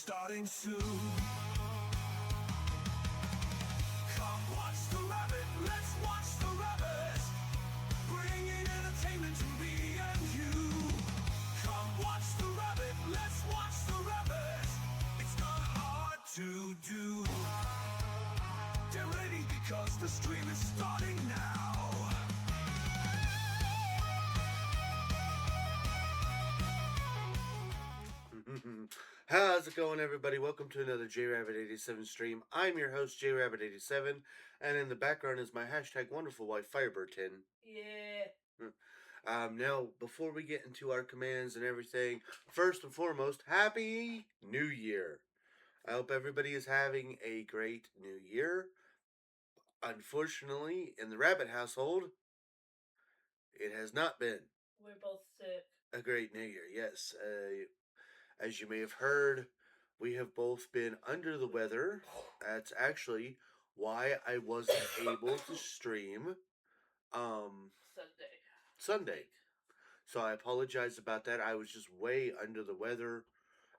starting soon. Come watch the rabbit, let's watch the rabbit, bringing entertainment to me and you. Come watch the rabbit, let's watch the rabbit, it's not hard to do. Get ready because the stream is starting now. How's it going, everybody? Welcome to another JRabbit87 stream. I'm your host, JRabbit87, and in the background is my hashtag wonderful wife, Firebird10. Yeah. Now, before we get into our commands and everything, first and foremost, Happy New Year! I hope everybody is having a great New Year. Unfortunately, in the Rabbit household, it has not been We're both sick. a great New Year. Yes, as you may have heard, we have both been under the weather. That's actually why I wasn't able to stream Sunday. So I apologize about that. I was just way under the weather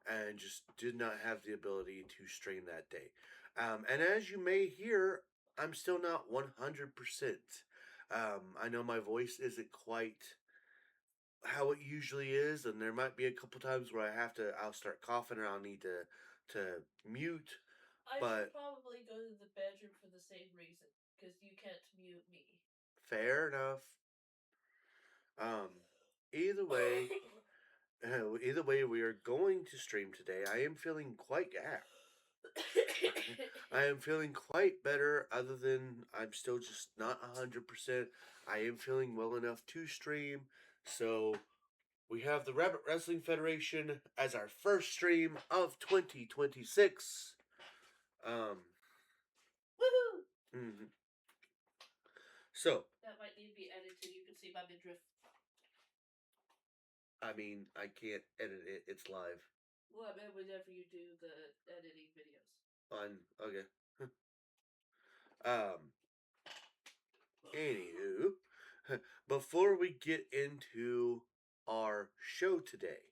and just did not have the ability to stream that day. And as you may hear, I'm still not 100%. I know my voice isn't quite how it usually is, and there might be a couple times where I'll start coughing and I'll need to mute. I But should probably go to the bedroom for the same reason, because you can't mute me. fair enough. Either way, we are going to stream today. I am feeling quite I am feeling quite better, other than I'm still just not 100%. I am feeling well enough to stream, so we have the Rabbit Wrestling Federation as our first stream of 2026. Woohoo! So, That might need to be edited. You can see my midriff. I mean, I can't edit it. It's live. Well, I meant whenever you do the editing videos. Fine. Okay. Anywho, before we get into our show today,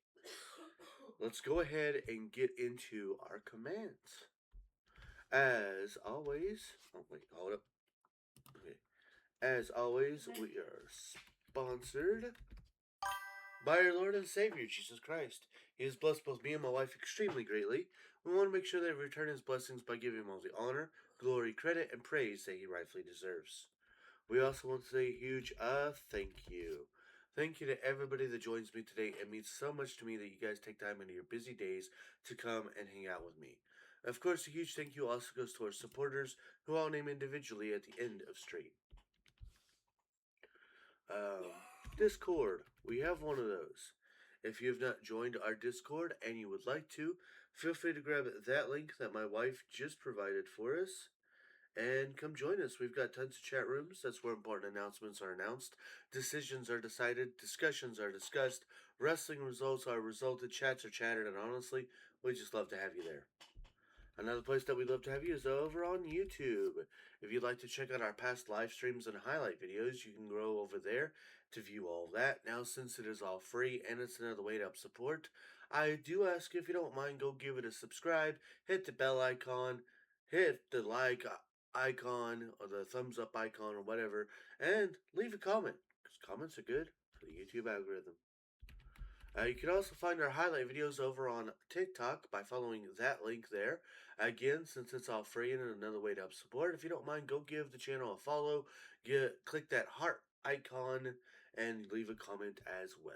let's go ahead and get into our commands. As always, oh wait, hold up. Okay. As always, we are sponsored by our Lord and Savior, Jesus Christ. He has blessed both me and my wife extremely greatly. We want to make sure that we return His blessings by giving Him all the honor, glory, credit, and praise that He rightfully deserves. We also want to say a huge thank you. Thank you to everybody that joins me today. It means so much to me that you guys take time into your busy days to come and hang out with me. Of course, a huge thank you also goes to our supporters, who I'll name individually at the end of stream. Discord. We have one of those. If you have not joined our Discord and you would like to, feel free to grab that link that my wife just provided for us and come join us. We've got tons of chat rooms. That's where important announcements are announced, decisions are decided, discussions are discussed, wrestling results are resulted, chats are chatted, and honestly, we just love to have you there. Another place that we'd love to have you is over on YouTube. If you'd like to check out our past live streams and highlight videos, you can go over there to view all of that. Now, since it is all free and it's another way to help support, I do ask if you don't mind, go give it a subscribe, hit the bell icon, hit the like icon or the thumbs up icon or whatever, and leave a comment, because comments are good for the YouTube algorithm. You can also find our highlight videos over on TikTok by following that link there. Again, since it's all free and another way to help support, if you don't mind, go give the channel a follow, click that heart icon, and leave a comment as well.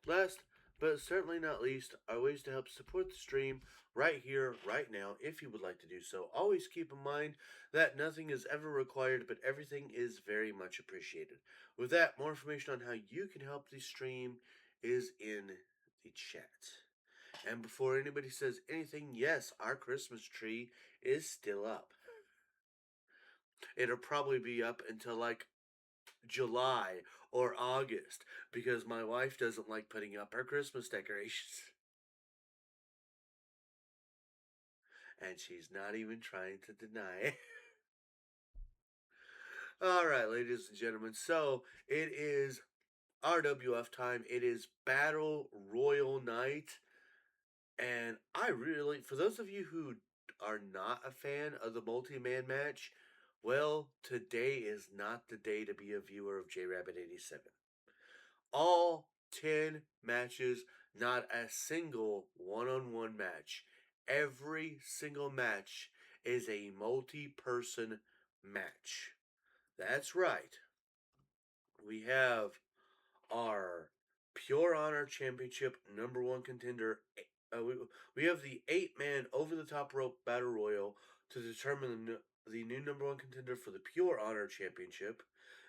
Last, but certainly not least, are ways to help support the stream right here, right now, if you would like to do so. Always keep in mind that nothing is ever required, but everything is very much appreciated. With that, more information on how you can help the stream is in the chat. And before anybody says anything, yes, our Christmas tree is still up. It'll probably be up until like July or August, because my wife doesn't like putting up her Christmas decorations. And she's not even trying to deny it. Alright, ladies and gentlemen, so it is RWF time. It is Battle Royal Night. And I really, for those of you who are not a fan of the multi-man match, well, today is not the day to be a viewer of J Rabbit 87. All 10 matches, not a single one-on-one match. Every single match is a multi-person match. That's right. We have our Pure Honor Championship #1 contender. We have the 8-man over the top rope battle royal to determine the new #1 contender for the Pure Honor Championship.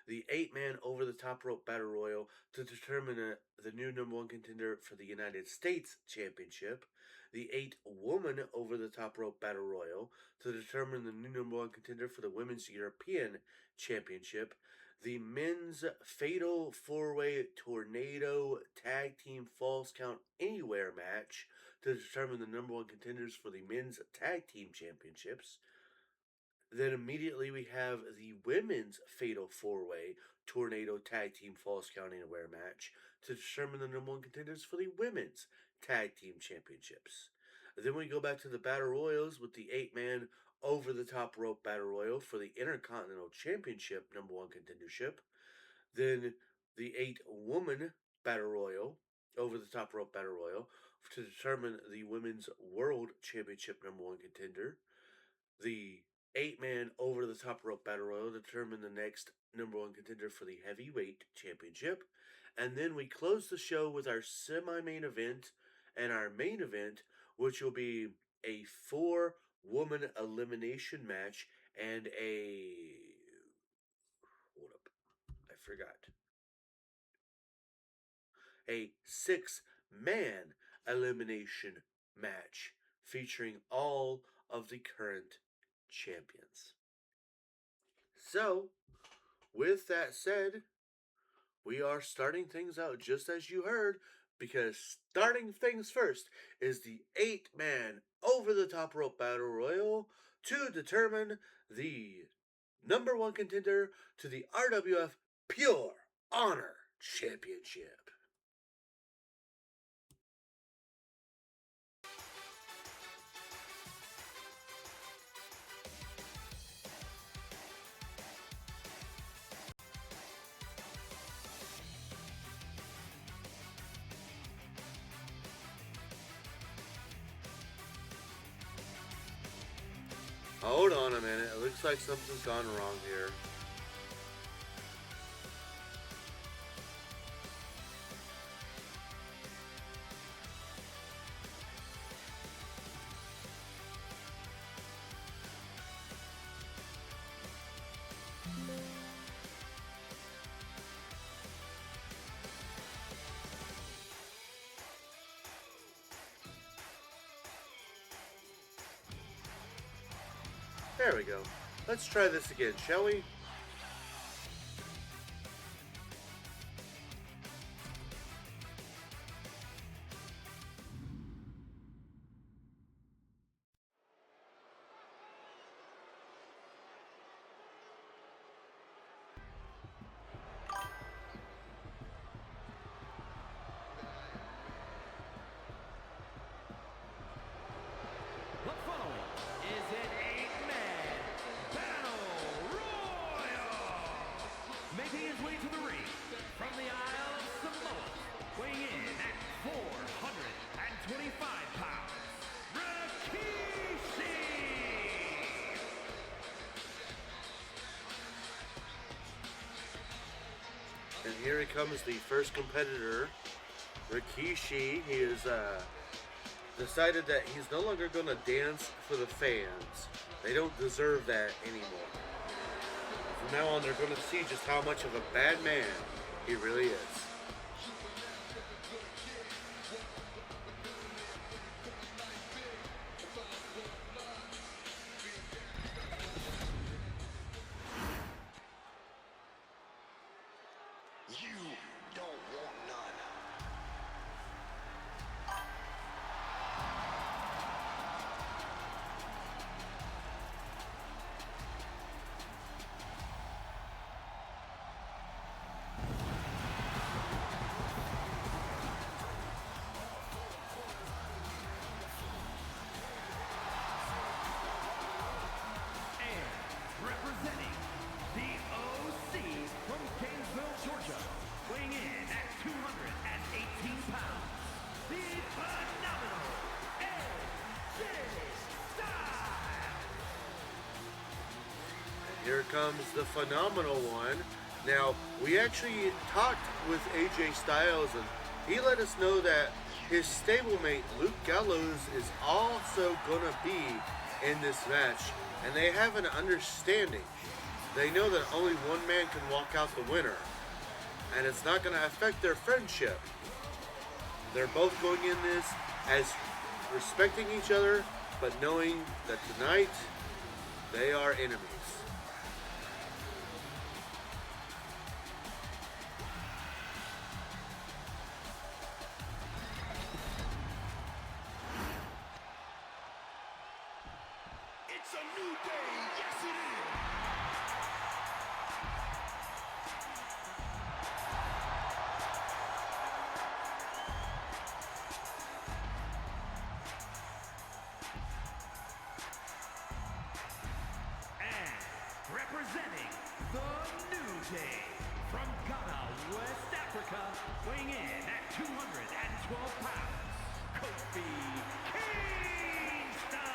The 8-man over the top rope battle royal to determine the new #1 contender for the United States Championship. The 8-woman over the top rope battle royal to determine the new #1 contender for the Women's European Championship. The men's fatal 4-way tornado tag team falls count anywhere match to determine the #1 contenders for the men's tag team championships. Then immediately we have the women's fatal 4-way tornado tag team falls count anywhere match to determine the #1 contenders for the women's tag team championships. Then we go back to the battle royals with the 8-man over the top rope battle royal for the Intercontinental Championship #1 contendership. Then the 8-woman battle royal over the top rope battle royal to determine the women's world championship #1 contender. The 8-man over the top rope battle royal to determine the next #1 contender for the heavyweight championship. And then we close the show with our semi-main event and our main event, which will be a 4-woman elimination match and hold up, I forgot. A 6-man elimination match featuring all of the current champions. So, with that said, we are starting things out just as you heard, because starting things first is the 8-man over the top rope battle royal to determine the #1 contender to the RWF Pure Honor Championship. Hold on a minute, it looks like something's gone wrong here. There we go. Let's try this again, shall we? The following is an 8-man battle royal. Making his way to the ring from the Isle of Samoa, weighing in at 425 pounds, Rikishi. And here he comes, the first competitor, Rikishi. He is decided that he's no longer going to dance for the fans. They don't deserve that anymore. From now on, they're going to see just how much of a bad man he really is. You don't want none. Here comes the phenomenal one. Now, we actually talked with AJ Styles, and he let us know that his stablemate Luke Gallows is also gonna be in this match, and they have an understanding. They know that only one man can walk out the winner, and it's not gonna affect their friendship. They're both going in this as respecting each other, but knowing that tonight they are enemies. It's a new day, yes it is! And representing the New Day from Ghana, West Africa, weighing in at 212 pounds, Kofi Kingston!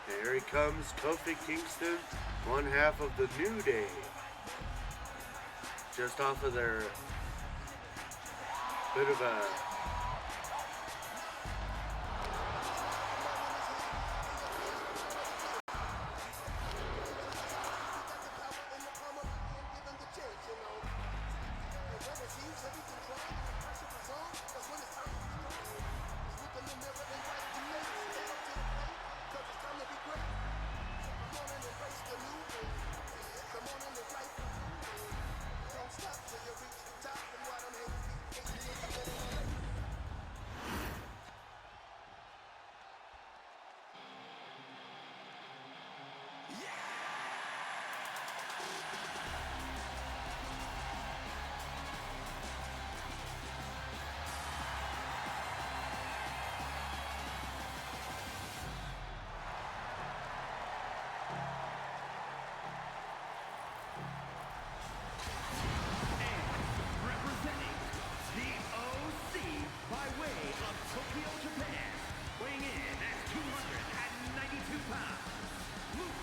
Here he comes, Kofi Kingston, one half of the New Day. Just off of their bit of a Representing the OC by way of Tokyo, Japan, weighing in at 292 pounds, Luke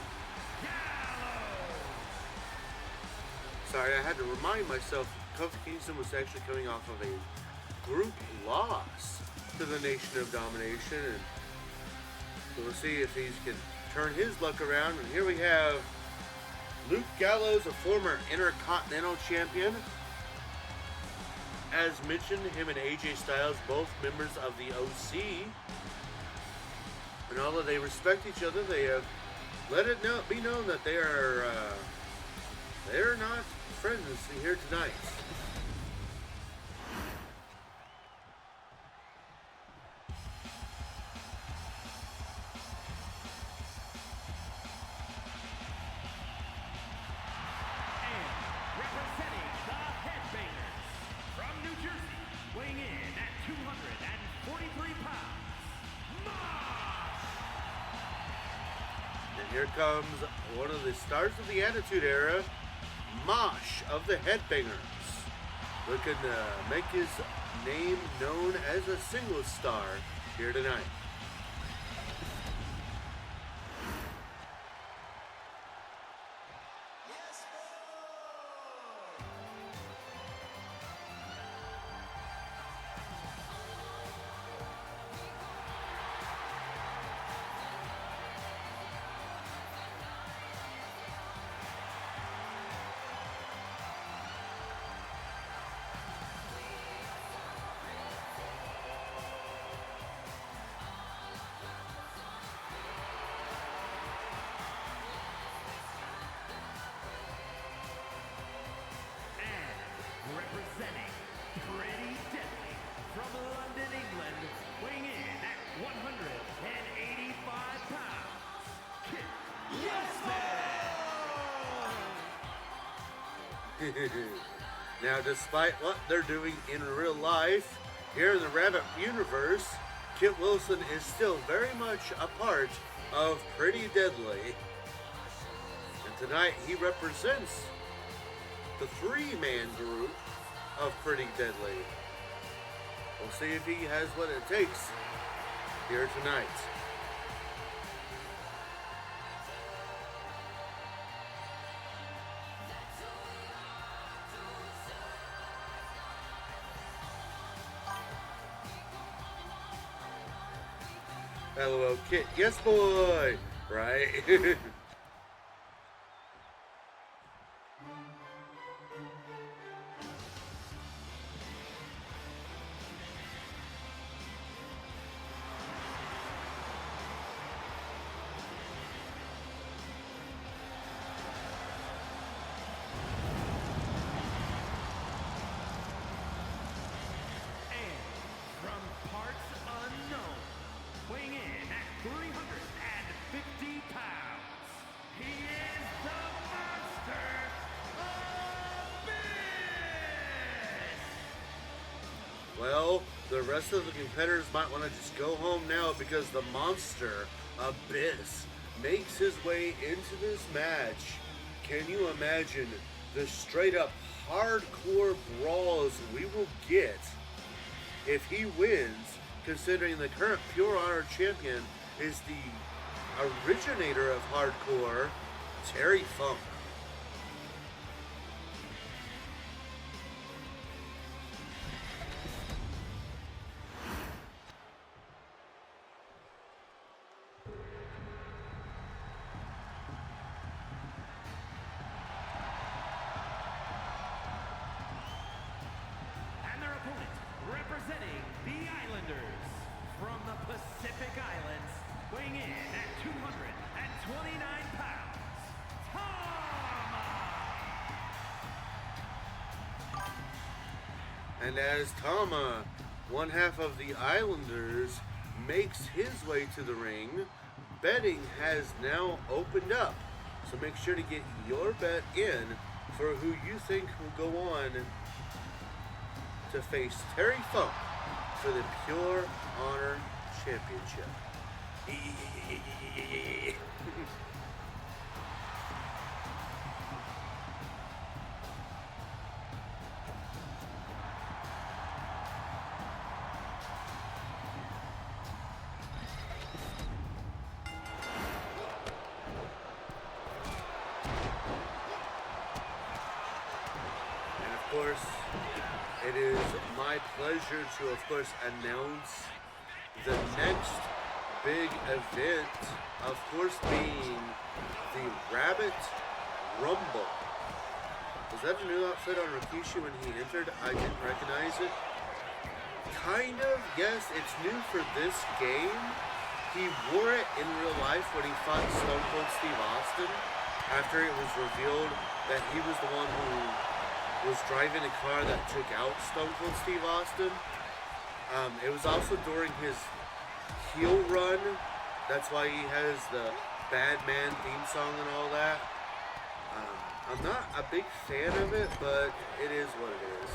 Gallows! sorry, I had to remind myself Kofi Kingston was actually coming off of a group loss to the Nation of Domination, and so we'll see if he can turn his luck around. And here we have Luke Gallows, a former Intercontinental Champion. As mentioned, him and AJ Styles, both members of the OC. And although they respect each other, they have let it be known that they're not friends here tonight. And representing the Headbangers from New Jersey, weighing in at 243 pounds, Mosh! And here comes one of the stars of the Attitude Era, Mosh of the Headbangers, looking to make his name known as a single star here tonight. Representing Pretty Deadly from London, England, weighing in at 185 pounds, Kit Wilson! Now, despite what they're doing in real life, here in the Rabbit universe, Kit Wilson is still very much a part of Pretty Deadly. And tonight he represents the three-man group of Pretty Deadly. We'll see if he has what it takes here tonight. LOL Kit. Yes, boy. Right. And from parts unknown, weighing in at 350 pounds, he is the monster, Abyss! Well, the rest of the competitors might want to just go home now because the monster, Abyss, makes his way into this match. Can you imagine the straight up hardcore brawls we will get if he wins, considering the current Pure Honor champion is the originator of hardcore, Terry Funk. And their opponent, representing the Islanders from the Pacific Islands, weighing in at 229 pounds, Tama! And as Tama, one half of the Islanders, makes his way to the ring, betting has now opened up. So make sure to get your bet in for who you think will go on to face Terry Funk for the Pure Honor Championship. And of course, it is my pleasure to, of course, announce the next big event, of course, being the Rabit Rumble. Was that a new outfit on Rikishi when he entered? I didn't recognize it. Kind of, yes, it's new for this game. He wore it in real life when he fought Stone Cold Steve Austin after it was revealed that he was the one who was driving a car that took out Stone Cold Steve Austin. It was also during his heel run. That's why he has the Bad Man theme song and all that. I'm not a big fan of it, but it is what it is.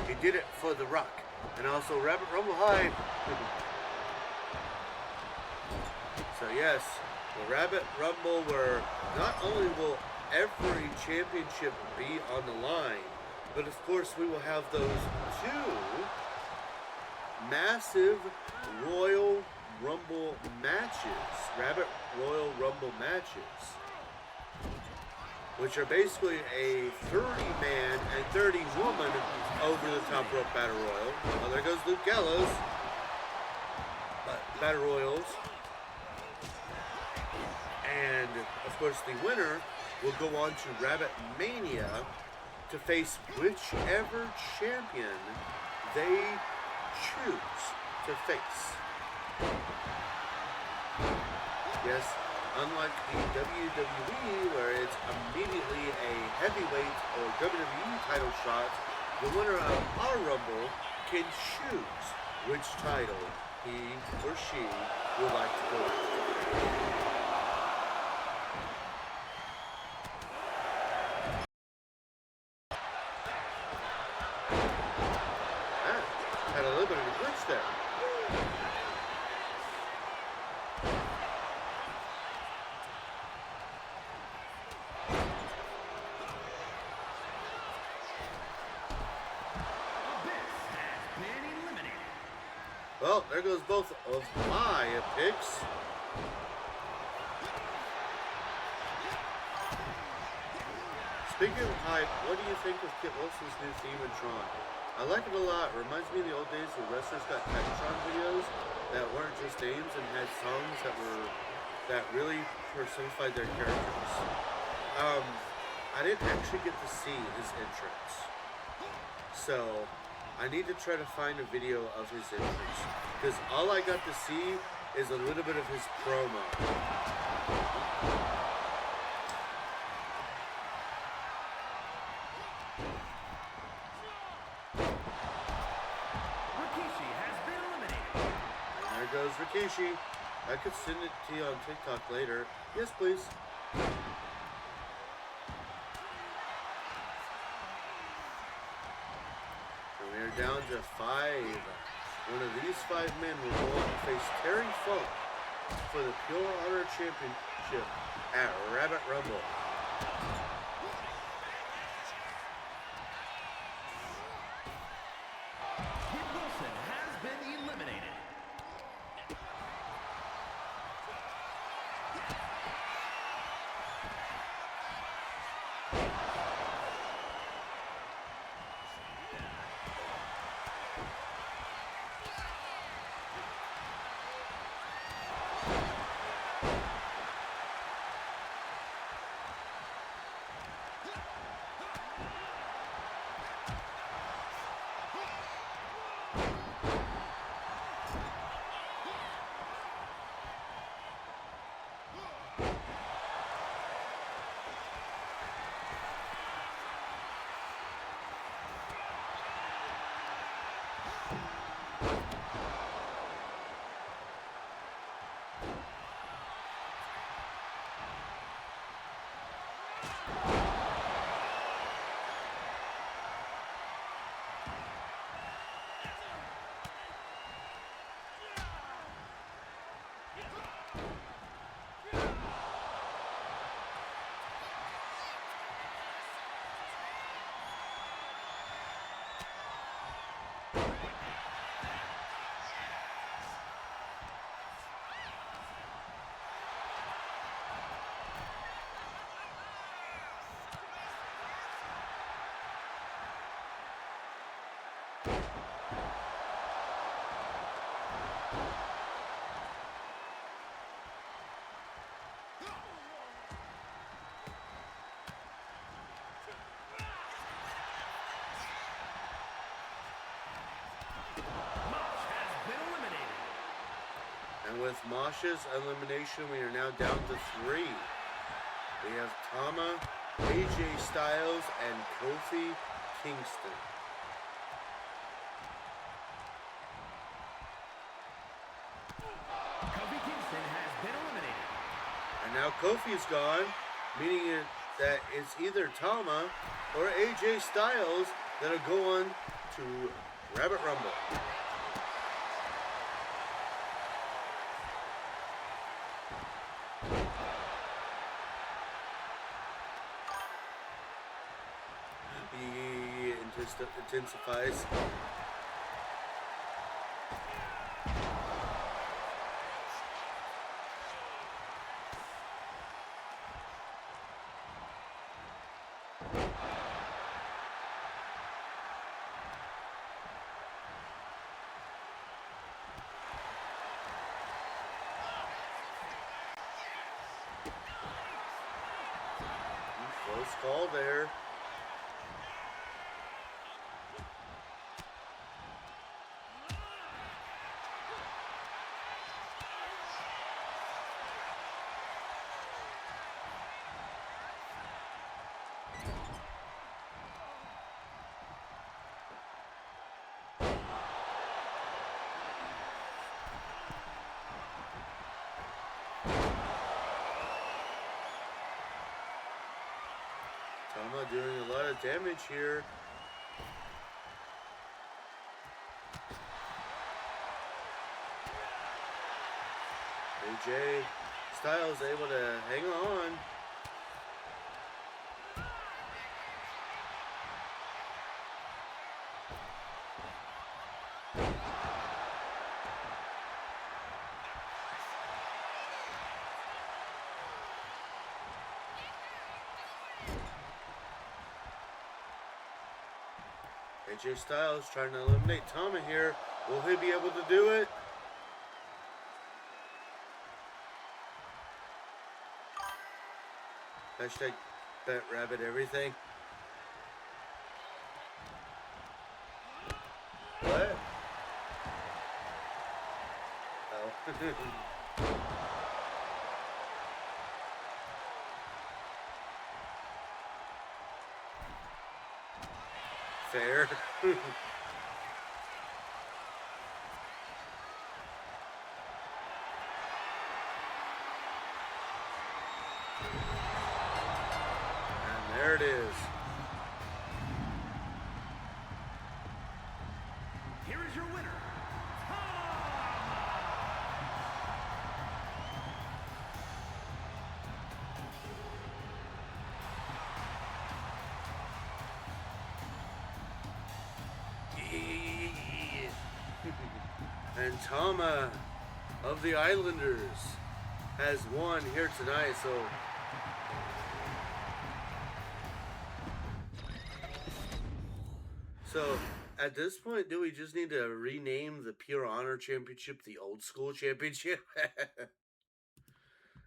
He did it for The Rock. And also Rabbit Rumble High. So yes, the Rabbit Rumble, where not only will every championship be on the line, but of course we will have those two massive Royal Rumble matches, Rabbit Royal Rumble matches, which are basically a 30-man and 30-woman over-the-top rope battle royal. Oh, there goes Luke Gallows. Battle royals. And, of course, the winner will go on to Rabbit Mania to face whichever champion they choose to face. Yes, unlike the WWE, where it's immediately a heavyweight or WWE title shot, the winner of our Rumble can choose which title he or she would like to go with. Had a little bit of a glitch there. Well, there goes both of my picks. Speaking of hype, what do you think of Kit Wilson's new theme in Tron? I like it a lot. Reminds me of the old days where wrestlers got Titantron videos that weren't just names and had songs that really personified their characters. I didn't actually get to see his entrance, so I need to try to find a video of his entrance because all I got to see is a little bit of his promo. Goes Rikishi. I could send it to you on TikTok later. Yes, please. And we are down to 5. One of these 5 men will go on to face Terry Funk for the Pure Honor Championship at Rabit Rumble. Kit Wilson has been eliminated. And with Masha's elimination, we are now down to 3. We have Tama, AJ Styles, and Kofi Kingston. Kofi Kingston has been eliminated. And now Kofi's gone, meaning that it's either Tama or AJ Styles that'll go on to Rabit Rumble. He intensifies. Close call there. Tama doing a lot of damage here. AJ Styles able to hang on. AJ Styles trying to eliminate Tama here. Will he be able to do it? Hashtag bet rabbit everything. What? Oh. Fair. And there it is. Here is your winner, And Tama of the Islanders has won here tonight, so at this point, do we just need to rename the Pure Honor Championship the Old School Championship?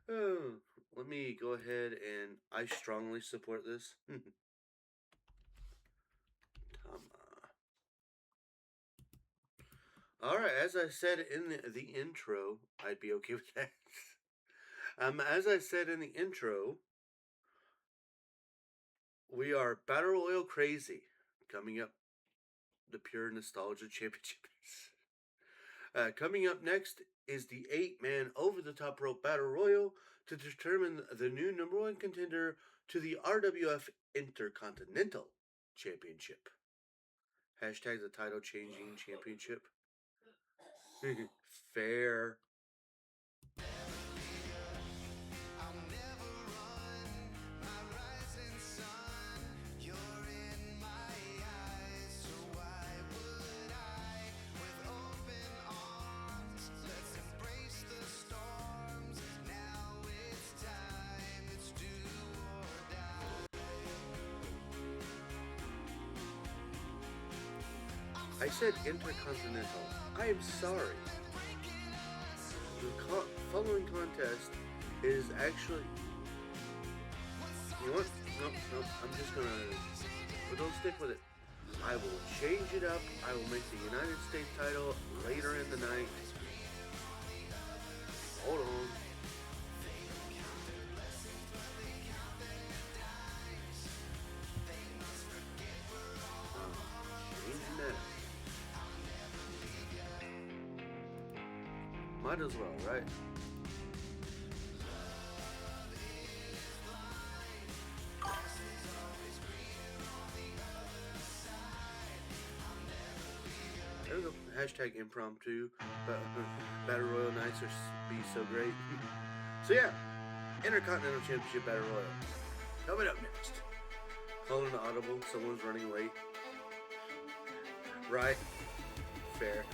Oh, let me go ahead and I strongly support this. Tama. Alright, as I said in the intro, I'd be okay with that. As I said in the intro, we are Battle Royal crazy. Coming up, the Pure Nostalgia Championship. Coming up next is the 8-man over-the-top rope Battle Royal to determine the new #1 contender to the RWF Intercontinental Championship. Hashtag the title changing championship. Fair. I said Intercontinental. I am sorry. The following contest is actually... You know what? Nope. I'm just gonna... But don't stick with it. I will change it up. I will make the United States title later in the night. Hold on. Changing that. Might as well, right? There we go. Hashtag impromptu. Battle Royal nights are be so great. So yeah, Intercontinental Championship Battle Royal. Coming up next. Calling an audible. Someone's running late. Right. Fair.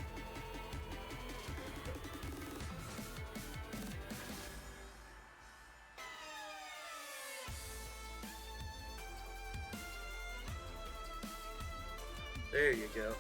There you go.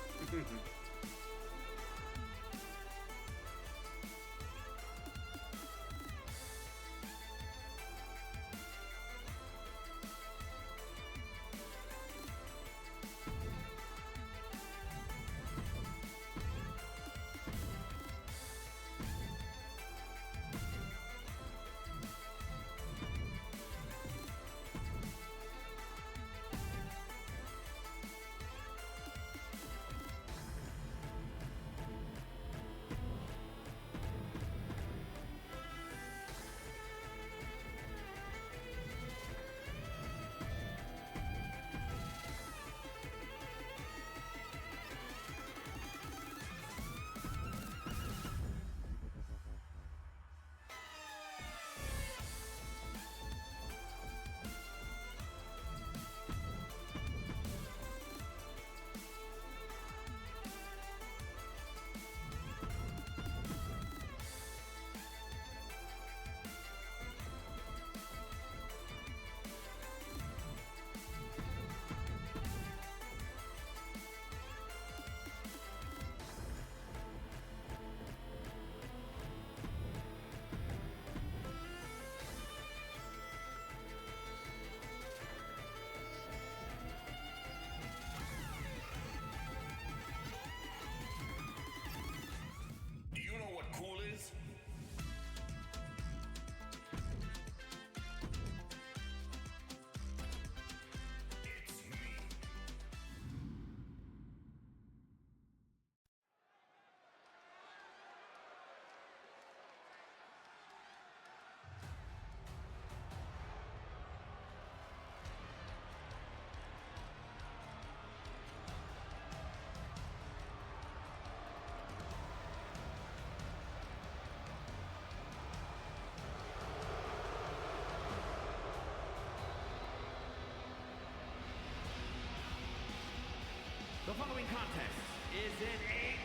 is an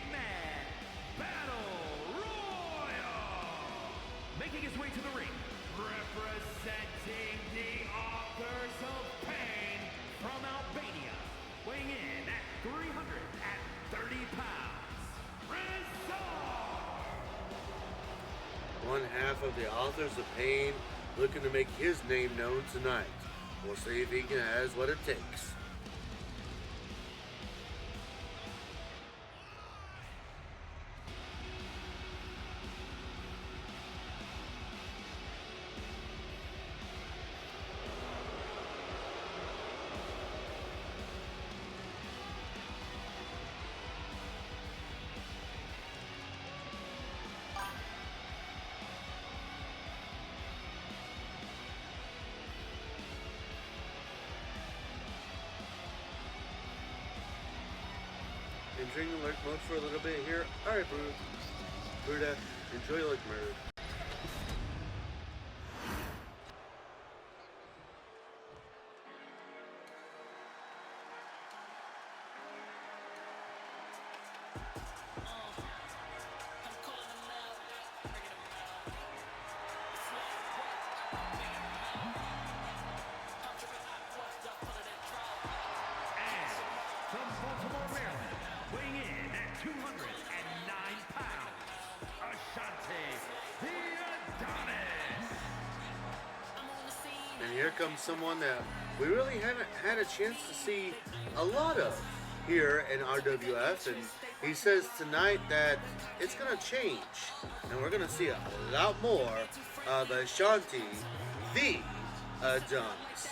8-man battle royal. Making his way to the ring, representing the Authors of Pain from Albania, weighing in at 330 pounds, Rasslin. One half of the Authors of Pain looking to make his name known tonight. We'll see if he has what it takes. Entering alert mode for a little bit here. Alright, Buddha, enjoy like mode. From Baltimore, Maryland, weighing in at 209 pounds, Ashanti, the Adonis. And here comes someone that we really haven't had a chance to see a lot of here in RWF, and he says tonight that it's going to change, and we're going to see a lot more of Ashanti, the Adonis.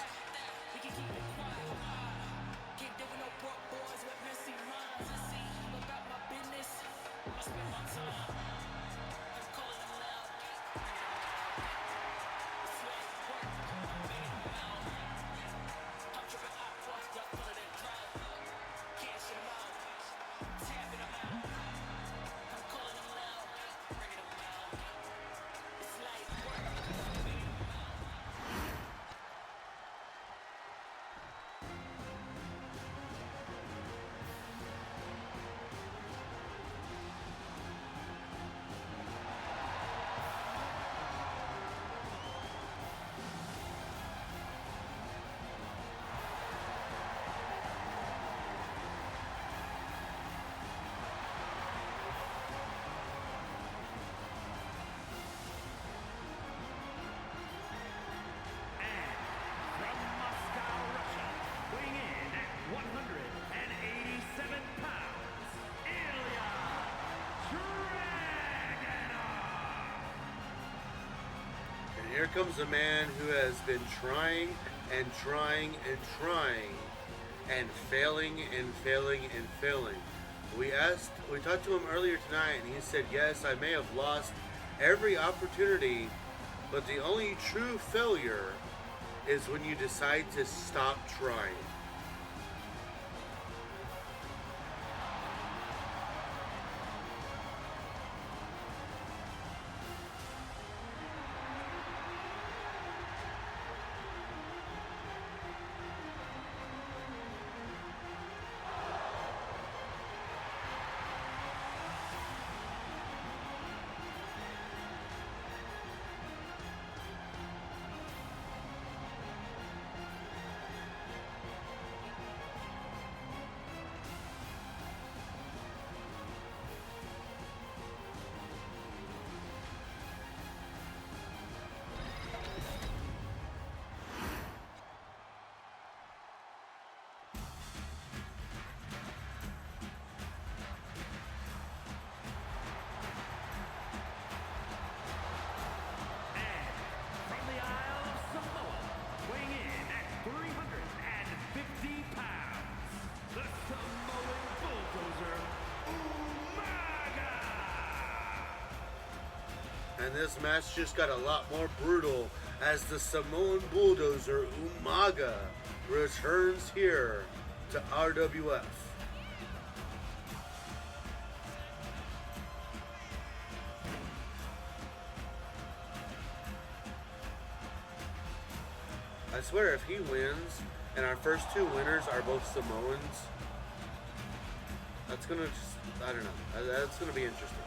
From Moscow, Russia, weighing in at 187 pounds, Ilya Dragunov. And here comes a man who has been trying and trying and trying and failing and failing and failing. We talked to him earlier tonight, and he said, yes, I may have lost every opportunity, but the only true failure is when you decide to stop trying. From the Isle of Samoa, weighing in at 350 pounds, the Samoan bulldozer, Umaga. And this match just got a lot more brutal as the Samoan bulldozer Umaga returns here to RWF. I swear if he wins, and our first two winners are both Samoans, That's gonna just, I don't know. That's gonna be interesting.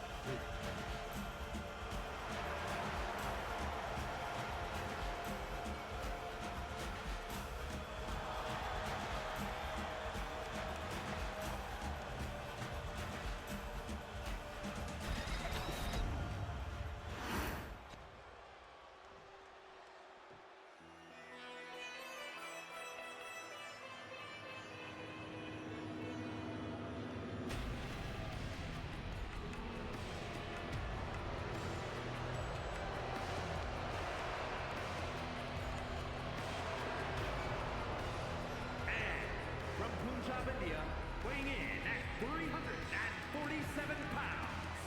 From Punjab, India, weighing in at 347 pounds,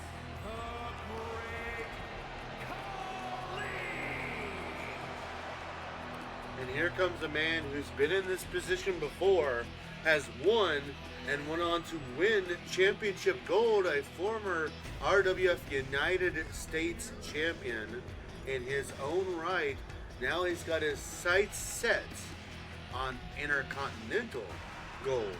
the Great Khali! And here comes a man who's been in this position before, has won, and went on to win championship gold, a former RWF United States champion in his own right. Now he's got his sights set on Intercontinental gold.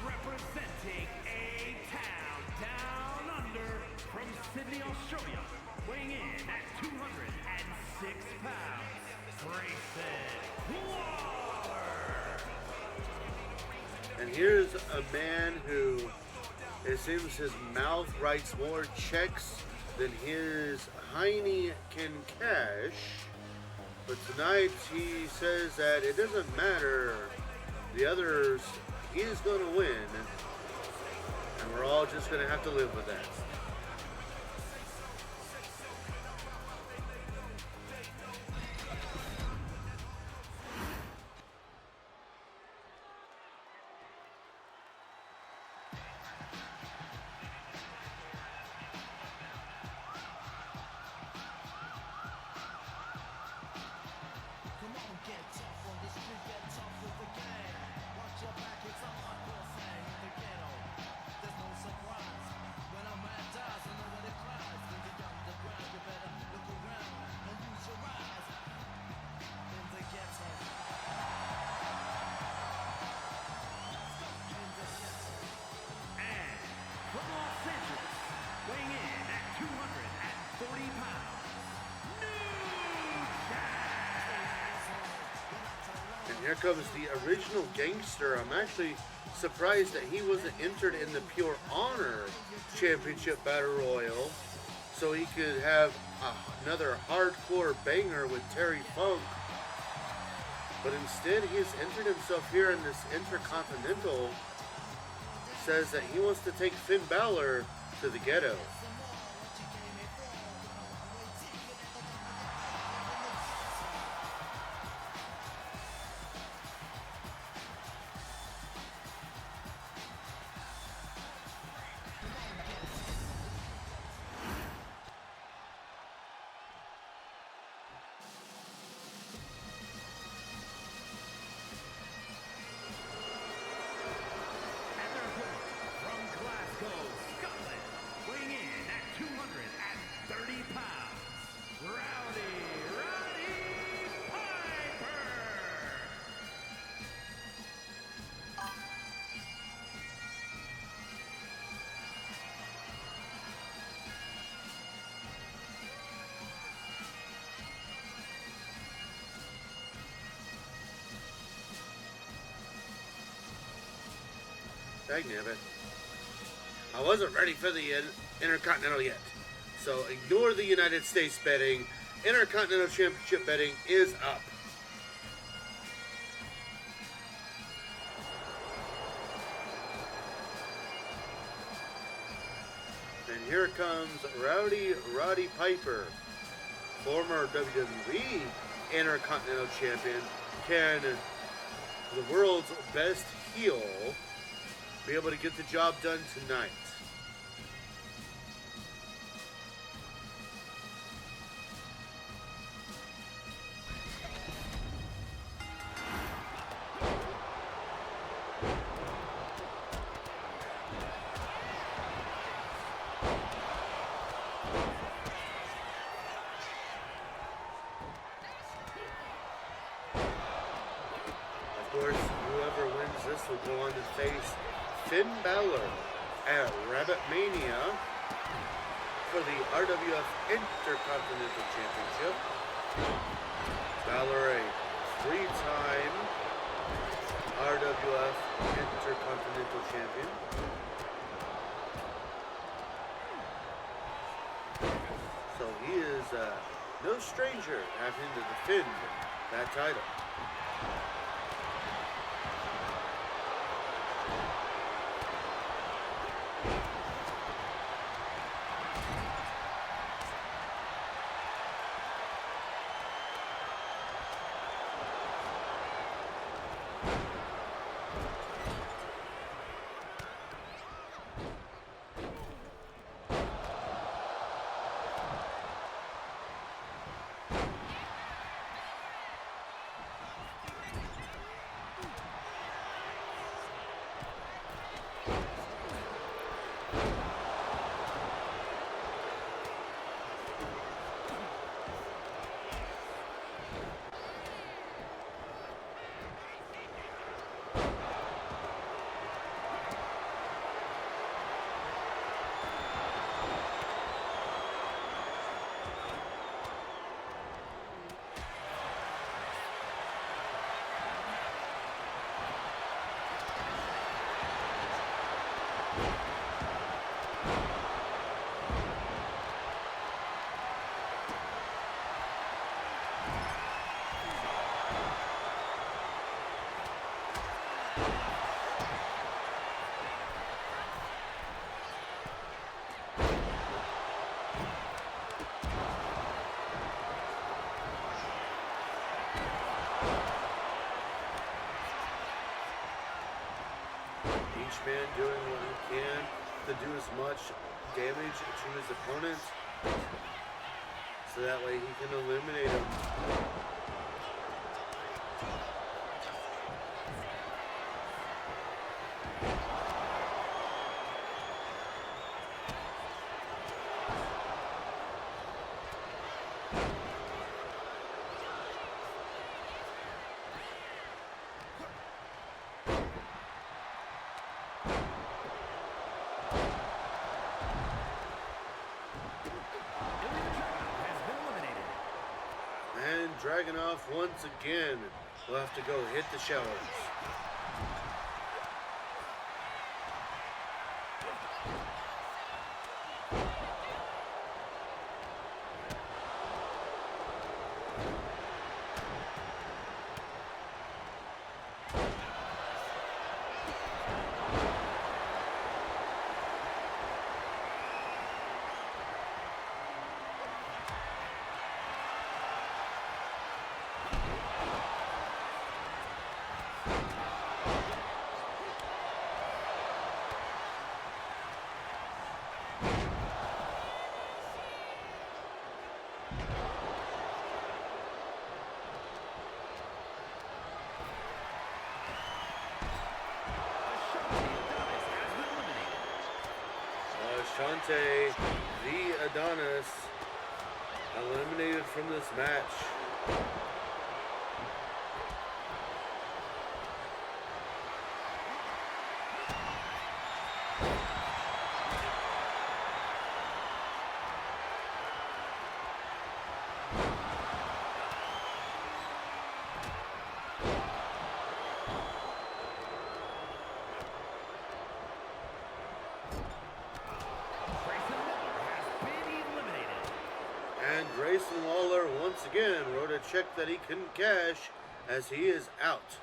Representing a town down under from Sydney, Australia, weighing in at 206 pounds, Grayson Waller. And here's a man who, it seems his mouth writes more checks than his hiney can cash. But tonight he says that it doesn't matter the others, he's going to win. And we're all just going to have to live with that. Come on, get tough on this street, get tough with the gang. Watch your back, it's a hardcore thing in the ghetto. There's no surprise. When a man dies, I know what it cries. In the underground, you better look around and use your eyes. In the ghetto. In the ghetto. And from Los Angeles, weighing in at 240 pounds, New Jack. And here comes the original gangster. I'm actually surprised that he wasn't entered in the Pure Honor Championship Battle Royal so he could have another hardcore banger with Terry Funk. But instead, he's entered himself here in this Intercontinental. Says that he wants to take Finn Balor to the ghetto. And their opponent from Glasgow, Scotland, weighing in at 230 pounds, Roddy Piper. Dang it. I wasn't ready for the Intercontinental yet. So ignore the United States betting. Intercontinental Championship betting is up. And here comes Roddy Piper, former WWE Intercontinental Champion. Can the world's best heel be able to get the job done tonight? Of course, whoever wins this will go on to face Finn Balor at Rabit Mania for the RWF Intercontinental Championship. Balor, a three-time RWF Intercontinental Champion. So he is no stranger having to defend that title. Each man doing what he can to do as much damage to his opponent, so that way he can eliminate him. And Dragunov once again will have to go hit the showers. Shante, the Adonis, eliminated from this match. again wrote a check that he couldn't cash as he is out.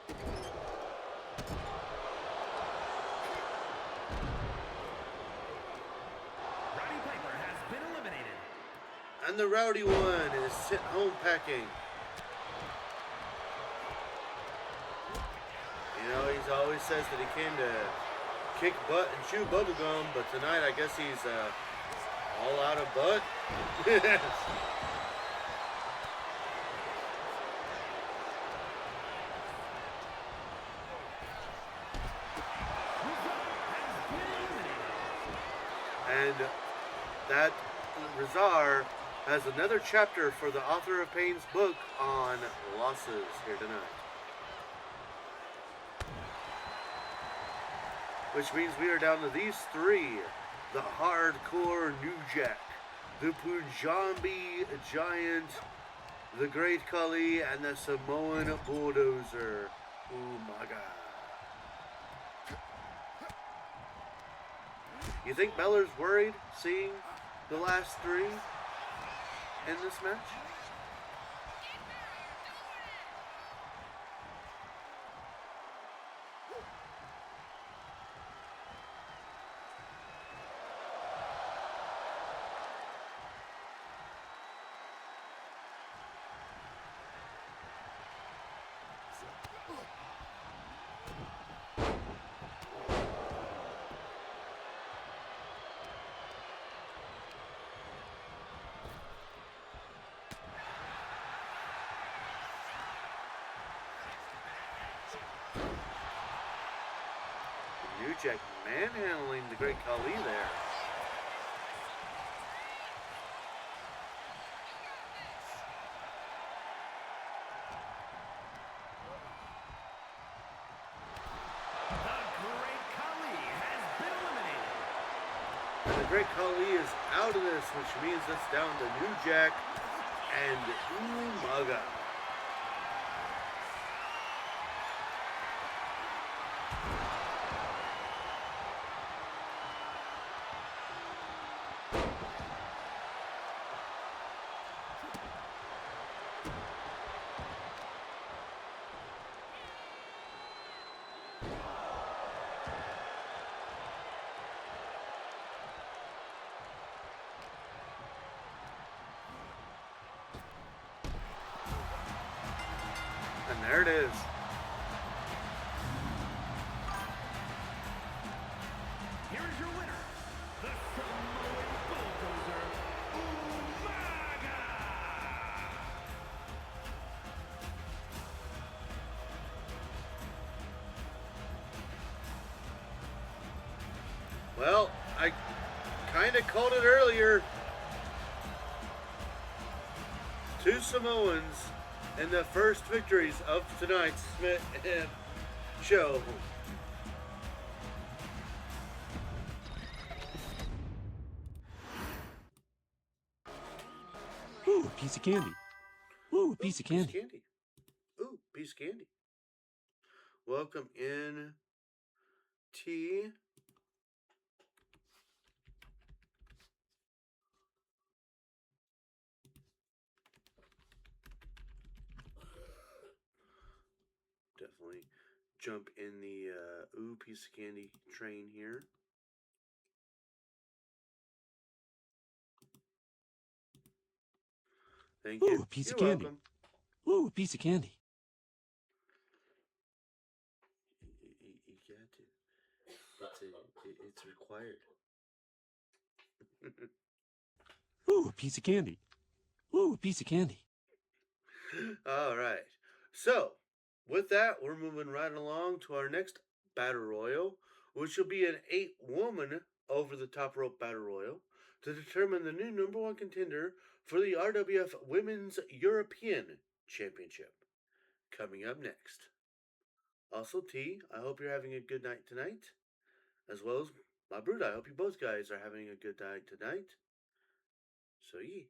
Roddy Piper has been eliminated. And the Rowdy One is sent home packing. You know, he's always says that he came to kick butt and chew bubblegum, but tonight I guess he's all out of butt. And that Razar has another chapter for the author of Pain's book on losses here tonight. Which means we are down to these three. The Hardcore New Jack, the Punjabi Giant, the Great Khali, and the Samoan Bulldozer. Umaga. You think Beller's worried seeing the last three in this match? New Jack manhandling the Great Khali there. The Great Khali has been eliminated. And the Great Khali is out of this, which means it's down to New Jack and Umaga. And there it is. Here is your winner, the Samoan Bulldozer, Umaga. Well, I kind of called it earlier. Two Samoans in the first victories of tonight's show. Ooh, a piece of candy. Ooh, a piece of candy. Ooh, piece of candy. Welcome in, T. Definitely jump in the ooh piece of candy train here. Thank you. Ooh, a piece of You're candy. welcome. Ooh, a piece of candy. You got to. It's required. Ooh, a piece of candy. Ooh, a piece of candy. All right. So, with that, we're moving right along to our next Battle Royal, which will be an 8-woman over-the-top rope Battle Royal to determine the new #1 contender for the RWF Women's European Championship. Coming up next. Also, T, I hope you're having a good night tonight, as well as my brood. I hope you both guys are having a good night tonight. So, yeah.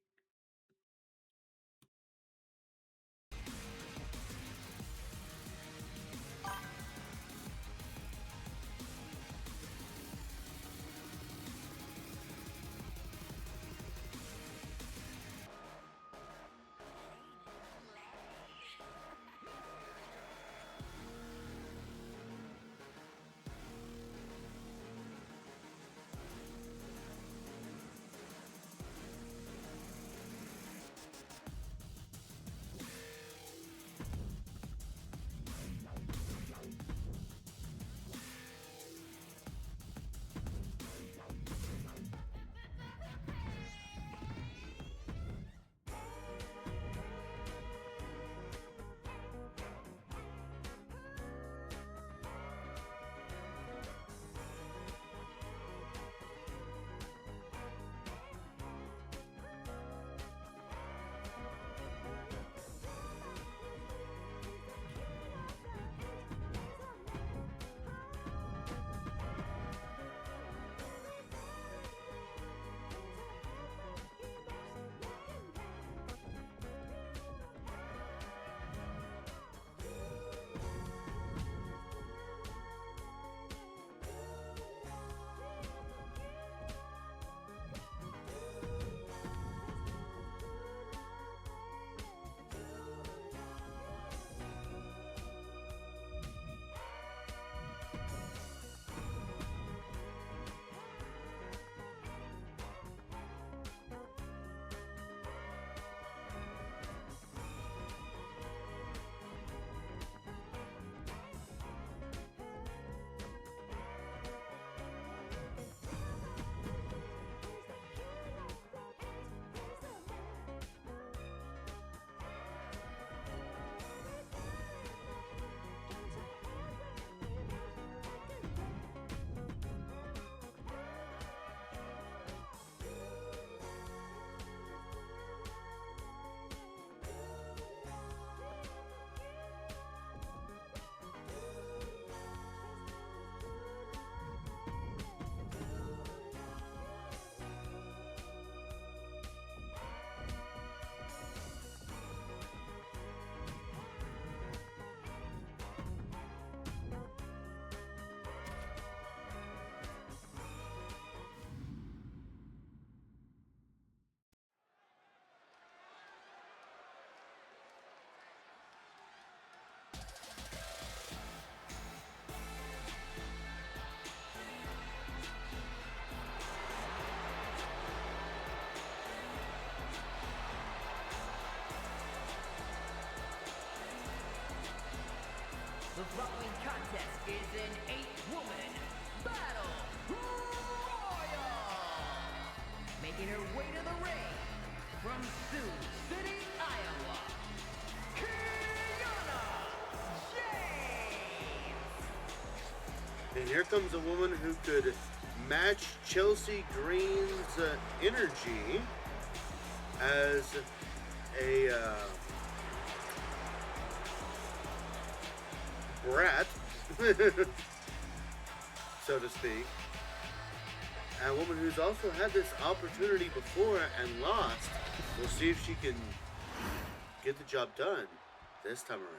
And here comes a woman who could match Chelsea Green's energy as a brat, so to speak. And a woman who's also had this opportunity before and lost. We'll see if she can get the job done this time around.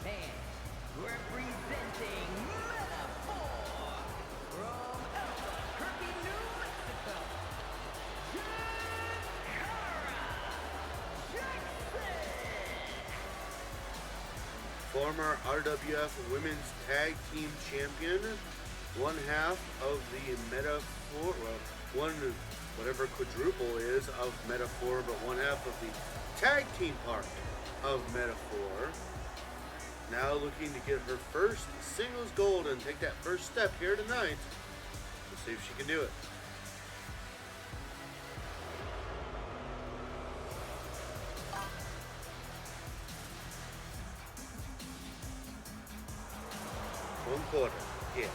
And representing Metaphor from Albuquerque, New Mexico, Former RWF Women's Tag Team Champion, one half of the Metaphor, well, one, whatever quadruple is of Metaphor, but one half of the tag team part of Metaphor. Now looking to get her first singles gold and take that first step here tonight. We'll see if she can do it. One quarter, yeah.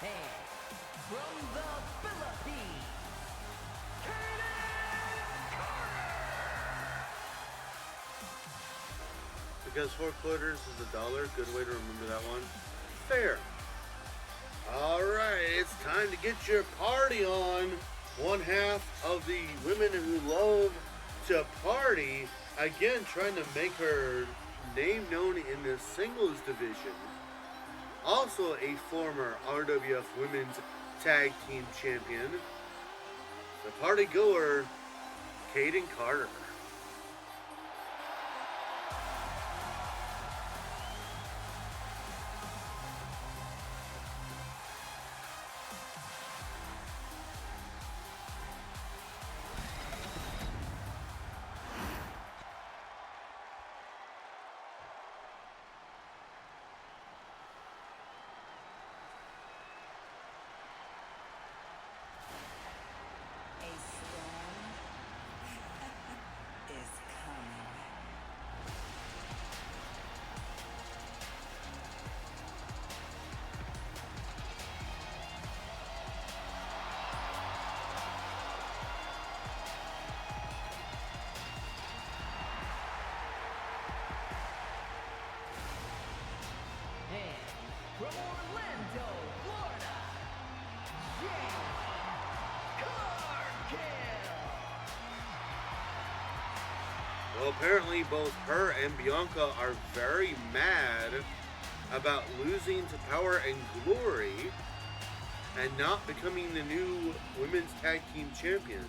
And from the Philippines, Because 4 quarters is $1, good way to remember that one. Fair. Alright, it's time to get your party on. One half of the women who love to party, again trying to make her name known in the singles division. Also a former RWF Women's Tag Team Champion, the party goer, Kaden Carter. A storm is coming. and from Orlando, Florida, Jane Cargill. Well, apparently both her and Bianca are very mad about losing to Power and Glory and not becoming the new Women's Tag Team Champions.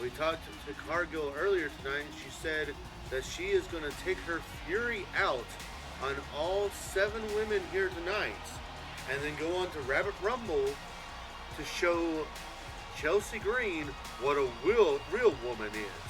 We talked to Cargill earlier tonight, and she said that she is going to take her fury out on all 7 women here tonight and then go on to Rabbit Rumble to show Chelsea Green what a real woman is.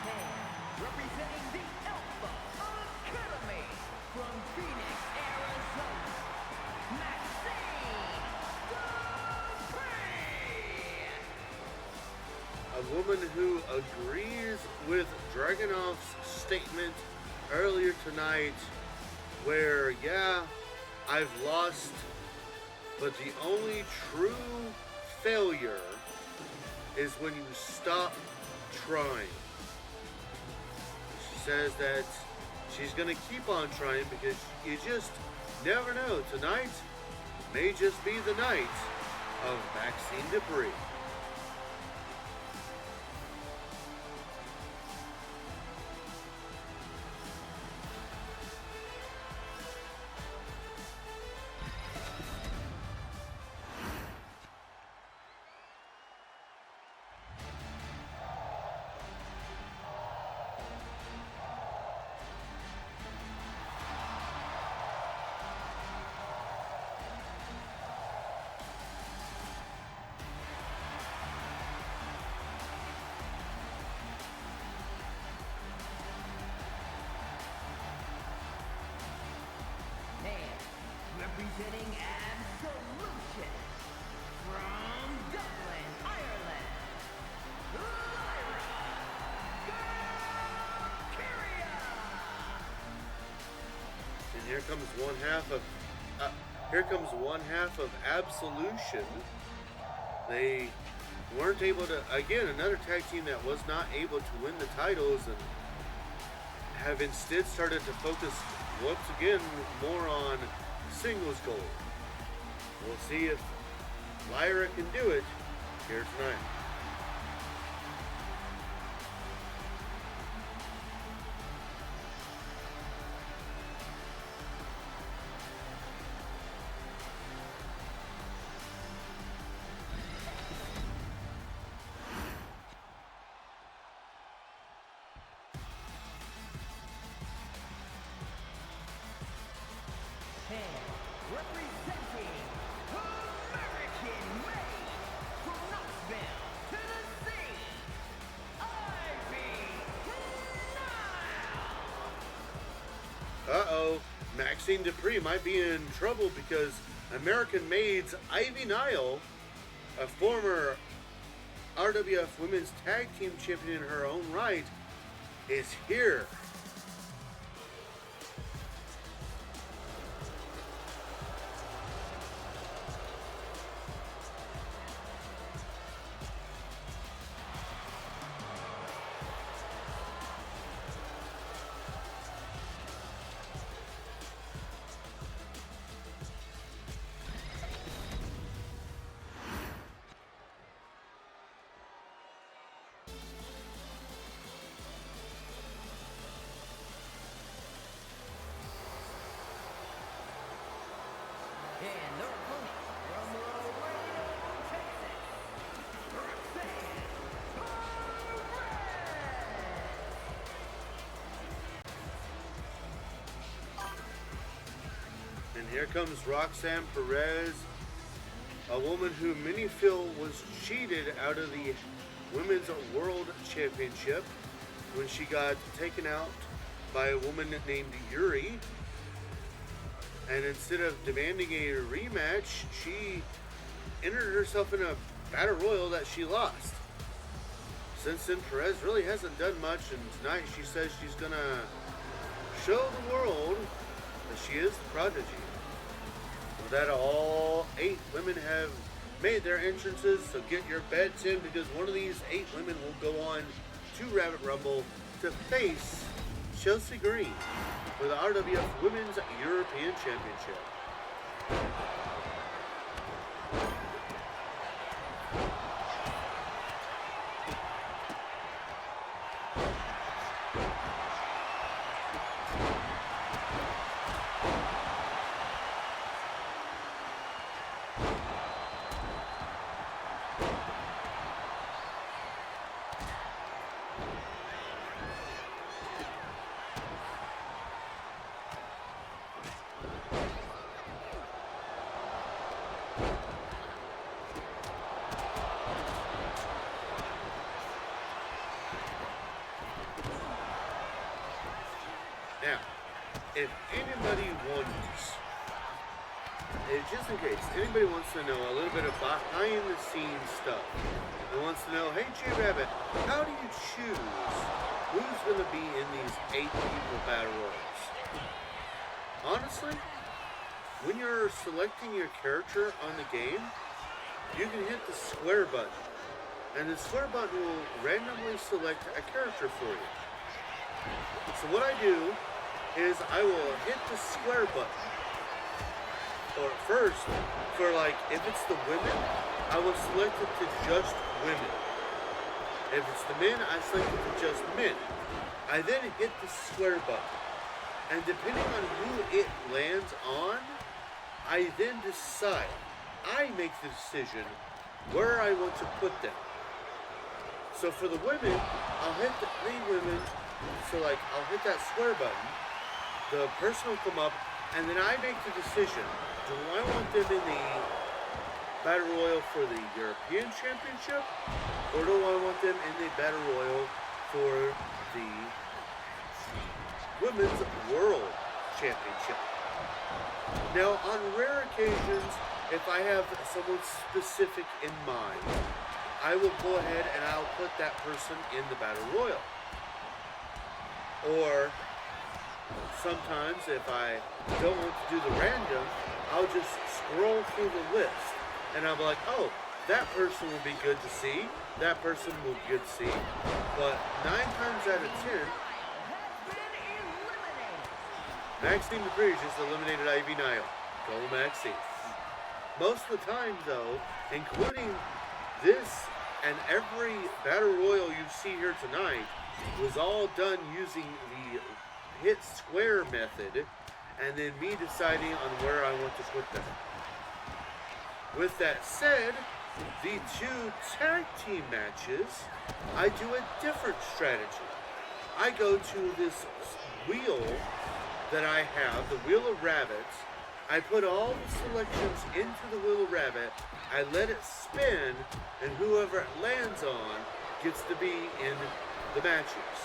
And representing the Alpha Academy from Phoenix, Arizona, Maxine Dupree. A woman who agrees with Dragunov's statement earlier tonight where, yeah, I've lost, but the only true failure is when you stop trying. She says that she's going to keep on trying because you just never know. Tonight may just be the night of Maxine Dupree. Representing Absolution from Dublin, Ireland, Lyra Valkyria. And here comes one half of Absolution. They weren't able to, again, another tag team that was not able to win the titles and have instead started to focus once again more on singles gold. We'll see if Lyra can do it here tonight. Representing American made from Knoxville, Tennessee, Ivy Nile. Uh-oh, Maxine Dupree might be in trouble because American Maid's Ivy Nile, a former RWF Women's Tag Team Champion in her own right, is here. And their opponent from Laredo, Texas, Roxanne Perez. And here comes Roxanne Perez, a woman who many feel was cheated out of the Women's World Championship when she got taken out by a woman named Yuri. And instead of demanding a rematch, she entered herself in a battle royal that she lost. Since then, Perez really hasn't done much, and tonight she says she's gonna show the world that she is the prodigy. With that, all 8 women have made their entrances, so get your bets in because one of these 8 women will go on to Rabbit Rumble to face Chelsea Green for the RWF Women's European Championship. Now, if anybody wonders, just in case anybody wants to know a little bit of behind the scenes stuff, and wants to know, hey J Rabbit, how do you choose who's going to be in these 8 people battle royals? Honestly, when you're selecting your character on the game, you can hit the square button. And the square button will randomly select a character for you. So what I do is I will hit the square button. Or first, for like, if it's the women, I will select it to just women. If it's the men, I select it to just men. I then hit the square button. And depending on who it lands on, I then decide. I make the decision where I want to put them. So for the women, I'll hit the women. So like, I'll hit that square button. The person will come up, and then I make the decision. Do I want them in the Battle Royal for the European Championship? Or do I want them in the Battle Royal for the Women's World Championship? Now, on rare occasions, if I have someone specific in mind, I will go ahead and I'll put that person in the Battle Royal. Or sometimes if I don't want to do the random, I'll just scroll through the list and I'll be like, oh, that person will be good to see, that person will be good to see. But 9 times out of 10, Maxine Dupree just eliminated Ivy Nile. Go Maxine. Most of the time though, including this and every Battle Royal you see here tonight, was all done using the hit square method and then me deciding on where I want to put them. With that said, the 2 tag team matches, I do a different strategy. I go to this wheel that I have, the Wheel of Rabbits. I put all the selections into the Wheel of Rabbit, I let it spin, and whoever it lands on gets to be in the matches.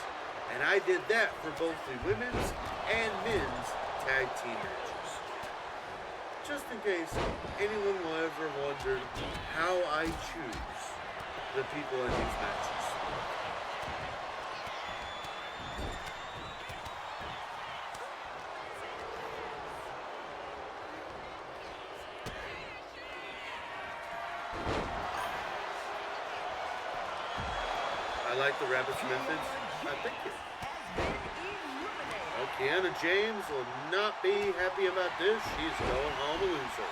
And I did that for both the women's and men's tag team matches. Just in case anyone will ever wondered how I choose the people in these matches. I like the Rabbit's methods. Thank you. Oh, Kiana James will not be happy about this. She's going home a loser.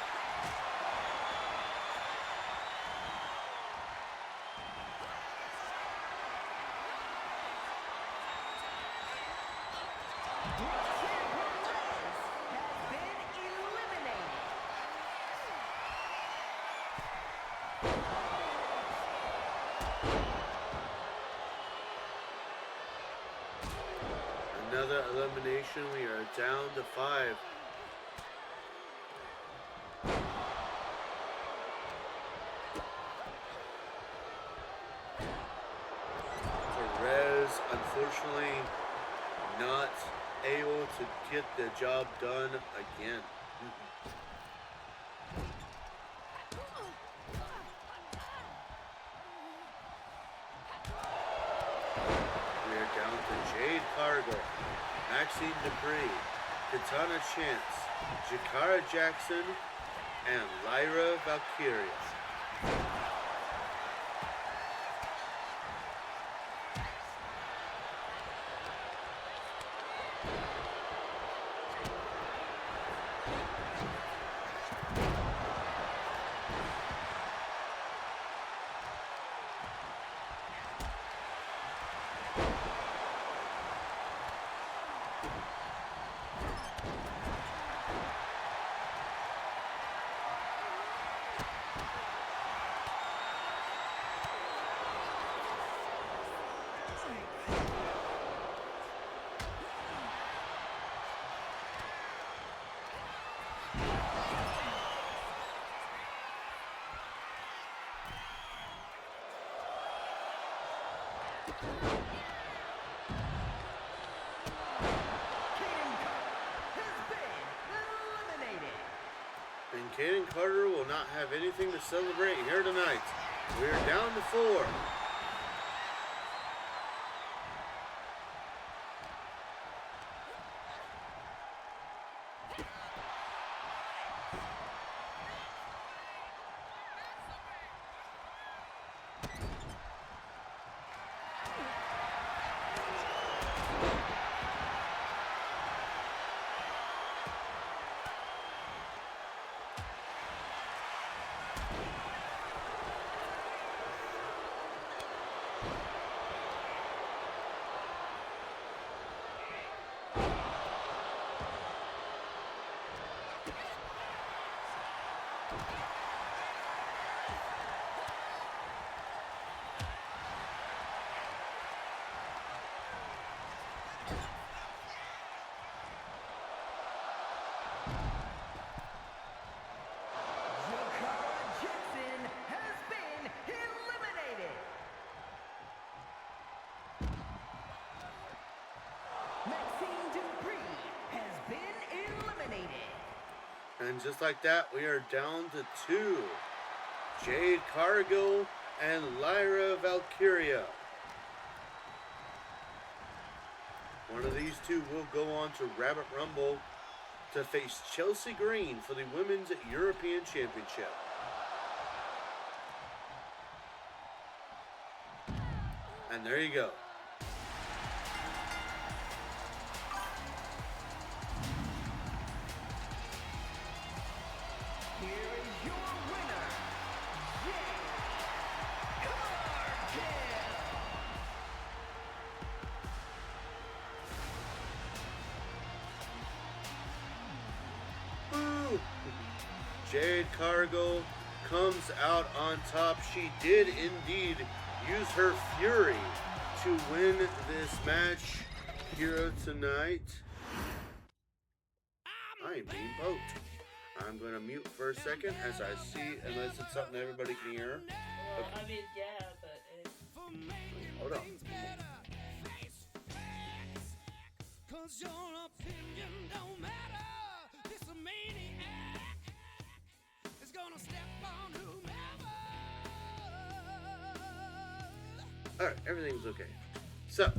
Another elimination. We are down to 5. Perez, unfortunately, not able to get the job done again. We are down to Jade Cargill, Maxine Dupree, Katana Chance, Jakara Jackson, and Lyra Valkyria. And Kaden Carter will not have anything to celebrate here tonight. We're down to 4. And just like that, we are down to 2. Jade Cargill and Lyra Valkyria. One of these two will go on to Rabbit Rumble to face Chelsea Green for the Women's European Championship. And there you go. Here is your winner, Jade Cargill. Woo! Jade Cargill comes out on top. She did indeed use her fury to win this match here tonight. I am being poked. I'm going to mute for a second as I see, unless it's something everybody can hear. Well, I mean, yeah, but Hold on. Cause your opinion don't matter. This a maniac is gonna step on whomever. Alright, everything's okay. So,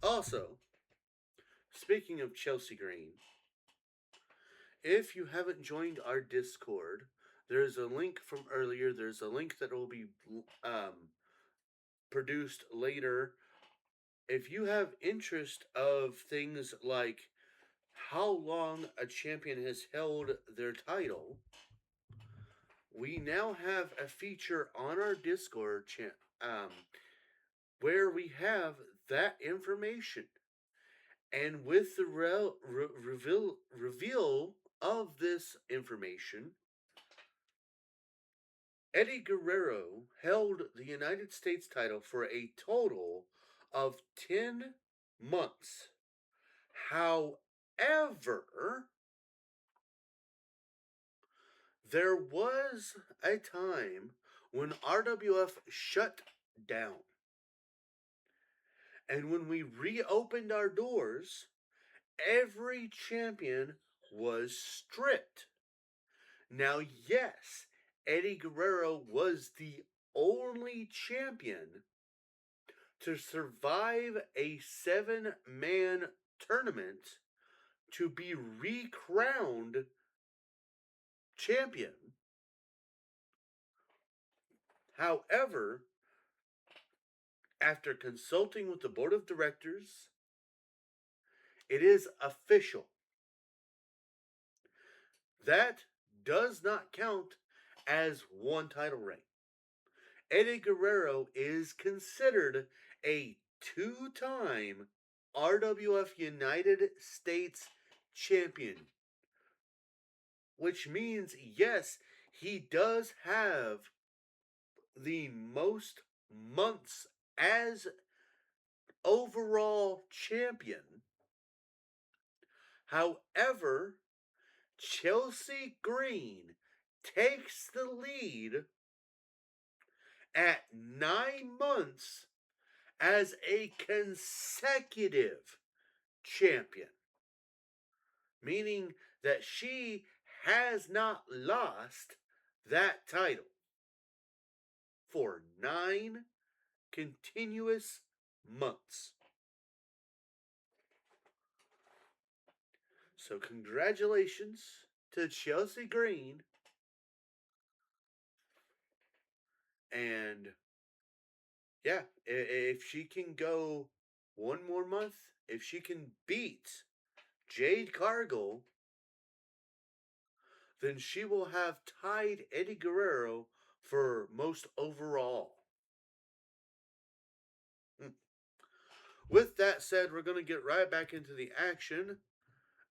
also, speaking of Chelsea Green, if you haven't joined our Discord, there's a link from earlier. There's a link that will be produced later. If you have interest of things like how long a champion has held their title, we now have a feature on our Discord where we have that information. And with the reveal of this information, Eddie Guerrero held the United States title for a total of 10 months. However, there was a time when RWF shut down. And when we reopened our doors, every champion was stripped. Now, yes, Eddie Guerrero was the only champion to survive a 7-man tournament to be recrowned champion. However, after consulting with the board of directors, it is official. That does not count as one title reign. Eddie Guerrero is considered a 2-time RWF United States champion, which means, yes, he does have the most months as overall champion. However, Chelsea Green takes the lead at 9 months as a consecutive champion, meaning that she has not lost that title for 9 continuous months. So congratulations to Chelsea Green. And yeah, if she can go one more month, if she can beat Jade Cargill, then she will have tied Eddie Guerrero for most overall. With that said, we're going to get right back into the action,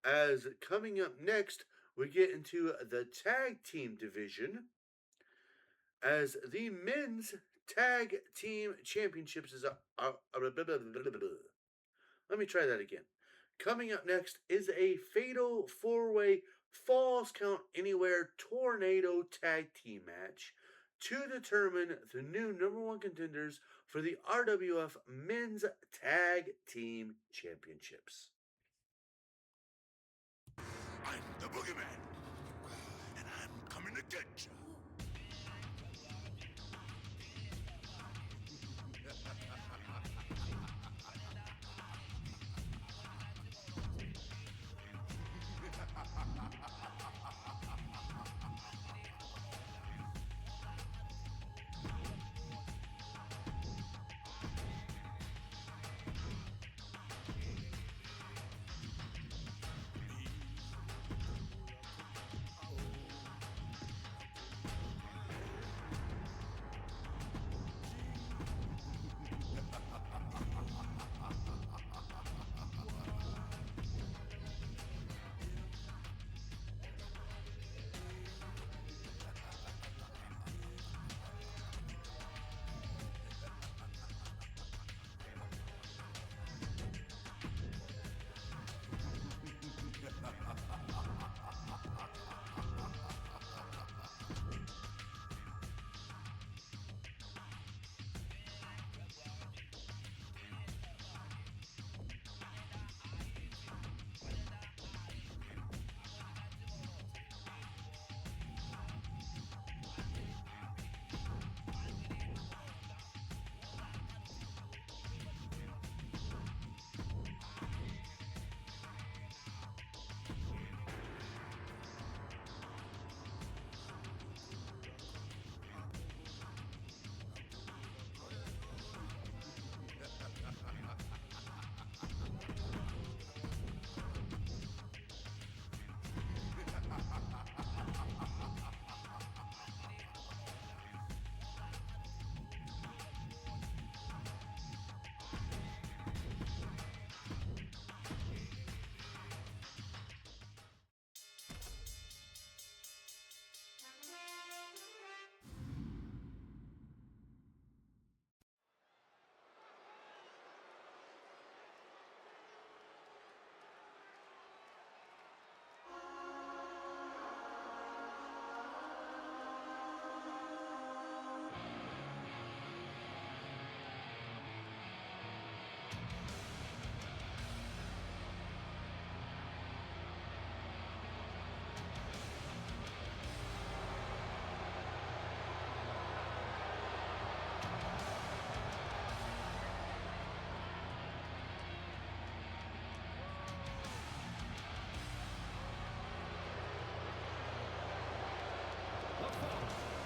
as coming up next, we get into the tag team division, as the men's tag team championships is let me try that again. Coming up next is a fatal 4-way Falls Count Anywhere Tornado tag team match to determine the new #1 contenders for the RWF Men's Tag Team Championships. boogeyman. And I'm coming to get you.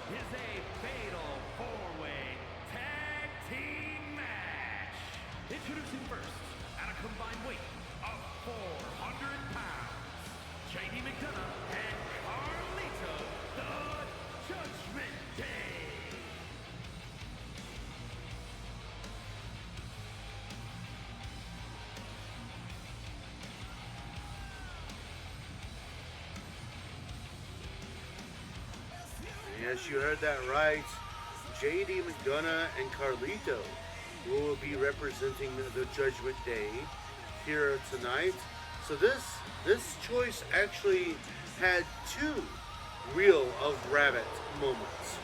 Is a fatal four-way tag team match. Introducing first, at a combined weight of 400 pounds, JD McDonough and Carlito, the Judgment Day. Yes, you heard that right. JD McDonough and Carlito will be representing the Judgment Day here tonight. So this choice actually had two Wheel of Rabbit moments.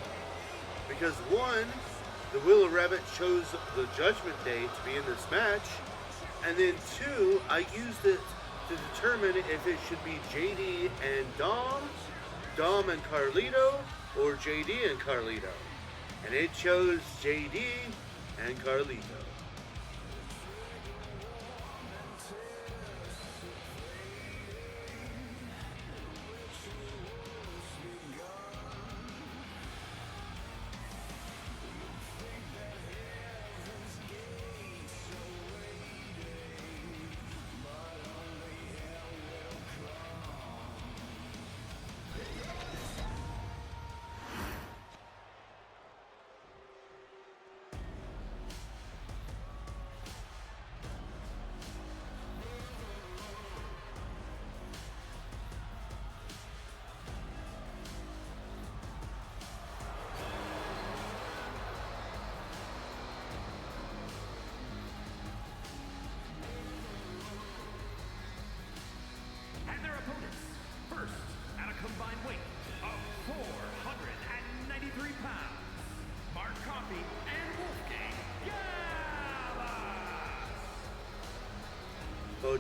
Because one, the Wheel of Rabbit chose the Judgment Day to be in this match, and then two, I used it to determine if it should be JD and Dom and Carlito, or JD and Carlito. And it chose JD and Carlito.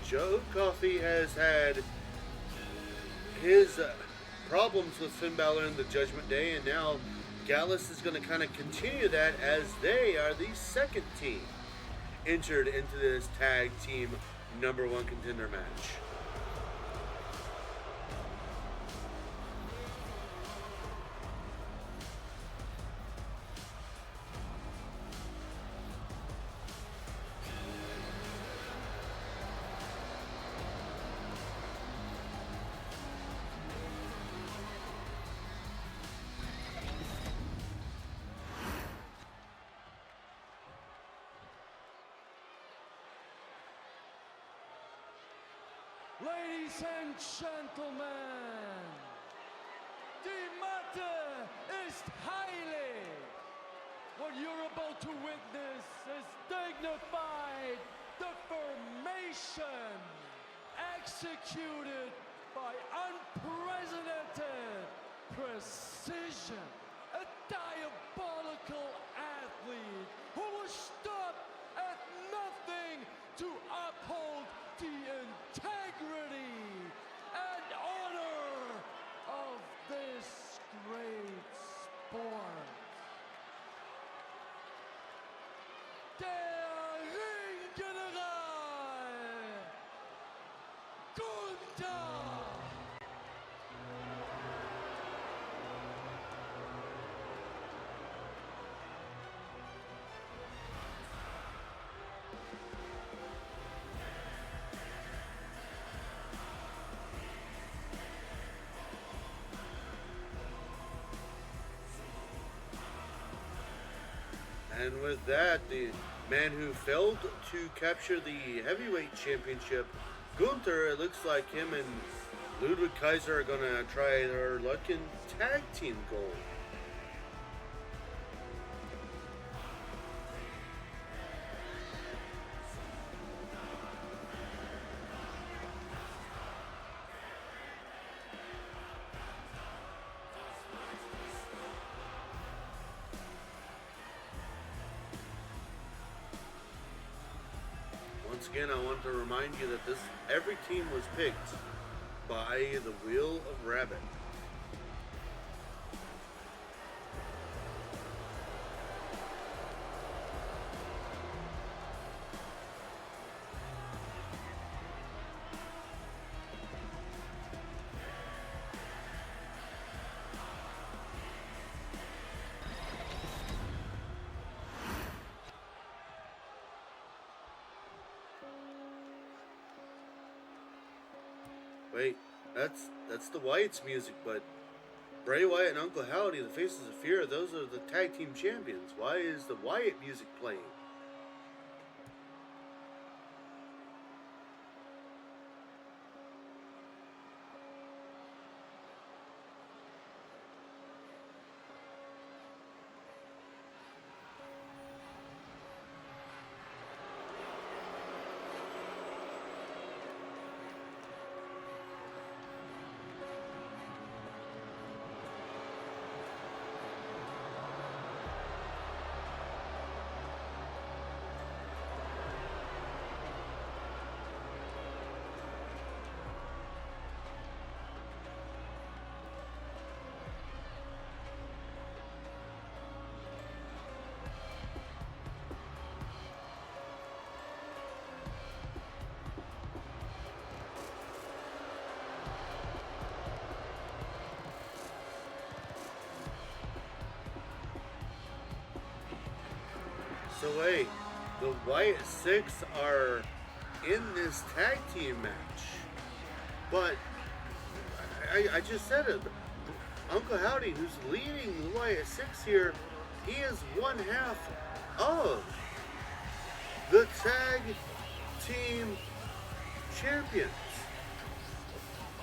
Joe Coffey has had his problems with Finn Balor in the Judgment Day, and now Gallus is going to kind of continue that as they are the second team entered into this tag team #1 contender match. Ladies and gentlemen, the matter is highly. What you're about to witness is dignified deformation executed by unprecedented precision. A diabolical athlete who will stop at nothing to uphold the integrity and honor of this great sport. Der Ringgeneral Gunther. And with that, the man who failed to capture the heavyweight championship, Gunther, it looks like him and Ludwig Kaiser are going to try their luck in tag team gold. Once again, I want to remind you that every team was picked by the Wheel of Rabit. Wait, that's the Wyatt's music, but Bray Wyatt and Uncle Howdy, the Faces of Fear, those are the tag team champions. Why is the Wyatt music playing? So wait, the Wyatt Six are in this tag team match, but I just said it. Uncle Howdy, who's leading the Wyatt Six here, he is one half of the tag team champions.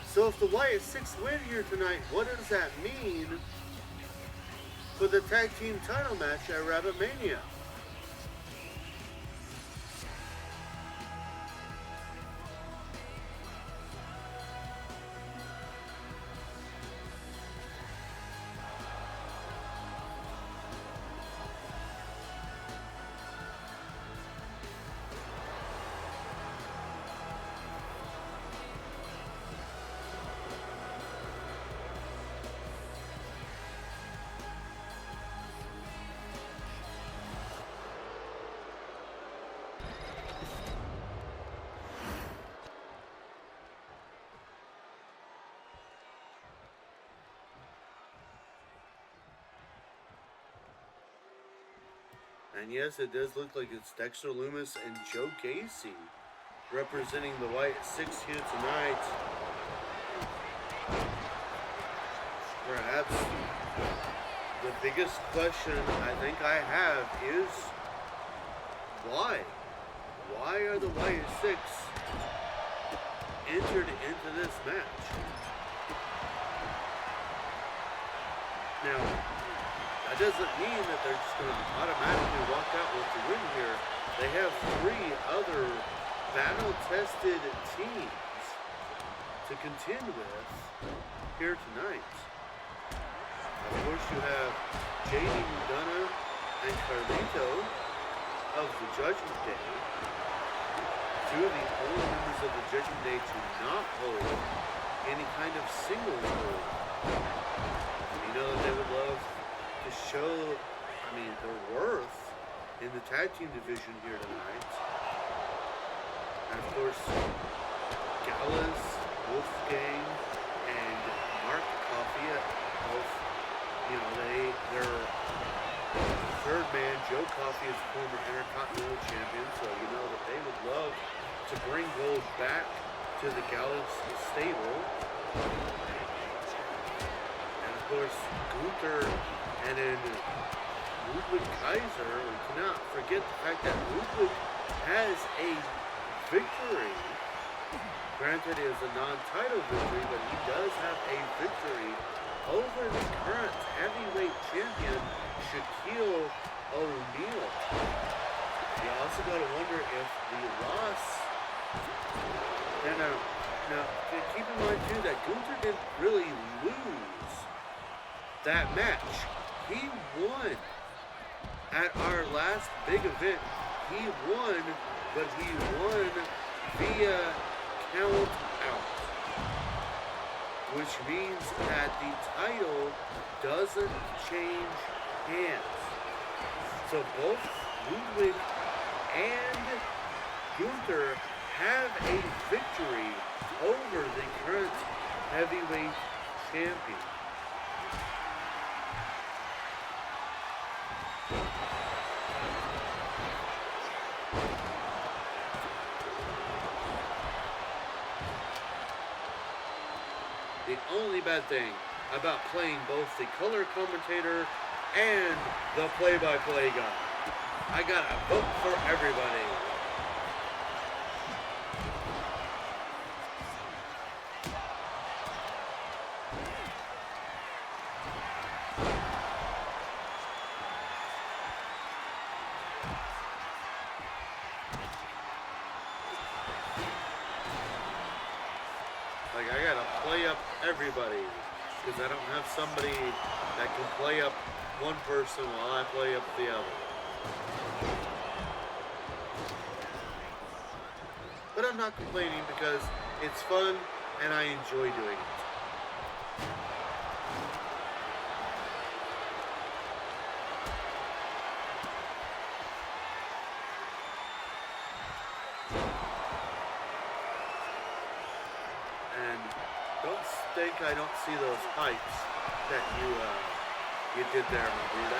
So if the Wyatt Six win here tonight, what does that mean for the tag team title match at Rabbit Mania? And yes, it does look like it's Dexter Lumis and Joe Gacy representing the White Six here tonight. Perhaps the biggest question I think I have is why? Why are the White Six entered into this match? Now, that doesn't mean that they're just going to automatically walk out with the win here. They have 3 other battle-tested teams to contend with here tonight. Of course, you have JD McDonough and Carlito of the Judgment Day. 2 of the only members of the Judgment Day to not hold any kind of singles hold. You know that they would love to show, their worth in the tag team division here tonight. And of course, Gallus, Wolfgang, and Mark Coffey, both, their third man, Joe Coffey, is former Intercontinental Champion, so you know that they would love to bring gold back to the Gallus stable. And of course, Gunther and then Ludwig Kaiser, we cannot forget the fact that Ludwig has a victory. Granted, it is a non-title victory, but he does have a victory over the current heavyweight champion, Shaquille O'Neal. You also got to wonder if the loss... Now, keep in mind too that Gunther didn't really lose that match. He won at our last big event. He won, but he won via count out, which means that the title doesn't change hands. So both Ludwig and Gunther have a victory over the current heavyweight champion. The only bad thing about playing both the color commentator and the play-by-play guy, I gotta vote for everybody. I gotta play up everybody because I don't have somebody that can play up one person while I play up the other. But I'm not complaining because it's fun and I enjoy doing it. Think I don't see those pipes that you did there, my dude.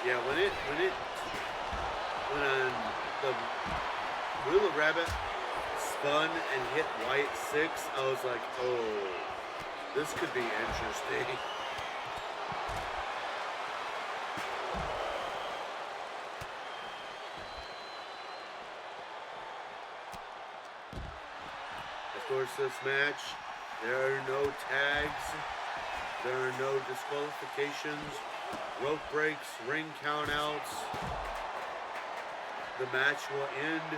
Yeah, when the Wheel of Rabbit spun and hit White 6, I was like, oh, this could be interesting. Of course, this match, there are no tags, there are no disqualifications, rope breaks, ring countouts. The match will end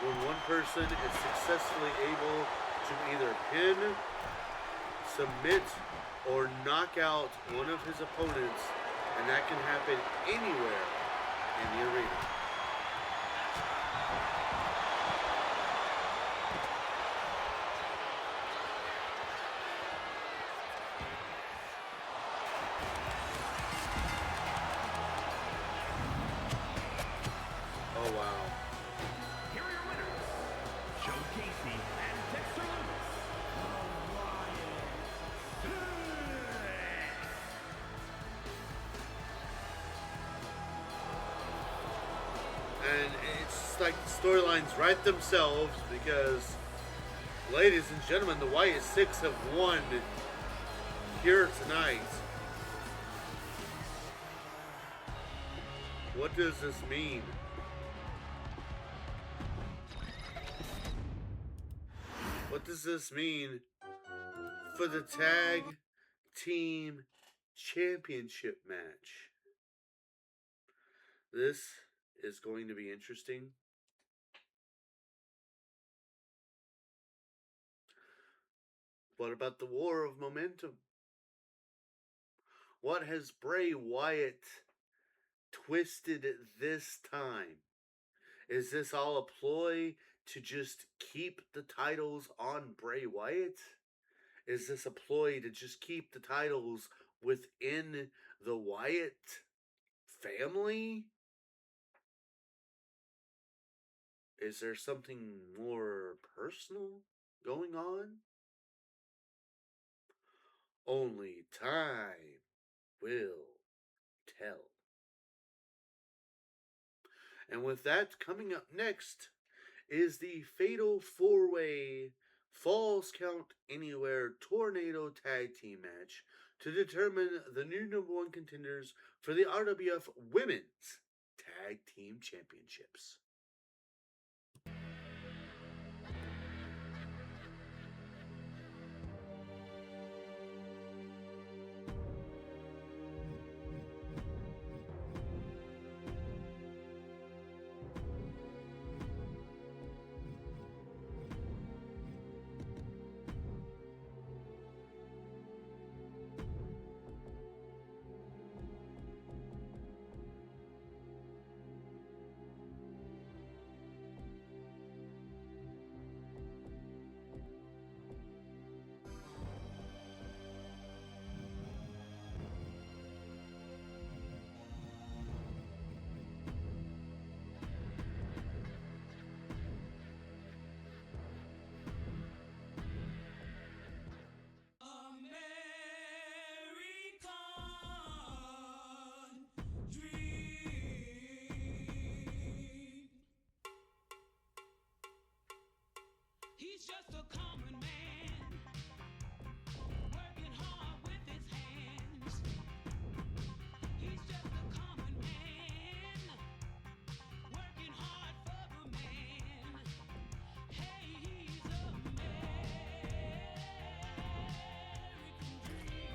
when one person is successfully able to either pin, submit, or knock out one of his opponents, and that can happen anywhere in the arena. Oh, wow. Here are your winners, Joe Gacy and Dexter Lumis. like the storylines write themselves because, ladies and gentlemen, the Wyatt Six have won here tonight. What does this mean? What does this mean for the tag team championship match? This is going to be interesting. What about the war of momentum? What has Bray Wyatt twisted this time? Is this all a ploy to just keep the titles on Bray Wyatt? Is this a ploy to just keep the titles within the Wyatt family? Is there something more personal going on? Only time will tell. And with that, coming up next is the Fatal 4-Way Falls Count Anywhere Tornado Tag Team match to determine the new #1 contenders for the RWF Women's Tag Team Championships. He's just a common man, working hard with his hands. He's just a common man, working hard for the man. Hey, he's American dream.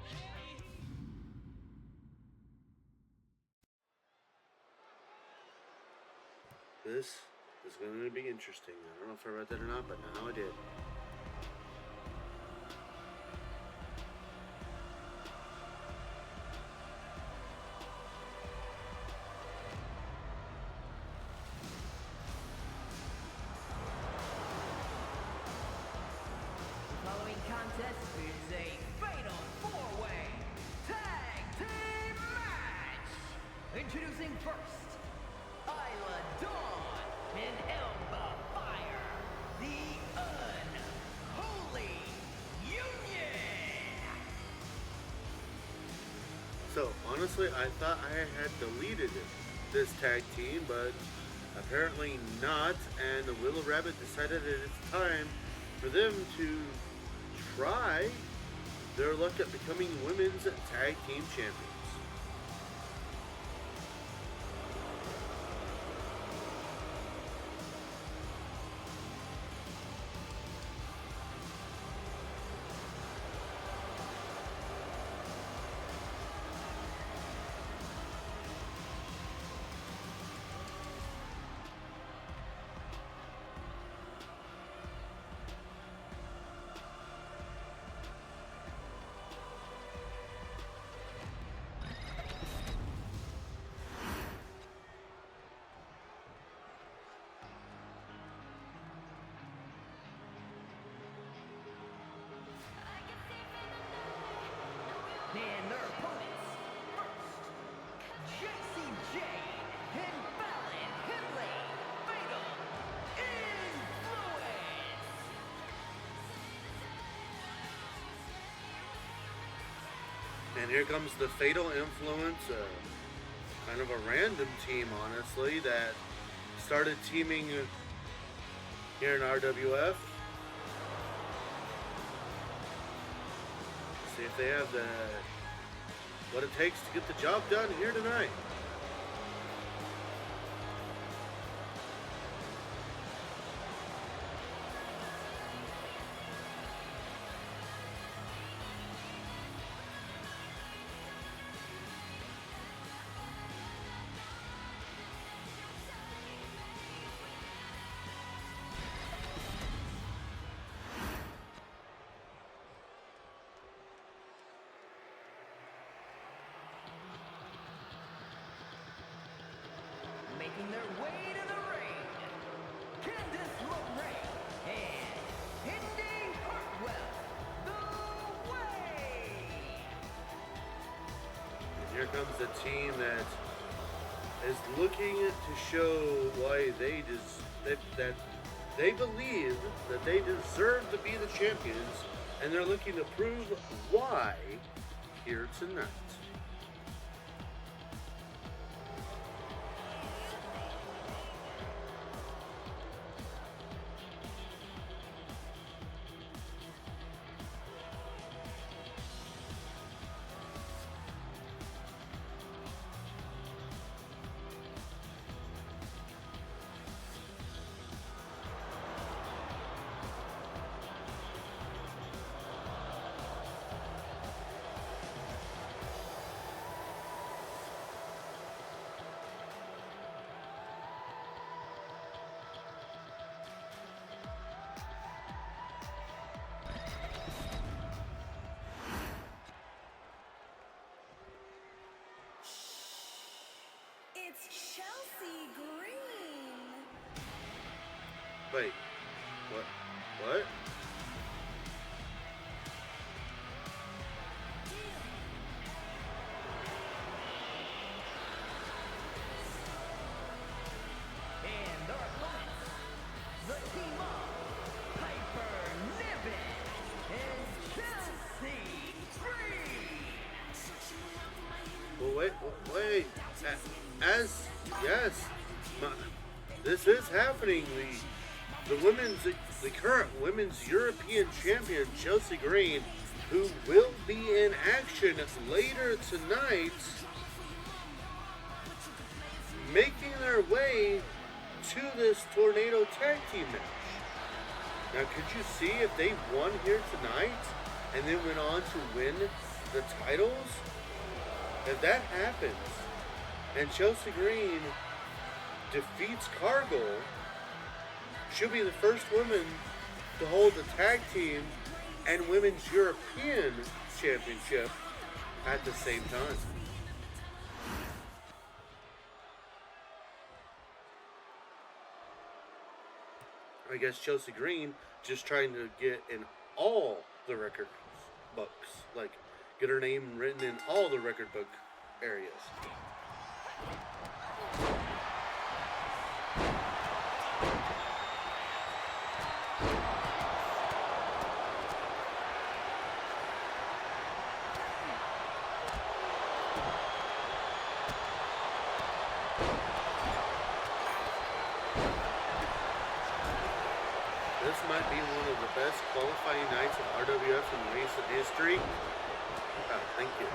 Hey. This is going to be interesting. I don't know if I read that or not, but now I did. The following contest is a fatal 4-way tag team match. Introducing first, Isla Dawn and Elba Fire, the Unholy Union. So, honestly, I thought I had deleted this tag team, but apparently not, and the Willow Rabbit decided that it's time for them to try their luck at becoming women's tag team champions. And their opponents, first, JC Jane and Fallon Henley, Fatal Influence. And here comes the Fatal Influence. kind of a random team, honestly, that started teaming here in RWF. See if they have what it takes to get the job done here tonight. Making their way to the ring, Candice LeRae and Indy Hartwell, the way. And here comes the team that is looking to show why that they believe that they deserve to be the champions, and they're looking to prove why here tonight. It's Chelsea Green. Wait, what? And their opponents, the team of Piper Niven and Chelsea Green. Well, wait. Yes, this is happening. The current women's European champion Chelsea Green, who will be in action later tonight, making their way to this Tornado Tag Team match. Now, could you see if they won here tonight and then went on to win the titles? If that happens, and Chelsea Green defeats Cargill, she'll be the first woman to hold the tag team and women's European championship at the same time. I guess Chelsea Green just trying to get in all the record books, like get her name written in all the record book areas. This might be one of the best qualifying nights of RWF in recent history. Thank you.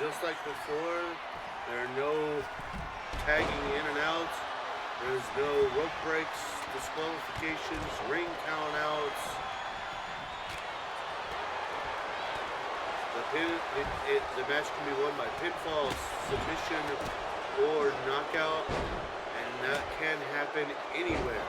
just like before, there are no tagging in and out. There's no rope breaks, disqualifications, ring countouts. The match can be won by pinfall, submission, or knockout, and that can happen anywhere.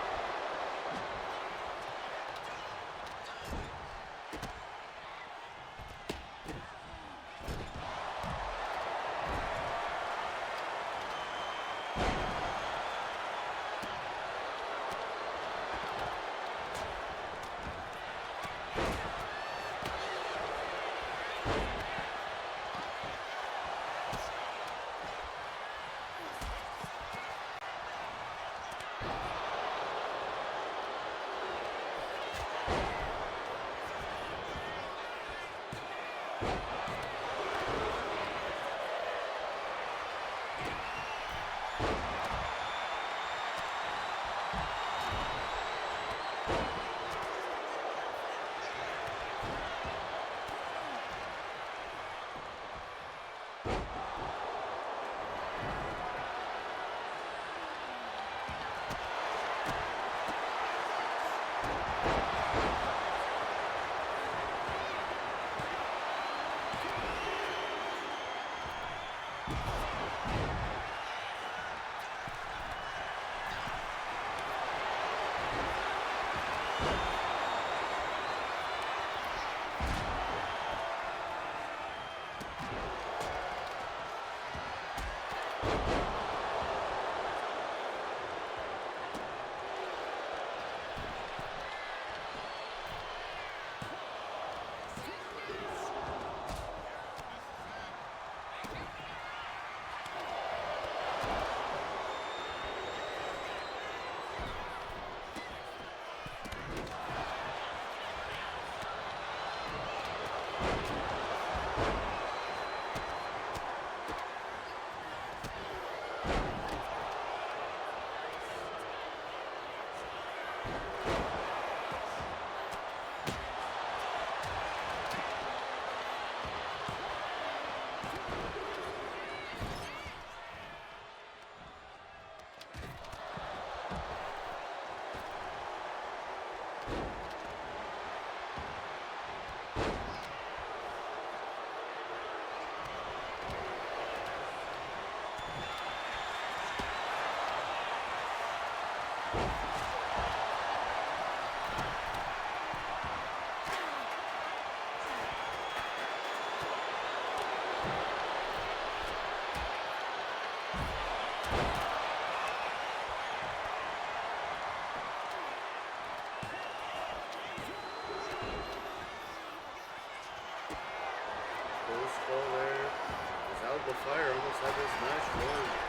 The Fire almost had this match won.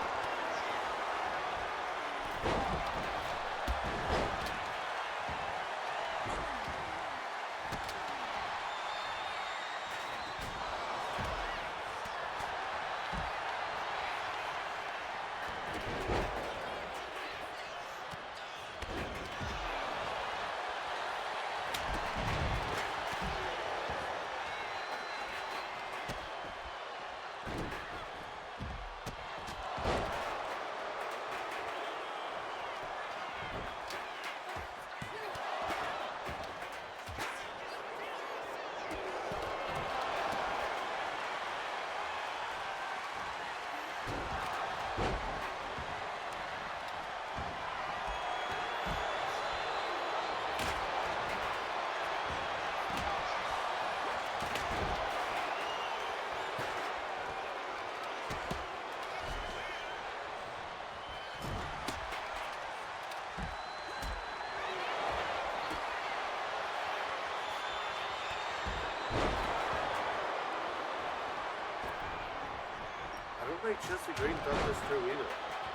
Chelsea Green thought this through either.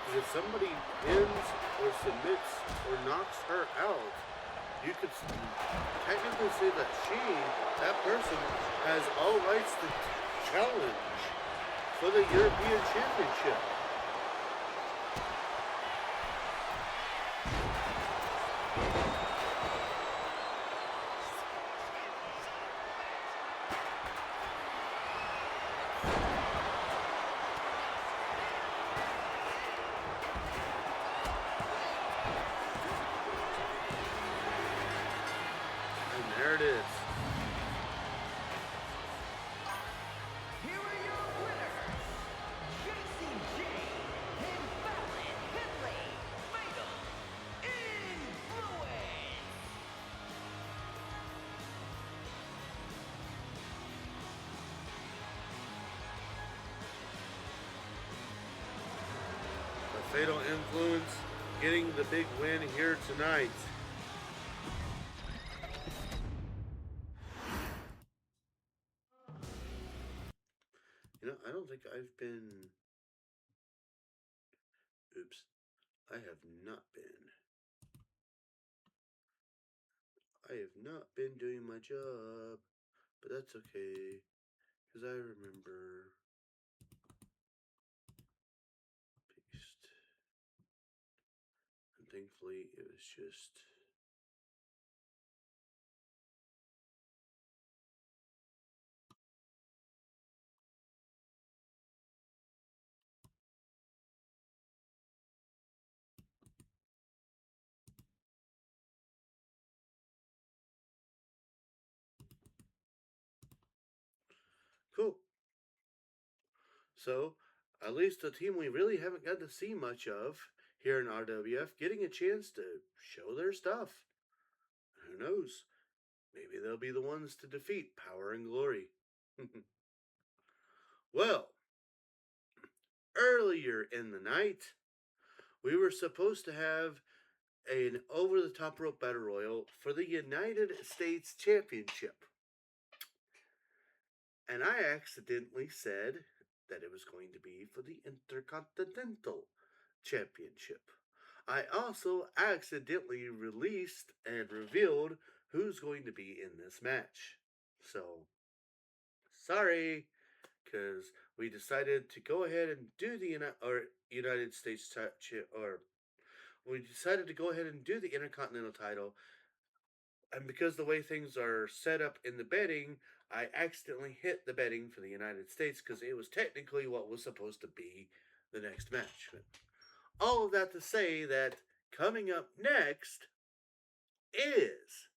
Because if somebody pins or submits or knocks her out, you could technically say that that person, has all rights to challenge for the European Championship. Fatal Influence getting the big win here tonight. You know, I don't think I've been... Oops. I have not been. I have not been doing my job. But that's okay. Because I remember... Paste. And thankfully it was just... Cool. So, at least a team we really haven't got to see much of here in RWF getting a chance to show their stuff. Who knows? Maybe they'll be the ones to defeat Power and Glory. Well, earlier in the night, we were supposed to have an over-the-top rope battle royal for the United States Championship. And I accidentally said that it was going to be for the Intercontinental Championship. I also accidentally released and revealed who's going to be in this match. So, sorry, because we decided to go ahead and do the United States we decided to go ahead and do the Intercontinental title. And because the way things are set up in the betting, I accidentally hit the betting for the United States because it was technically what was supposed to be the next match. All of that to say that coming up next is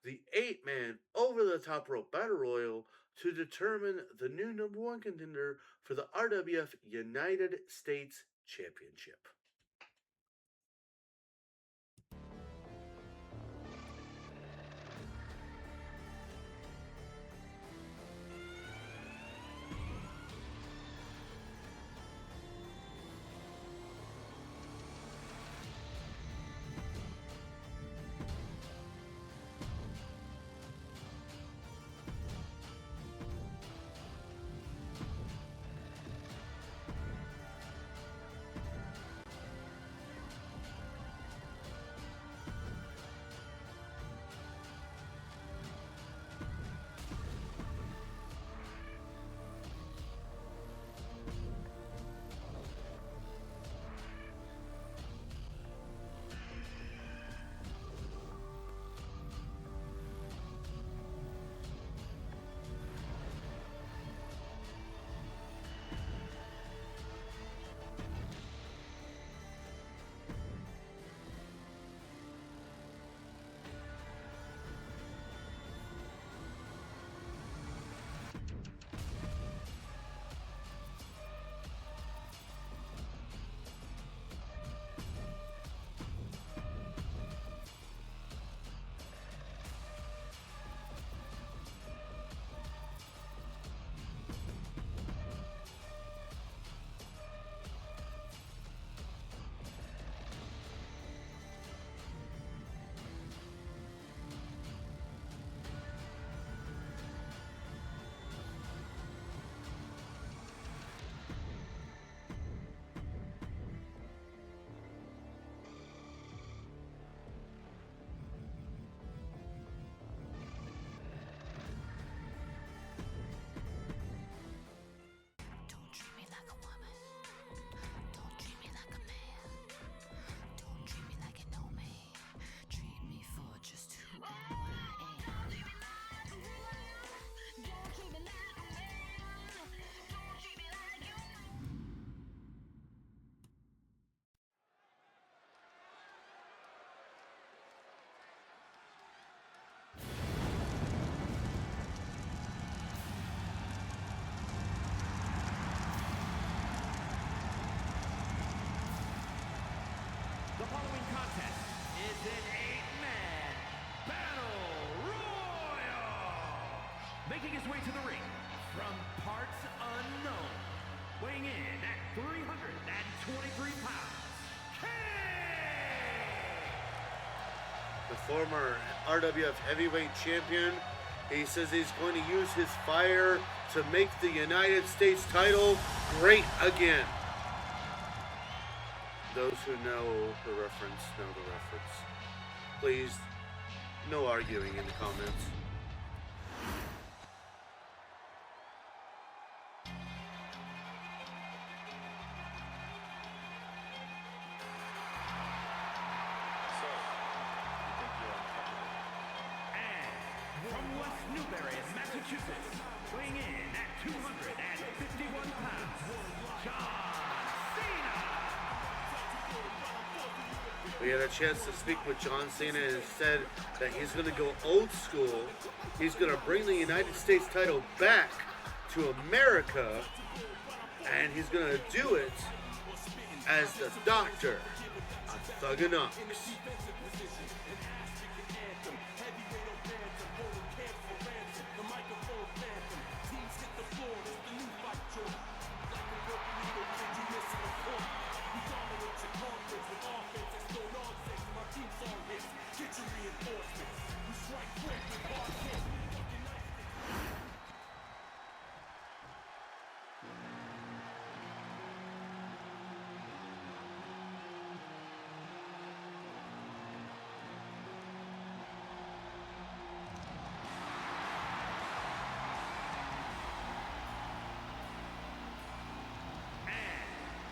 the 8-man over-the-top rope battle royal to determine the new #1 contender for the RWF United States Championship. The following contest is an 8-man battle royal. Making his way to the ring from parts unknown, weighing in at 323 pounds, The former RWF heavyweight champion, he says he's going to use his fire to make the United States title great again. Those who know the reference know the reference. Please, no arguing in the comments. From West Newbury, Massachusetts, weighing in at 251 pounds, John Cena. We had a chance to speak with John Cena and said that he's going to go old school. He's going to bring the United States title back to America, and he's going to do it as the Doctor of Thugonomics.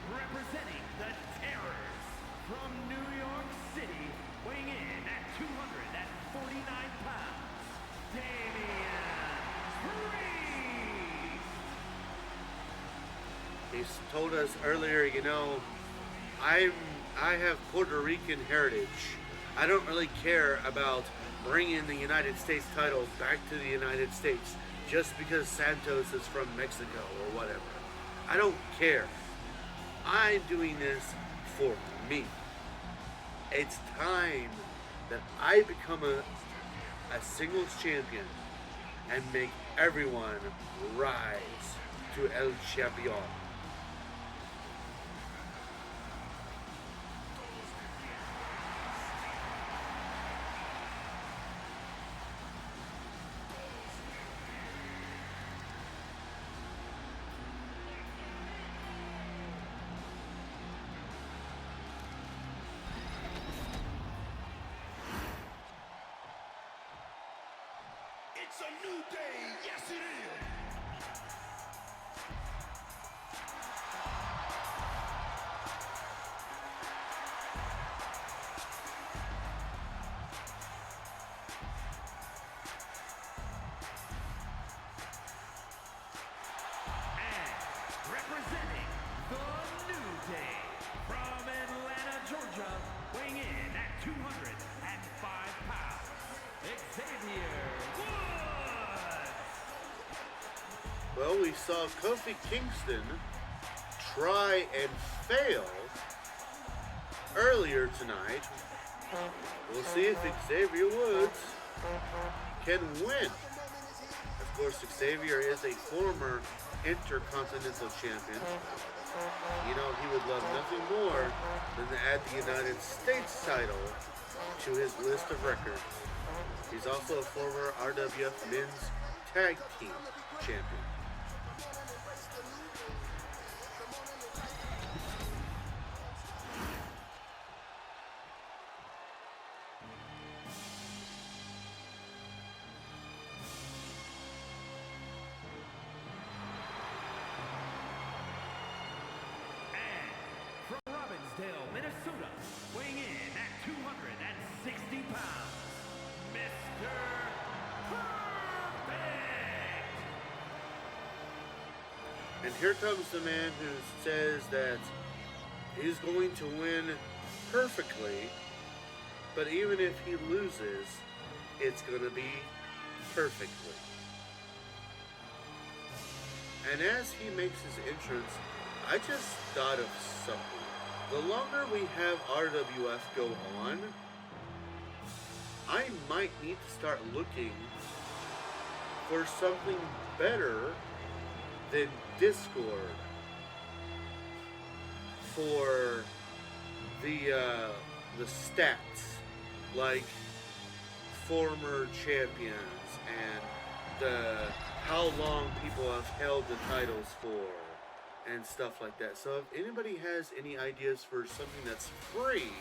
Representing the Terrors from New York City, weighing in at 249 pounds, Damian Priest. He's told us earlier, you know, I have Puerto Rican heritage. I don't really care about bringing the United States title back to the United States just because Santos is from Mexico or whatever. I don't care. I'm doing this for me. It's time that I become a singles champion and make everyone rise to El Champion. It's a new day, yes it is! And representing the New Day from Atlanta, Georgia, weighing in at 205 pounds, Xavier Woods. Well, we saw Kofi Kingston try and fail earlier tonight. We'll see if Xavier Woods can win. Of course, Xavier is a former Intercontinental Champion. You know, he would love nothing more than to add the United States title to his list of records. He's also a former RWF Men's Tag Team Champion. From Robbinsdale, Minnesota, weighing in at 260 pounds, Mr. Perfect! And here comes the man who says that he's going to win perfectly, but even if he loses, it's going to be perfectly. And as he makes his entrance, I just thought of something. The longer we have RWF go on, I might need to start looking for something better than Discord for the stats, like former champions and the how long people have held the titles for and stuff like that. So if anybody has any ideas for something that's free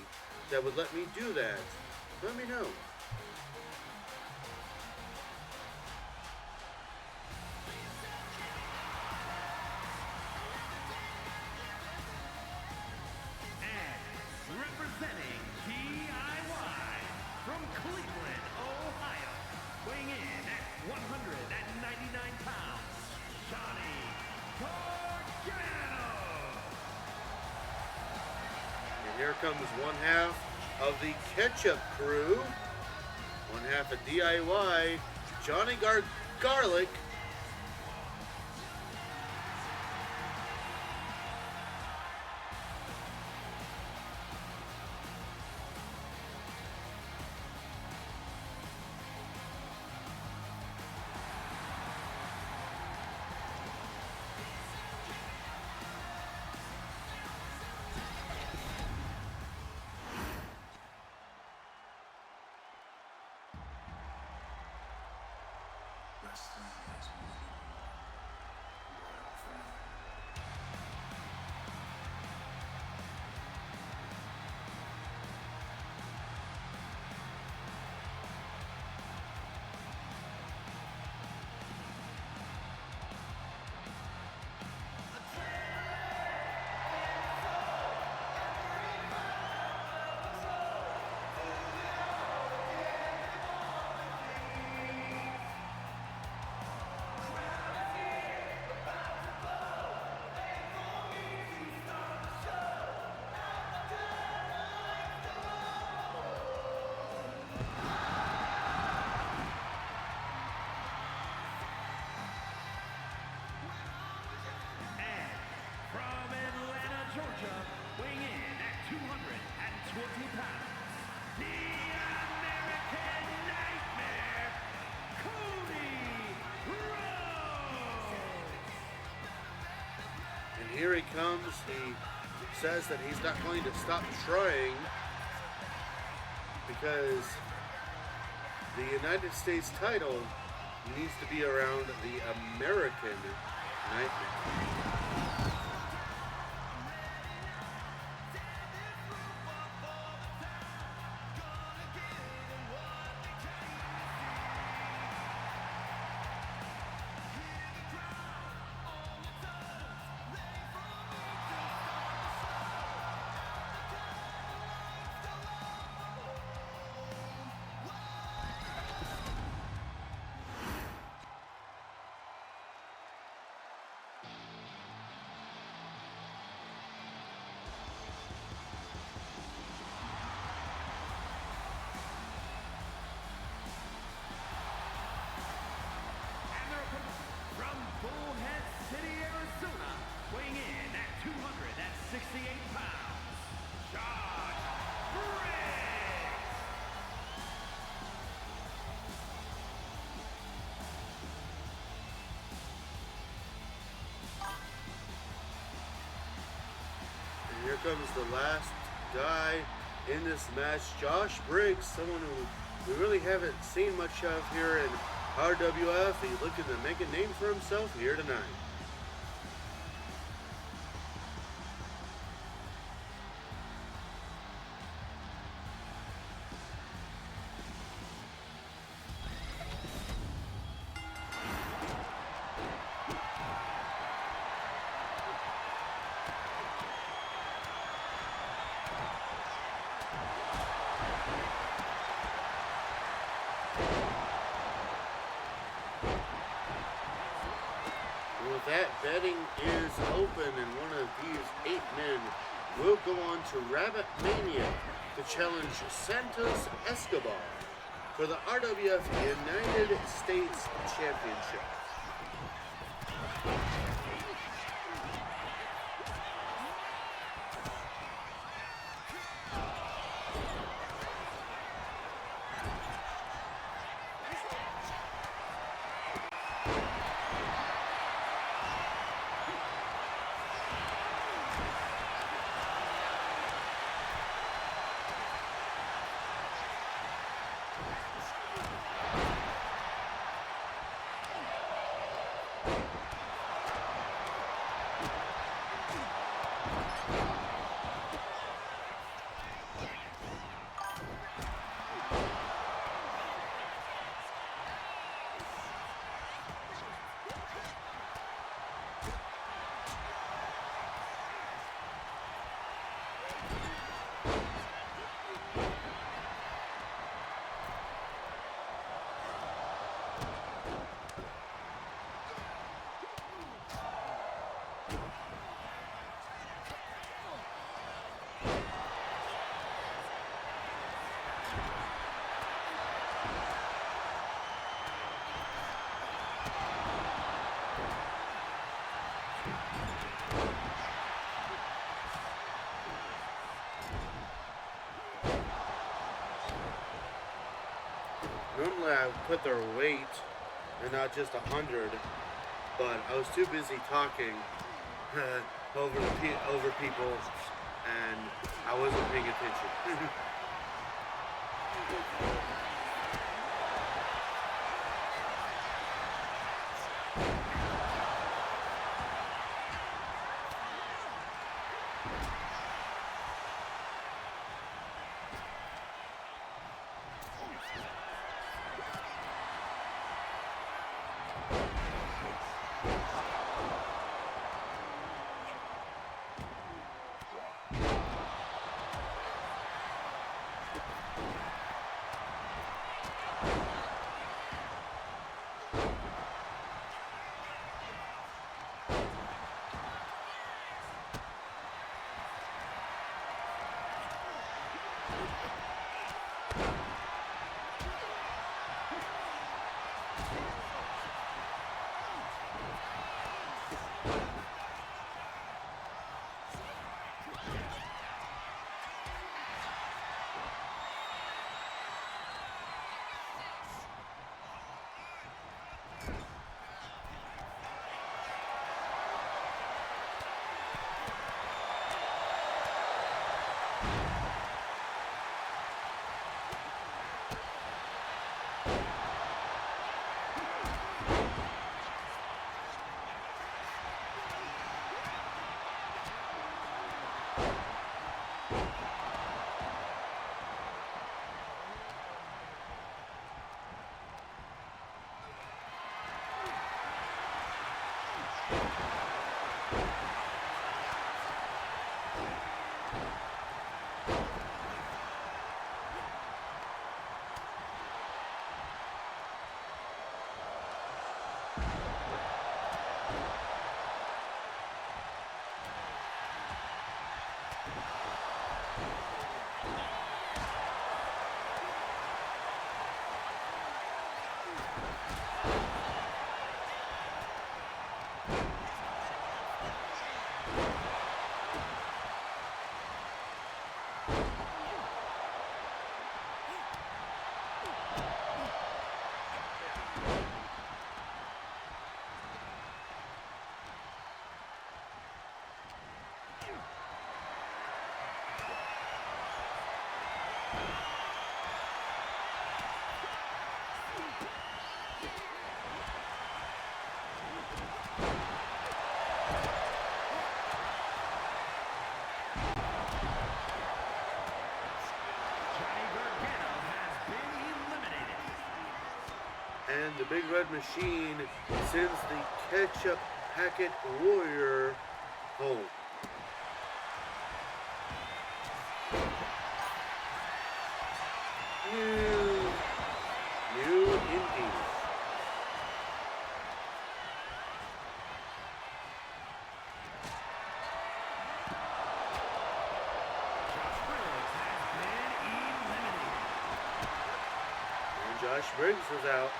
that would let me do that, let me know. Representing DIY from Cleveland, Ohio, weighing in at 199 pounds, Johnny Gargano. And here comes one half of the Ketchup Crew, one half of DIY, Johnny Garlic. Rasslin has one loyal fan. From Atlanta, Georgia, weighing in at 220 pounds, the American Nightmare, Cody Rhodes. And here he comes. He says that he's not going to stop trying because the United States title needs to be around the American Nightmare. From Bullhead City, Arizona, weighing in at 268 pounds, Josh Briggs. And here comes the last guy in this match, Josh Briggs, someone who we really haven't seen much of here in RWF. He's looking to make a name for himself here tonight. With that, betting is open, and one of these 8 men will go on to Rabit Mania to challenge Santos Escobar for the RWF United States Championship. Normally I would put their weight and not just 100, but I was too busy talking over people, and I wasn't paying attention. And the Big Red Machine sends the Ketchup Packet Warrior home. New indeed. And Josh Briggs is out.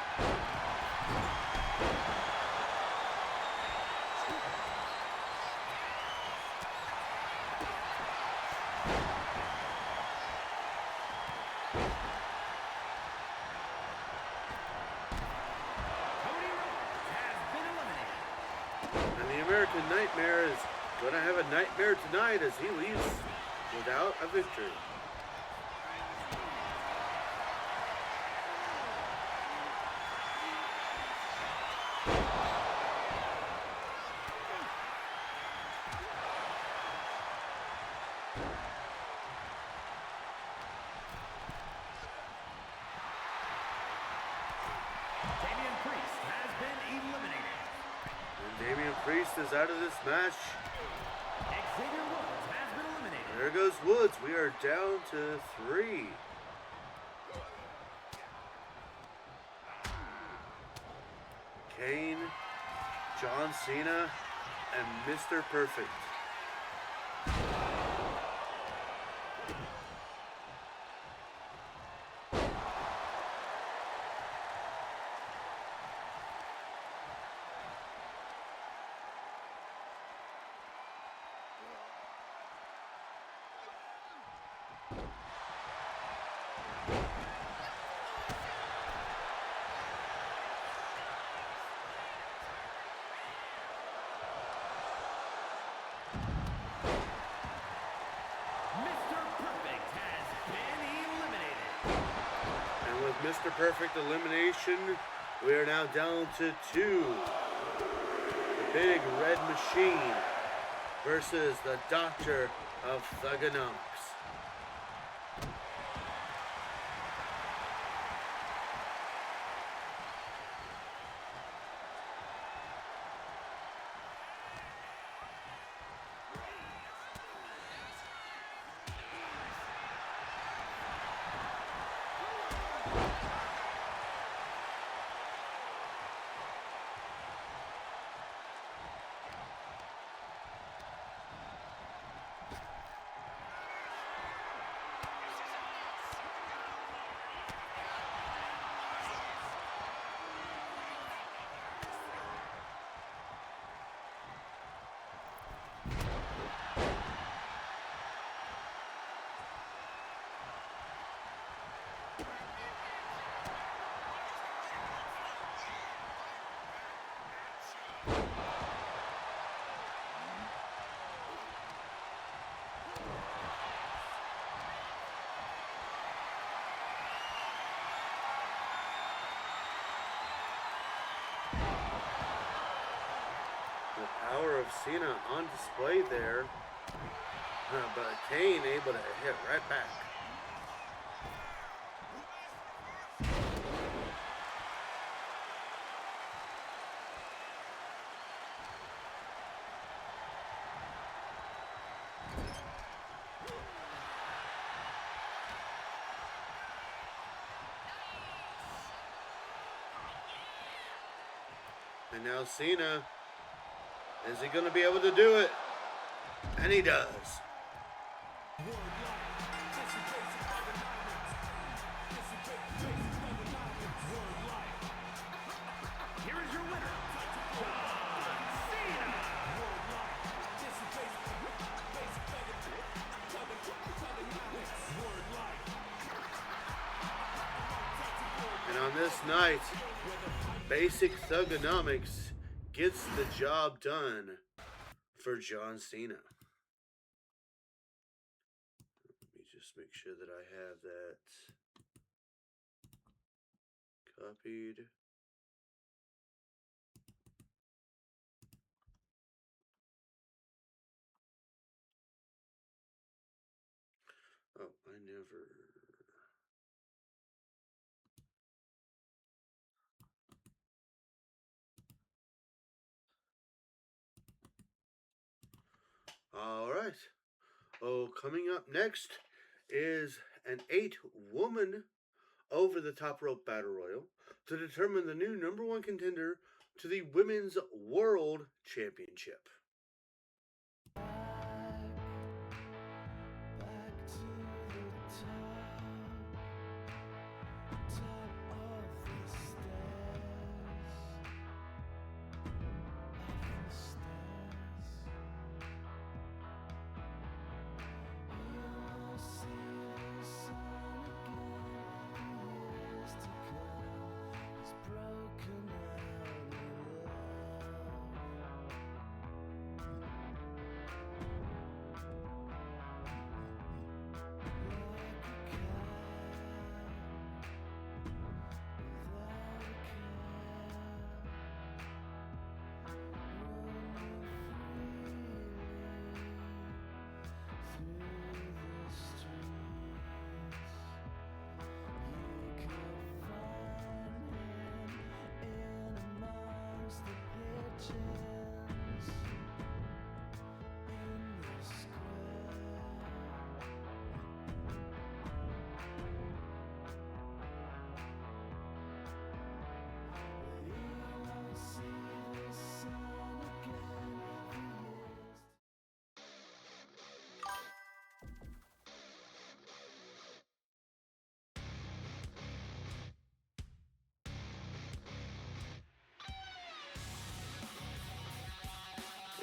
And the American Nightmare is going to have a nightmare tonight as he leaves without a victory. Damian Priest is out of this match. There goes Woods. We are down to 3. Kane, John Cena, and Mr. Perfect. Mr. Perfect elimination. We are now down to 2. The Big Red Machine versus the Doctor of Thugonomics. The power of Cena on display there, but Kane able to hit right back. And now Cena, is he going to be able to do it? And he does. Here is your winner, John Cena. And on this night, Basic Thugonomics gets the job done for John Cena. Let me just make sure that I have that copied. Oh, I never... All right. Oh, coming up next is an 8-woman over-the-top rope battle royal to determine the new #1 contender to the Women's World Championship.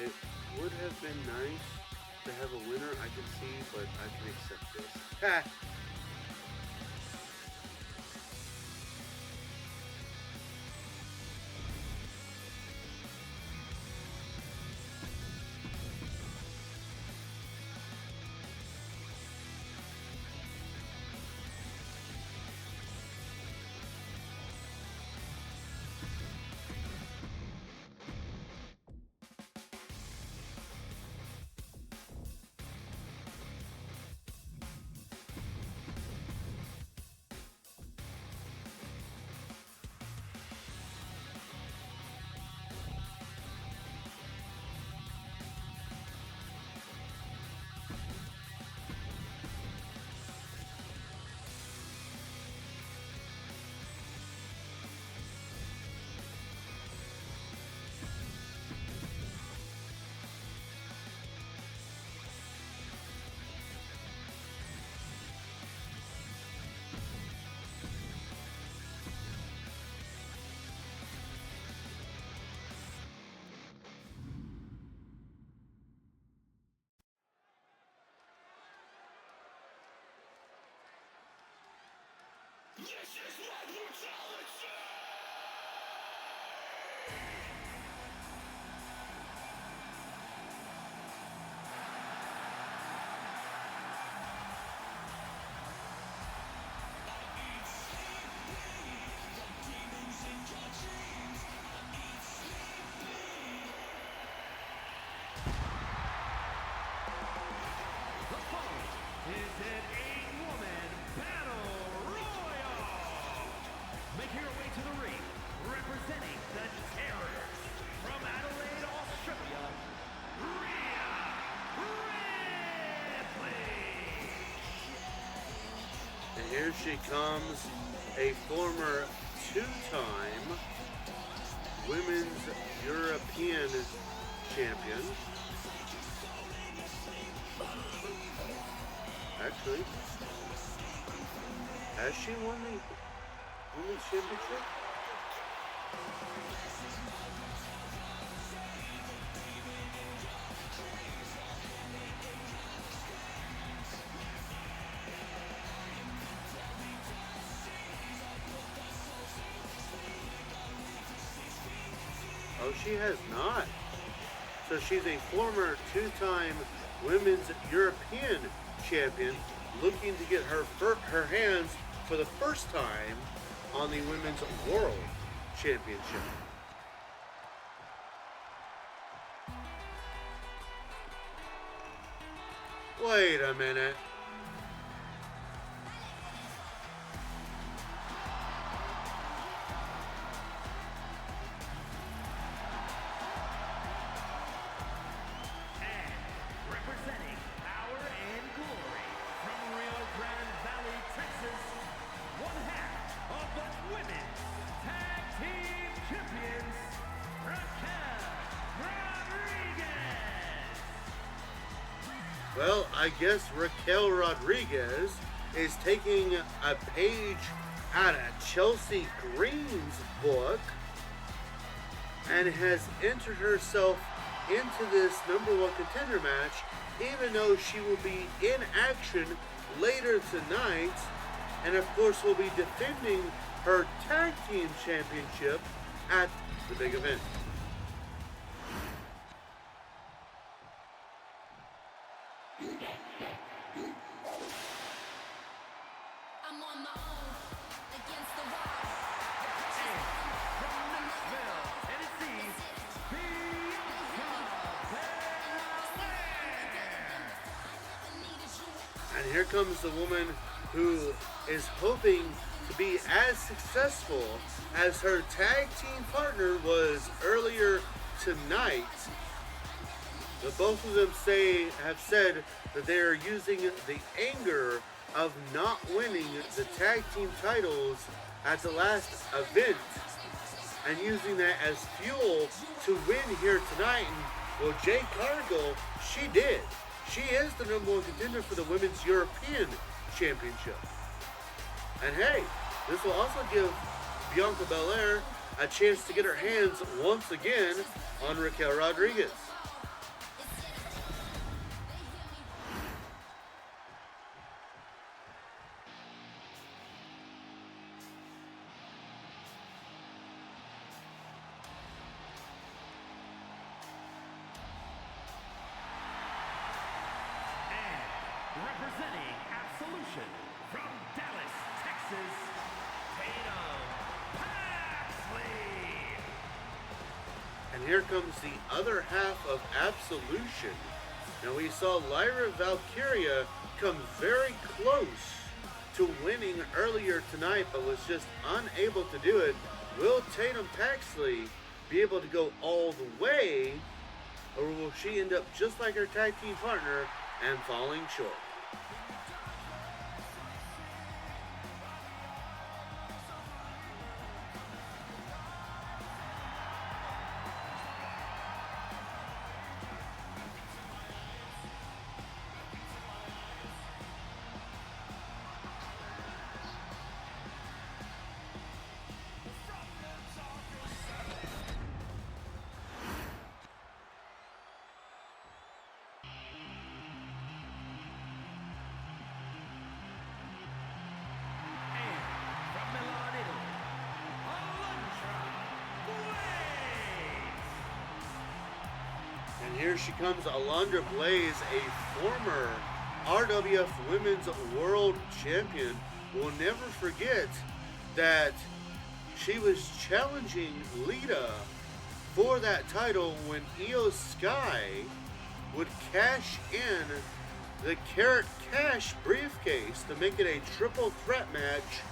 It would have been nice to have a winner I can see, but I can accept this. Ha! she comes, a former two-time Women's European champion. Actually, has she won the Women's Championship? Oh, she has not. So she's a former two-time Women's European champion, looking to get her hands for the first time on the Women's World Championship. Wait a minute. Representing Power and Glory from Rio Grande Valley, Texas, one half of the Women's Tag Team Champions, Raquel Rodriguez. Well, I guess Raquel Rodriguez is taking a page out of Chelsea Green's book and has entered herself into this #1 contender match, even though she will be in action later tonight, and of course will be defending her tag team championship at the big event. I'm on my own against the wall. From Knoxville, Tennessee, And here comes the woman who is hoping to be as successful as her tag team partner was earlier tonight. But both of them have said that they are using the anger of not winning the tag team titles at the last event and using that as fuel to win here tonight. And well, Jade Cargill, she did. She is the #1 contender for the Women's European Championship. And hey, this will also give Bianca Belair a chance to get her hands once again on Raquel Rodriguez. representing Absolution from Dallas, Texas, Tatum Paxley. And here comes the other half of Absolution. Now we saw Lyra Valkyria come very close to winning earlier tonight, but was just unable to do it. Will Tatum Paxley be able to go all the way, or will she end up just like her tag team partner and falling short? From Milan, Italy, Alundra Blaze. And here she comes, Alundra Blaze, a former RWF Women's World Champion. We'll never forget that she was challenging Lita for that title when Io Sky would cash in the Carrot Cash briefcase to make it a triple threat match,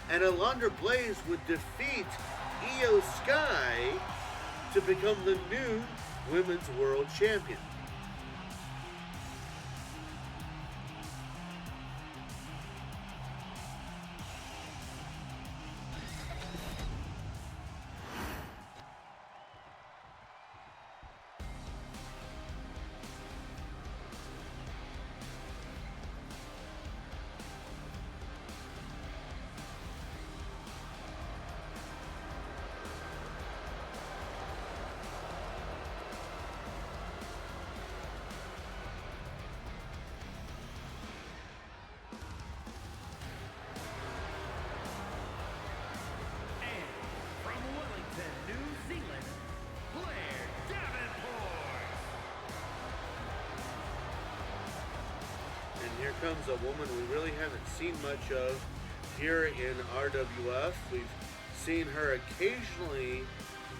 and Alundra Blaze would defeat Io Sky to become the new Women's World Champion. here comes a woman we really haven't seen much of here in RWF. We've seen her occasionally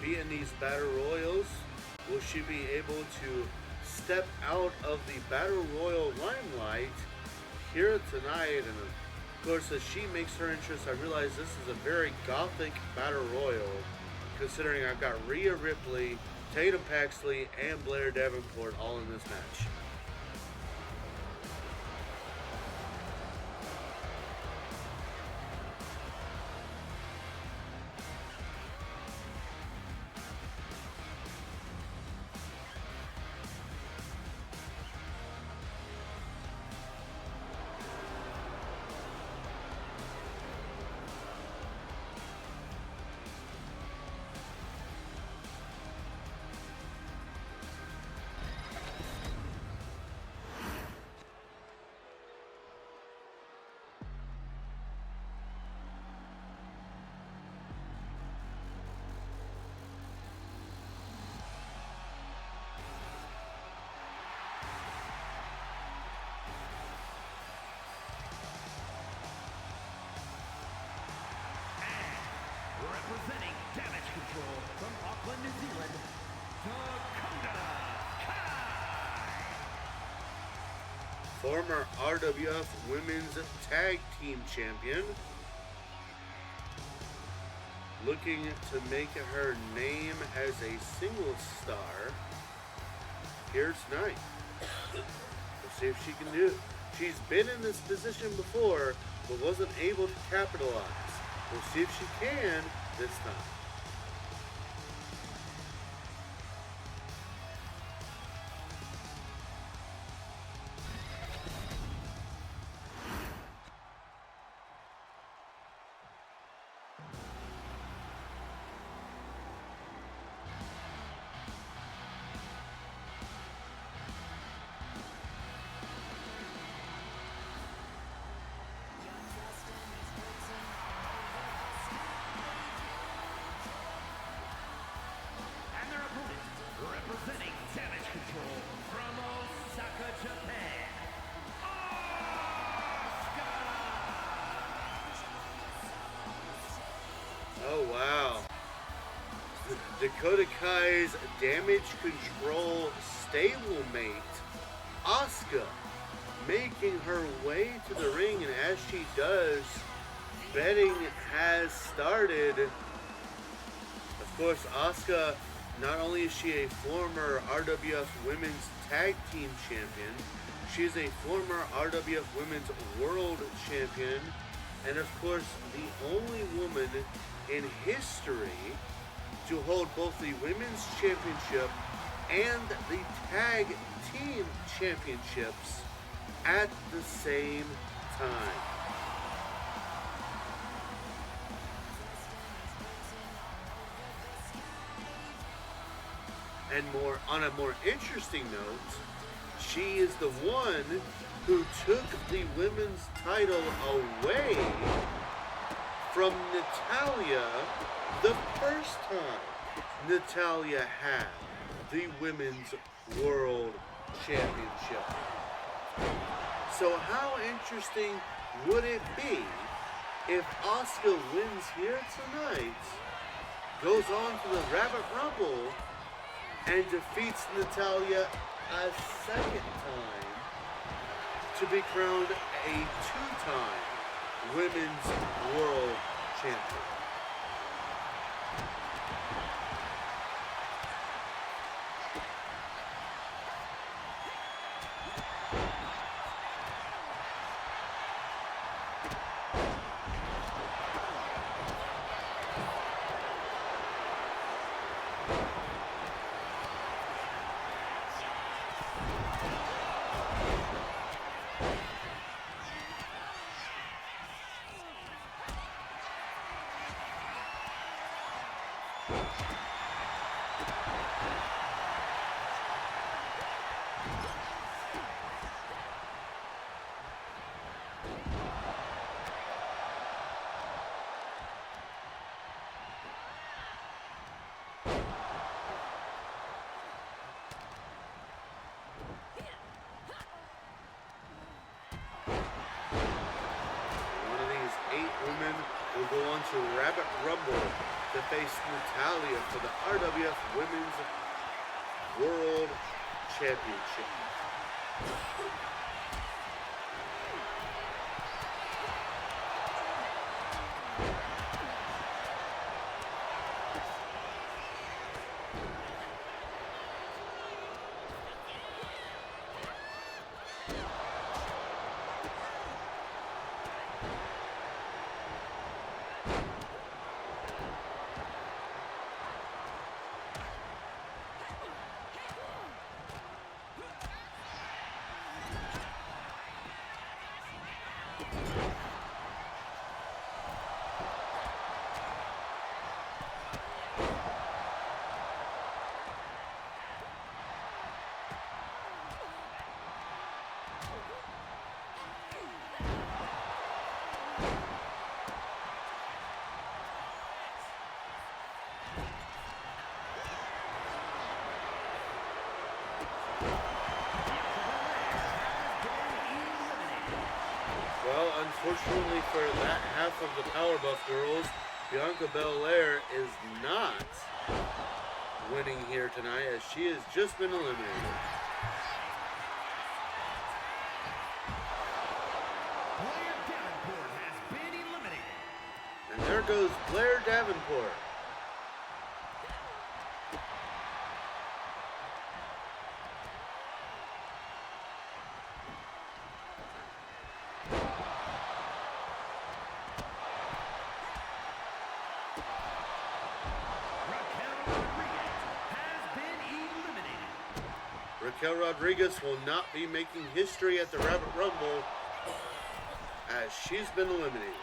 be in these battle royals. Will she be able to step out of the battle royal limelight here tonight? And of course, as she makes her entrance, I realize this is a very gothic battle royal, considering I've got Rhea Ripley, Tatum Paxley, and Blair Davenport all in this match. Representing Damage Control from Auckland, New Zealand, Dakota Kai. Former RWF Women's Tag Team Champion, looking to make her name as a single star here tonight. We'll see if she can do it. She's been in this position before, but wasn't able to capitalize. We'll see if she can this time. Representing Damage Control from Osaka, Japan, Asuka! Oh wow. Dakota Kai's Damage Control stablemate, Asuka, making her way to the ring, and as she does, betting has started. Of course, Asuka, not only is she a former RWF Women's Tag Team Champion, she is a former RWF Women's World Champion, and of course, the only woman in history to hold both the Women's Championship and the Tag Team Championships at the same time. And on a more interesting note, she is the one who took the women's title away from Natalya the first time Natalya had the Women's World Championship. So how interesting would it be if Asuka wins here tonight, goes on to the Rabbit Rumble, and defeats Natalya a second time to be crowned a two-time Women's World Champion. to Rabbit Rumble to face Natalia for the RWF Women's World Championship. Well, unfortunately for that half of the Powerbuff girls, Bianca Belair is not winning here tonight as she has just been eliminated. Blair Davenport has been eliminated. And there goes Blair Davenport. Raquel Rodriguez will not be making history at the Rabbit Rumble as she's been eliminated.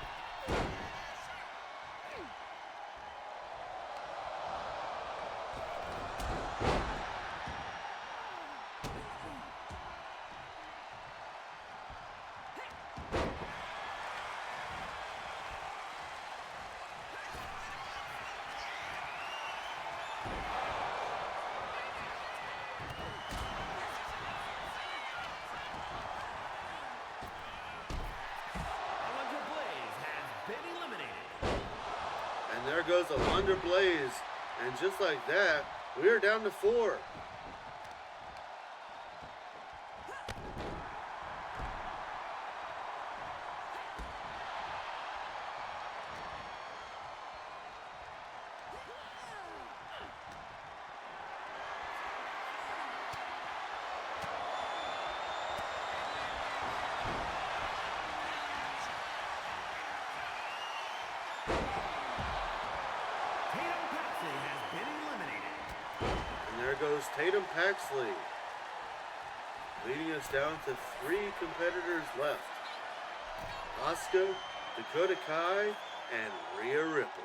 And there goes Alundra Blaze. And just like that, we are down to 4. There goes Tatum Paxley, leading us down to 3 competitors left. Asuka, Dakota Kai, and Rhea Ripley.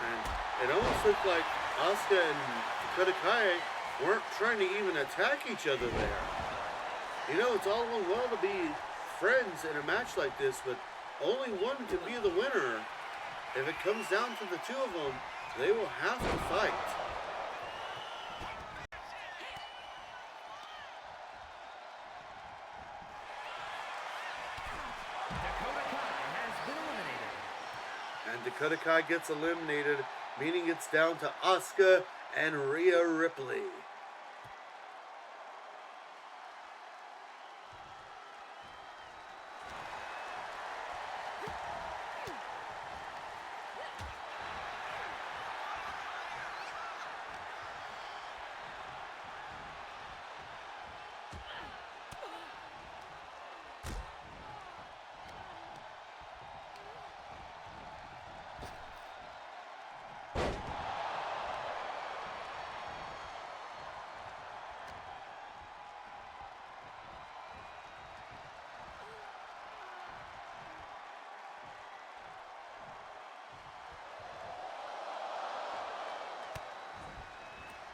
And it almost looked like Asuka and Dakota Kai weren't trying to even attack each other there. You know, it's all well to be friends in a match like this, but only one can be the winner. If it comes down to the 2 of them, they will have to fight. Dakota Kai has been eliminated. And Dakota Kai gets eliminated, meaning it's down to Asuka and Rhea Ripley.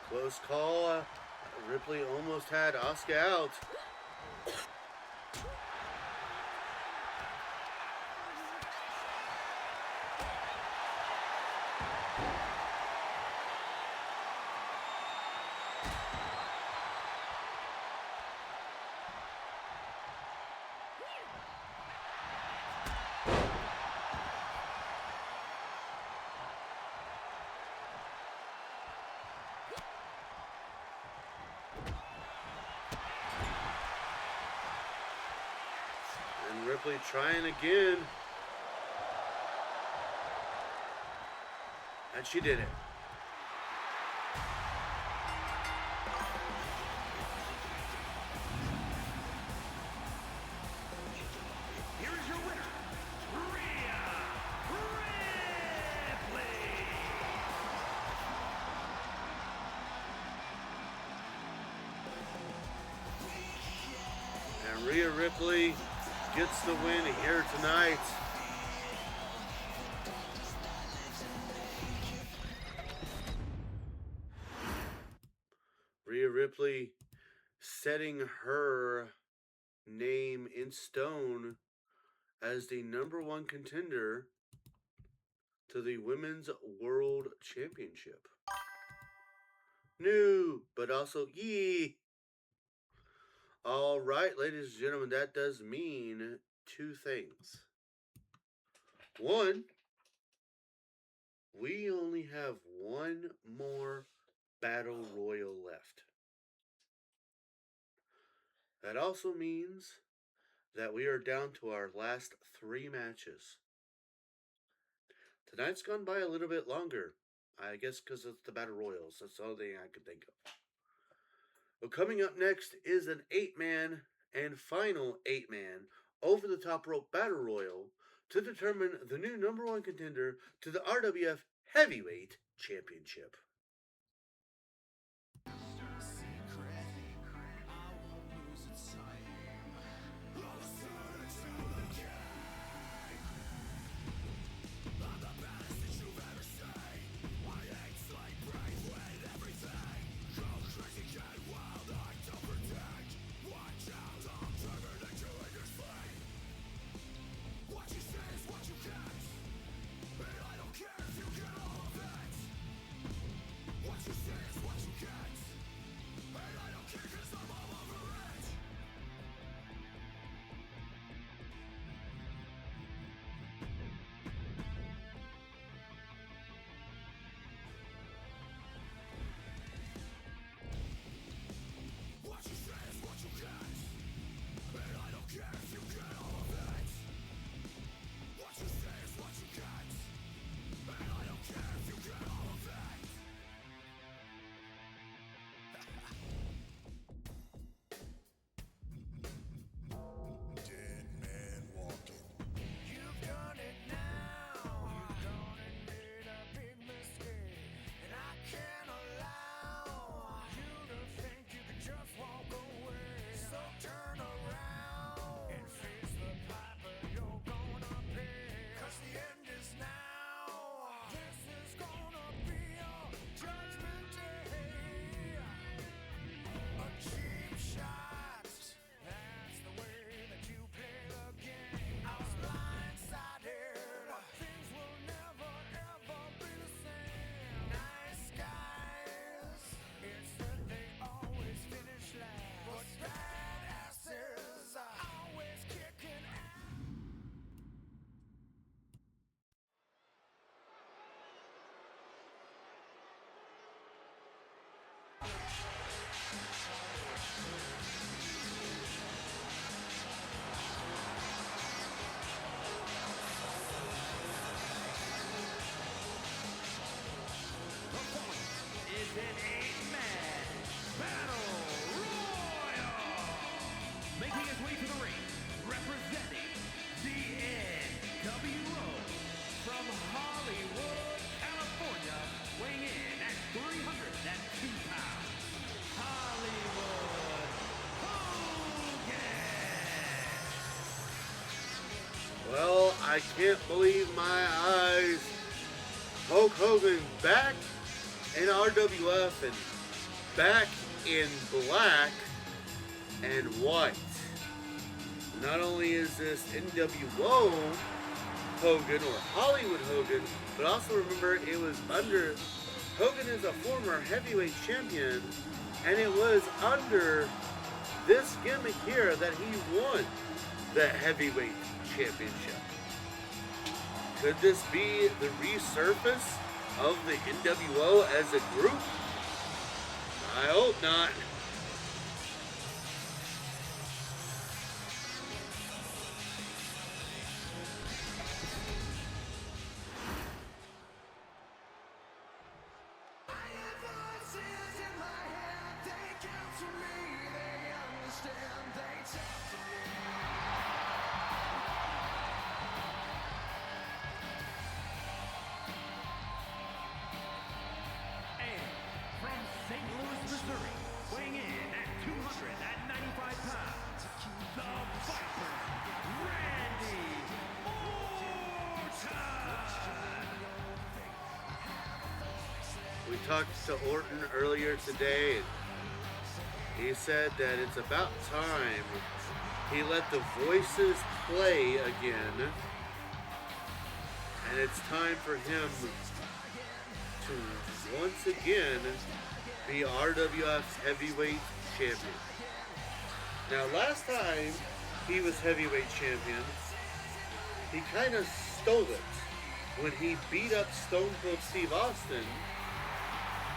Close call. Ripley almost had Asuka out. And Ripley trying again. And she did it. Here is your winner, Rhea Ripley. And Rhea Ripley gets the win here tonight. Rhea Ripley setting her name in stone as the #1 contender to the Women's World Championship. New, but also yee. All right, ladies and gentlemen, that does mean two things. One, we only have one more Battle Royal left. That also means that we are down to our last 3 matches. Tonight's gone by a little bit longer. I guess because it's the Battle Royals. That's the only thing I could think of. Well, coming up next is an 8-man and final 8-man over-the-top rope Battle Royal to determine the new #1 contender to the RWF Heavyweight Championship. Well, I can't believe my eyes. Hulk Hogan back in RWF and back in black and white. Not only is this NWO Hogan or Hollywood Hogan, but also remember it was under, Hogan is a former heavyweight champion, and it was under this gimmick here that he won the heavyweight championship. Could this be the resurface of the NWO as a group? I hope not. talked to Orton earlier today, and he said that it's about time he let the voices play again, and it's time for him to once again be RWF's heavyweight champion. Now, last time he was heavyweight champion, he kind of stole it when he beat up Stone Cold Steve Austin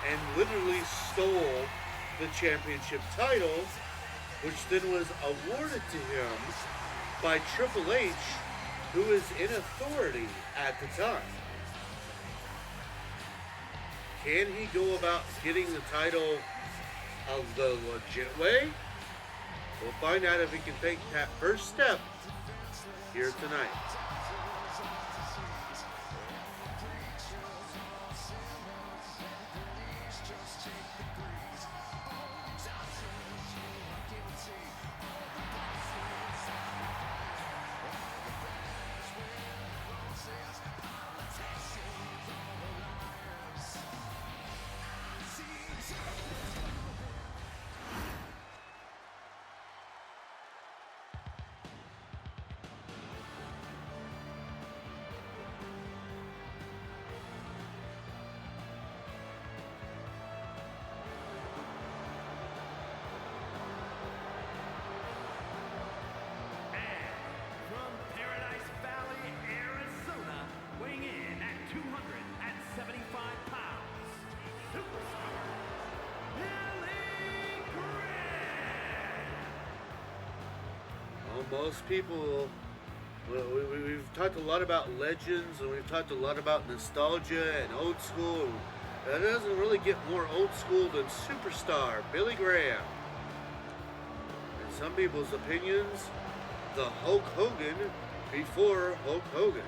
and literally stole the championship title, which then was awarded to him by Triple H, who was in authority at the time. Can he go about getting the title the legit way? We'll find out if he can take that first step here tonight. Most people, we've talked a lot about legends, and we've talked a lot about nostalgia and old school. That doesn't really get more old school than Superstar Billy Graham. In some people's opinions, the Hulk Hogan before Hulk Hogan.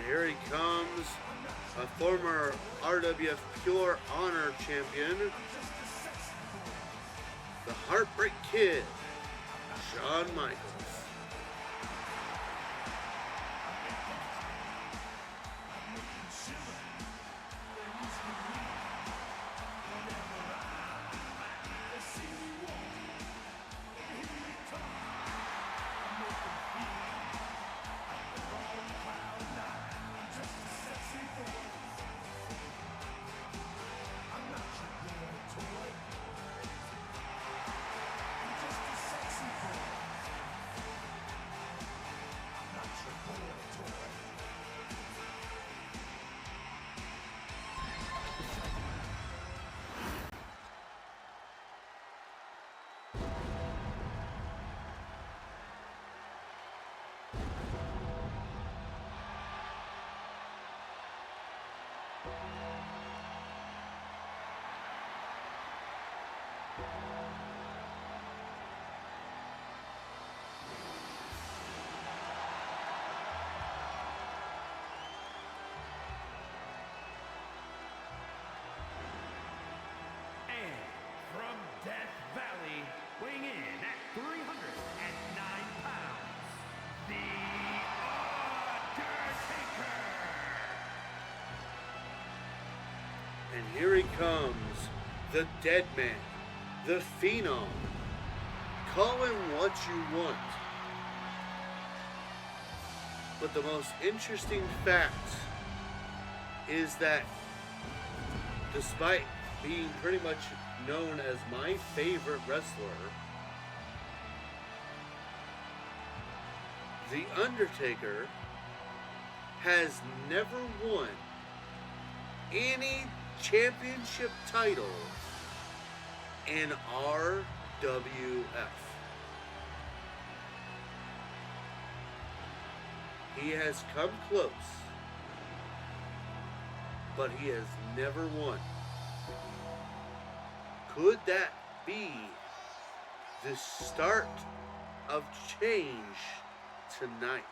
Here he comes, a former RWF Pure Honor champion, the Heartbreak Kid, Shawn Michaels. weighing in at 309 pounds, The Undertaker. And here he comes, the Dead Man, the Phenom. Call him what you want. But the most interesting fact is that despite being pretty much known as my favorite wrestler, The Undertaker has never won any championship title in RWF. He has come close, but he has never won. Could that be the start of change tonight?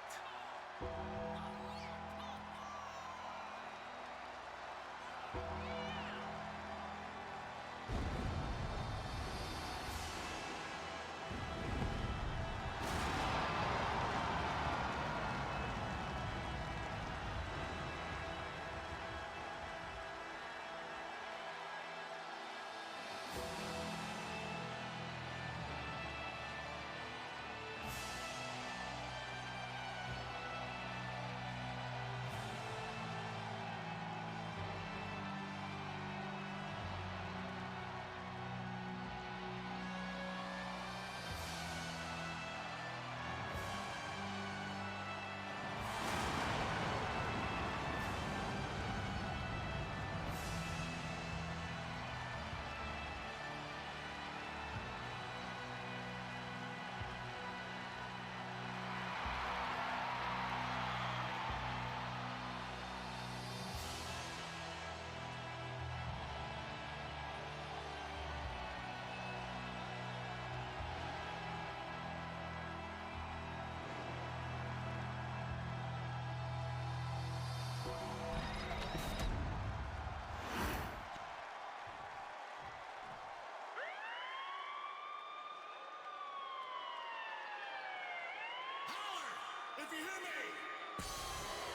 If you hear me!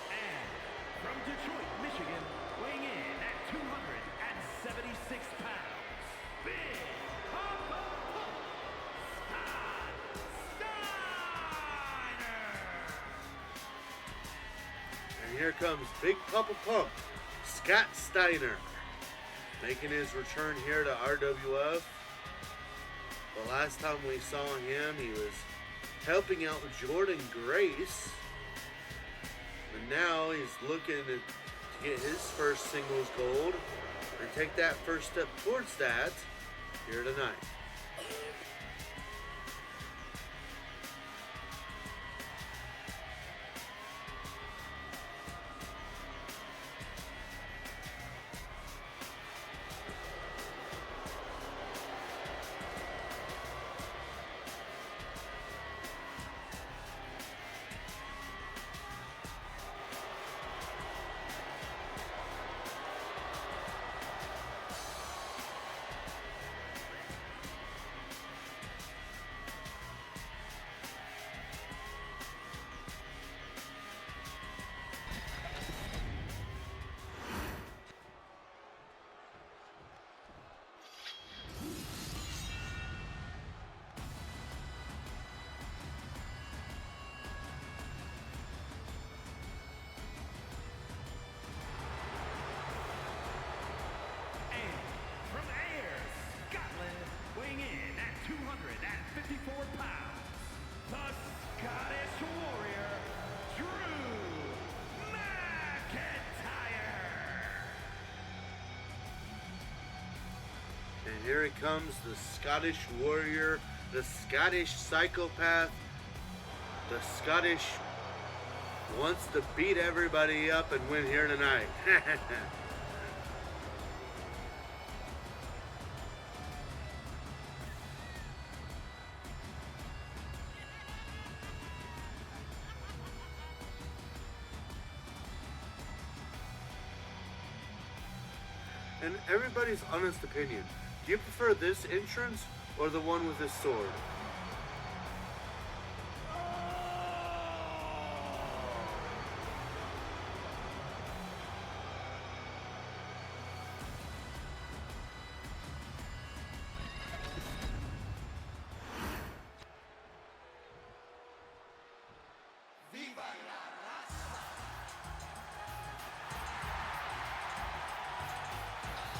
And from Detroit, Michigan, weighing in at 276 pounds, Big Papa Pump, Scott Steiner! And here comes Big Papa Pump, Scott Steiner, making his return here to RWF. The last time we saw him, he was helping out Jordan Grace. And now he's looking to get his first singles gold and take that first step towards that here tonight. From Ayr, Scotland, weighing in at 254 pounds, the Scottish Warrior, Drew McIntyre. And here he comes, the Scottish Warrior, the Scottish Psychopath, the Scottish wants to beat everybody up and win here tonight. And everybody's honest opinion. Do you prefer this entrance or the one with his sword?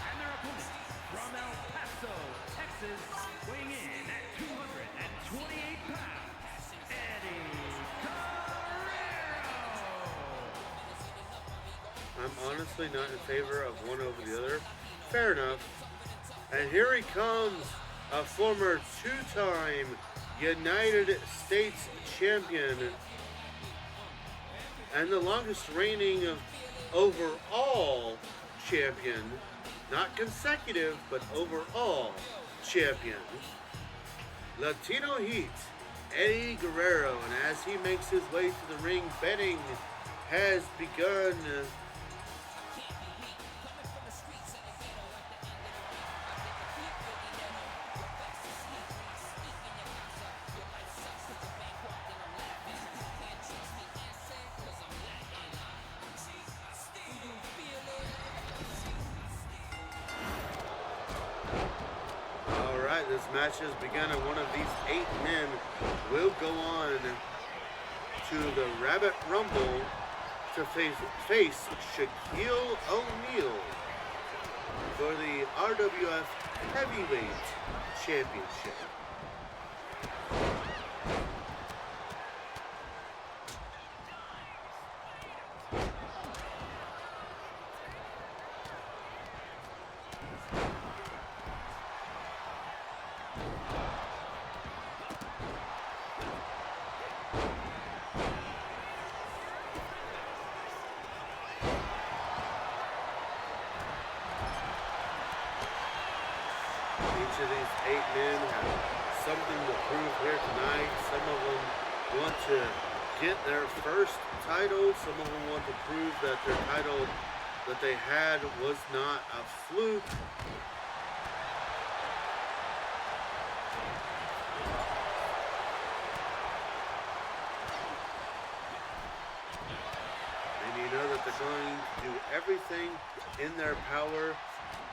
And their opponent, from El Paso, Texas, weighing in at 228 pounds, Eddie Guerrero. I'm honest obviously not in favor of one over the other. Fair enough. And here he comes, a former two-time United States champion and the longest reigning overall champion, not consecutive, but overall champion, Latino Heat, Eddie Guerrero. And as he makes his way to the ring, betting has begun. Alright, this match has begun, and one of these 8 men will go on to the Rabbit Rumble to face Shaquille O'Neal for the RWF Heavyweight Championship. Each of these 8 men have something to prove here tonight. Some of them want to get their first title. Some of them want to prove that their title that they had was not a fluke. And you know that they're going to do everything in their power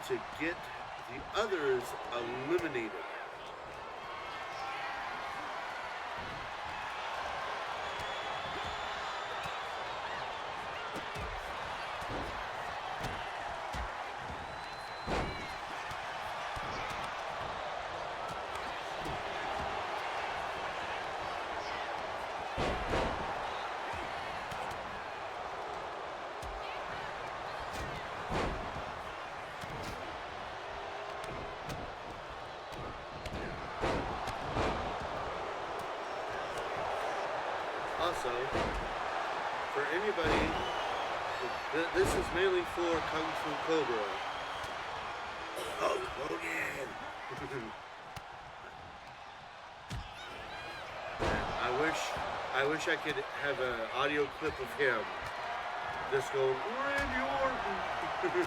to get the others eliminated. Also, for anybody, this is mainly for Kung Fu Cobra. Oh, Hogan! I wish I could have an audio clip of him just going, Randy Orton!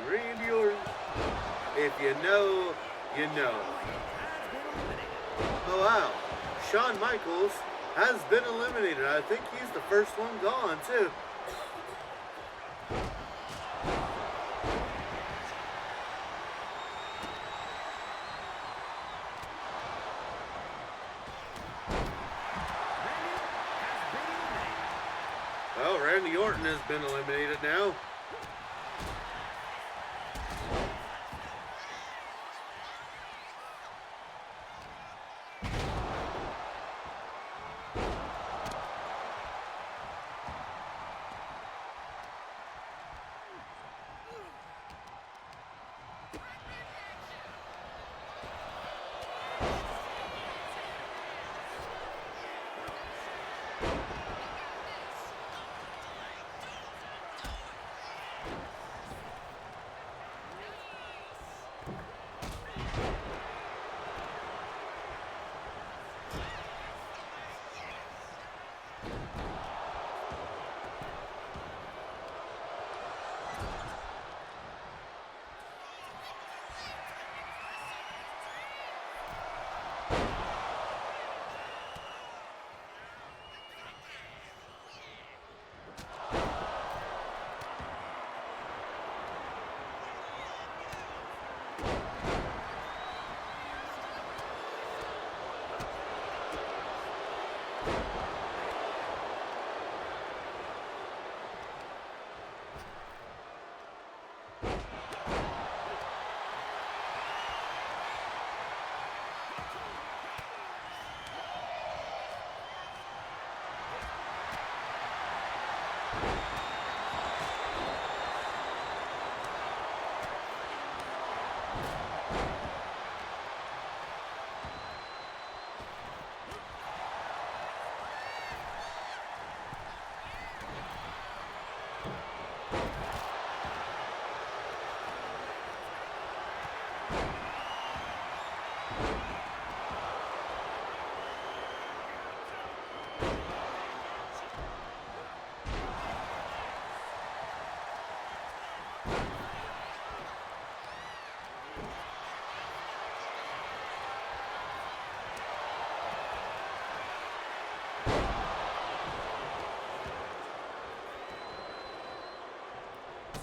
Randy Orton. If you know, you know. Oh wow, Shawn Michaels has been eliminated. I think he's the first one gone too. Well, Randy Orton has been eliminated now.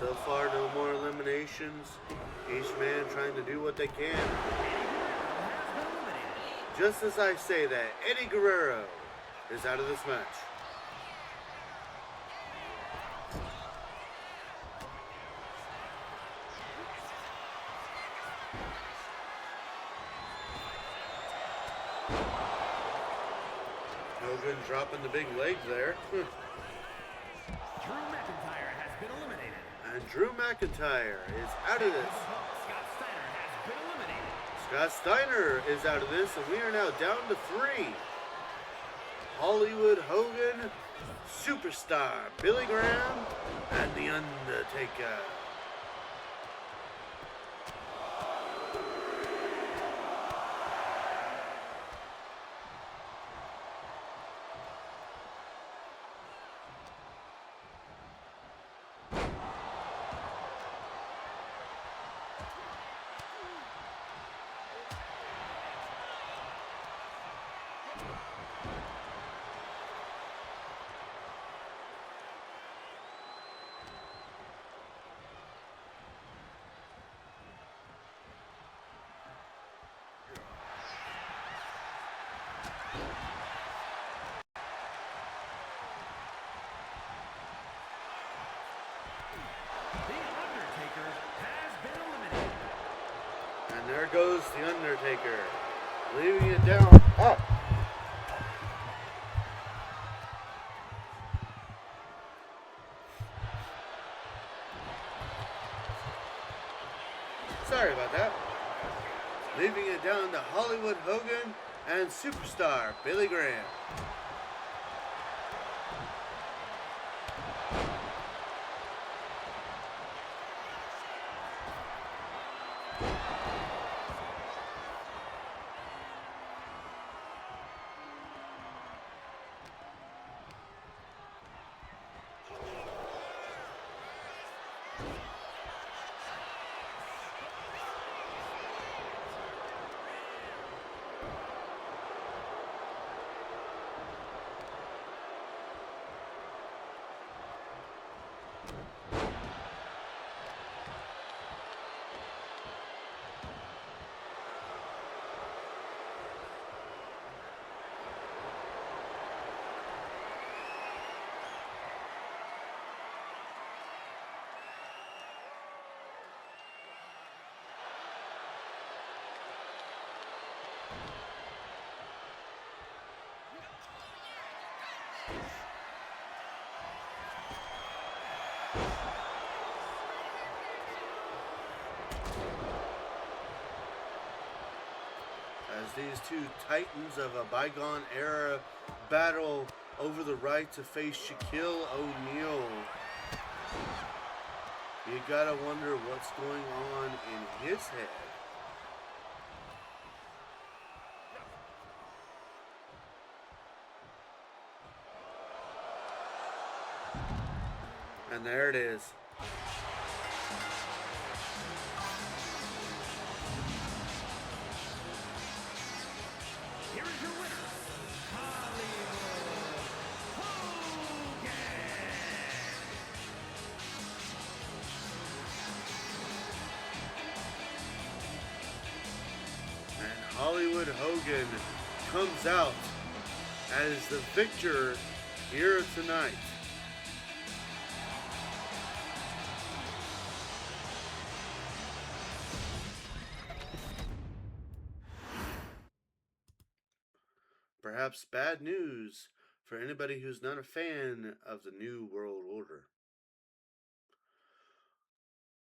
So far, no more eliminations. Each man trying to do what they can. Just as I say that, Eddie Guerrero is out of this match. Hogan dropping the big leg there. Drew McIntyre has been eliminated. And Drew McIntyre is out of this. Scott Steiner has been eliminated. Scott Steiner is out of this, and we are now down to 3. Hollywood Hogan, Superstar Billy Graham, and The Undertaker. The Undertaker has been eliminated. And there goes The Undertaker, leaving it down. Oh! Sorry about that. Leaving it down to Hollywood Hogan and Superstar Billy Graham. As these two titans of a bygone era battle over the right to face Shaquille O'Neal. You gotta wonder what's going on in his head. And there it is. Here is your winner, Hollywood Hogan. And Hollywood Hogan comes out as the victor here tonight. Perhaps bad news for anybody who's not a fan of the New World Order.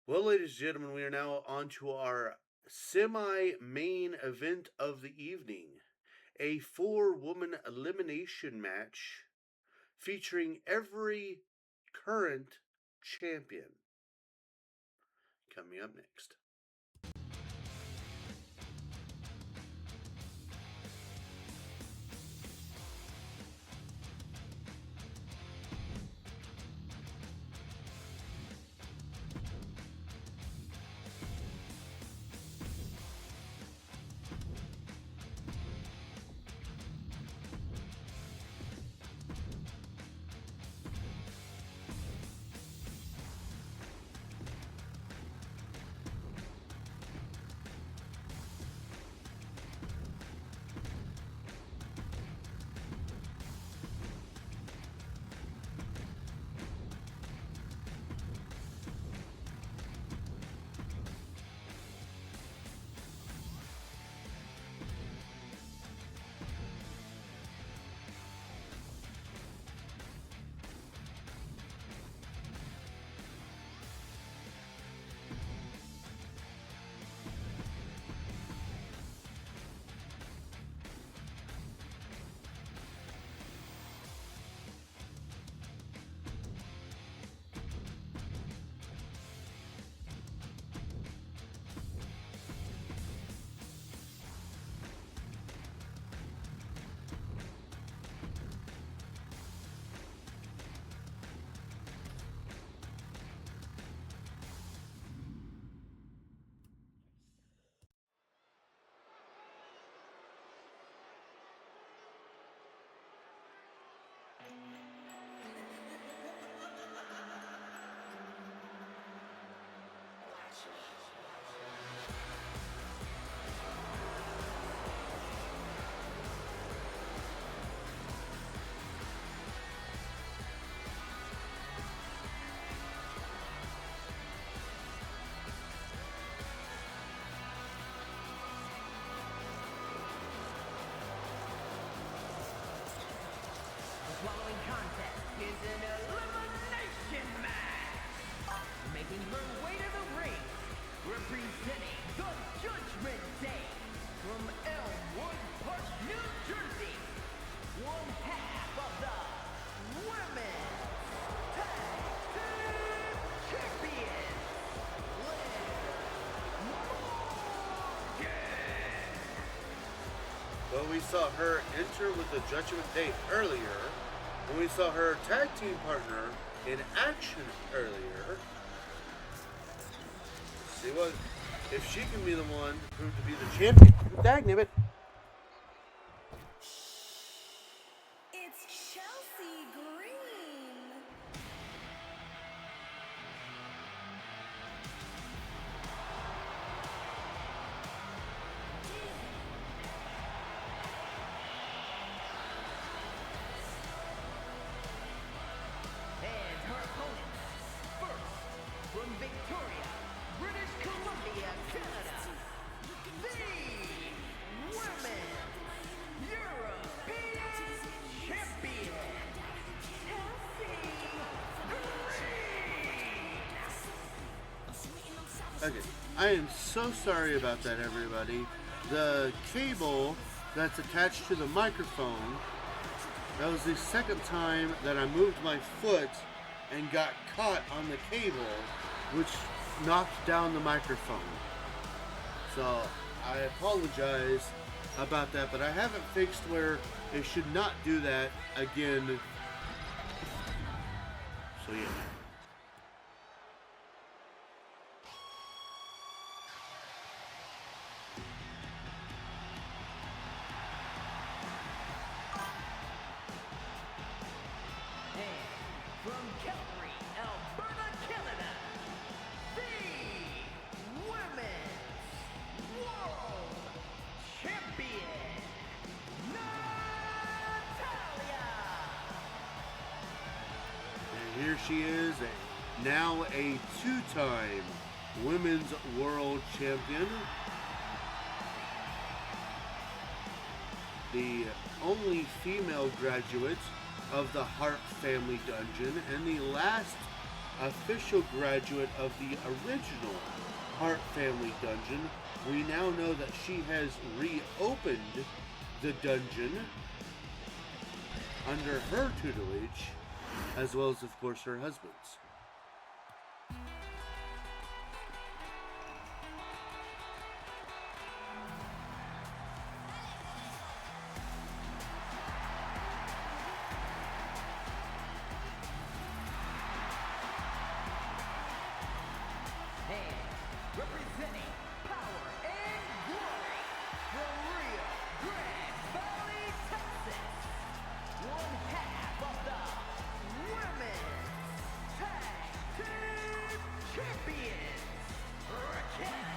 Well, ladies and gentlemen, we are now on to our semi-main event of the evening. A 4-woman elimination match featuring every current champion. Coming up next. is an elimination match. Making her way to the ring, representing the Judgment Day from Elmwood Park, New Jersey, one half of the Women's Tag Team Champions, Well, we saw her enter with the Judgment Day earlier, and we saw her tag team partner in action earlier. Let's see what if she can be the one to prove to be the champion. Dagnabbit. It's Chelsea Green. and her opponents. First, from Victoria, British Columbia, Canada, the Women's European Champion, Chelsea Green. Okay, I am so sorry about that, everybody. The cable that's attached to the microphone, that was the second time that I moved my foot and got caught on the cable, which knocked down the microphone. So I apologize about that, but I haven't fixed where it should not do that again. So yeah. And from Calgary, Alberta, Canada, the Women's World Champion, Natalia. And here she is, now a two-time Women's World Champion. The only female graduate of the Hart Family Dungeon, and the last official graduate of the original Hart Family Dungeon. We now know that she has reopened the dungeon under her tutelage, as well as, of course, her husband's. And representing power and glory from Rio Grande Valley, Texas, one half of the Women's Tag Team Champions, Raquel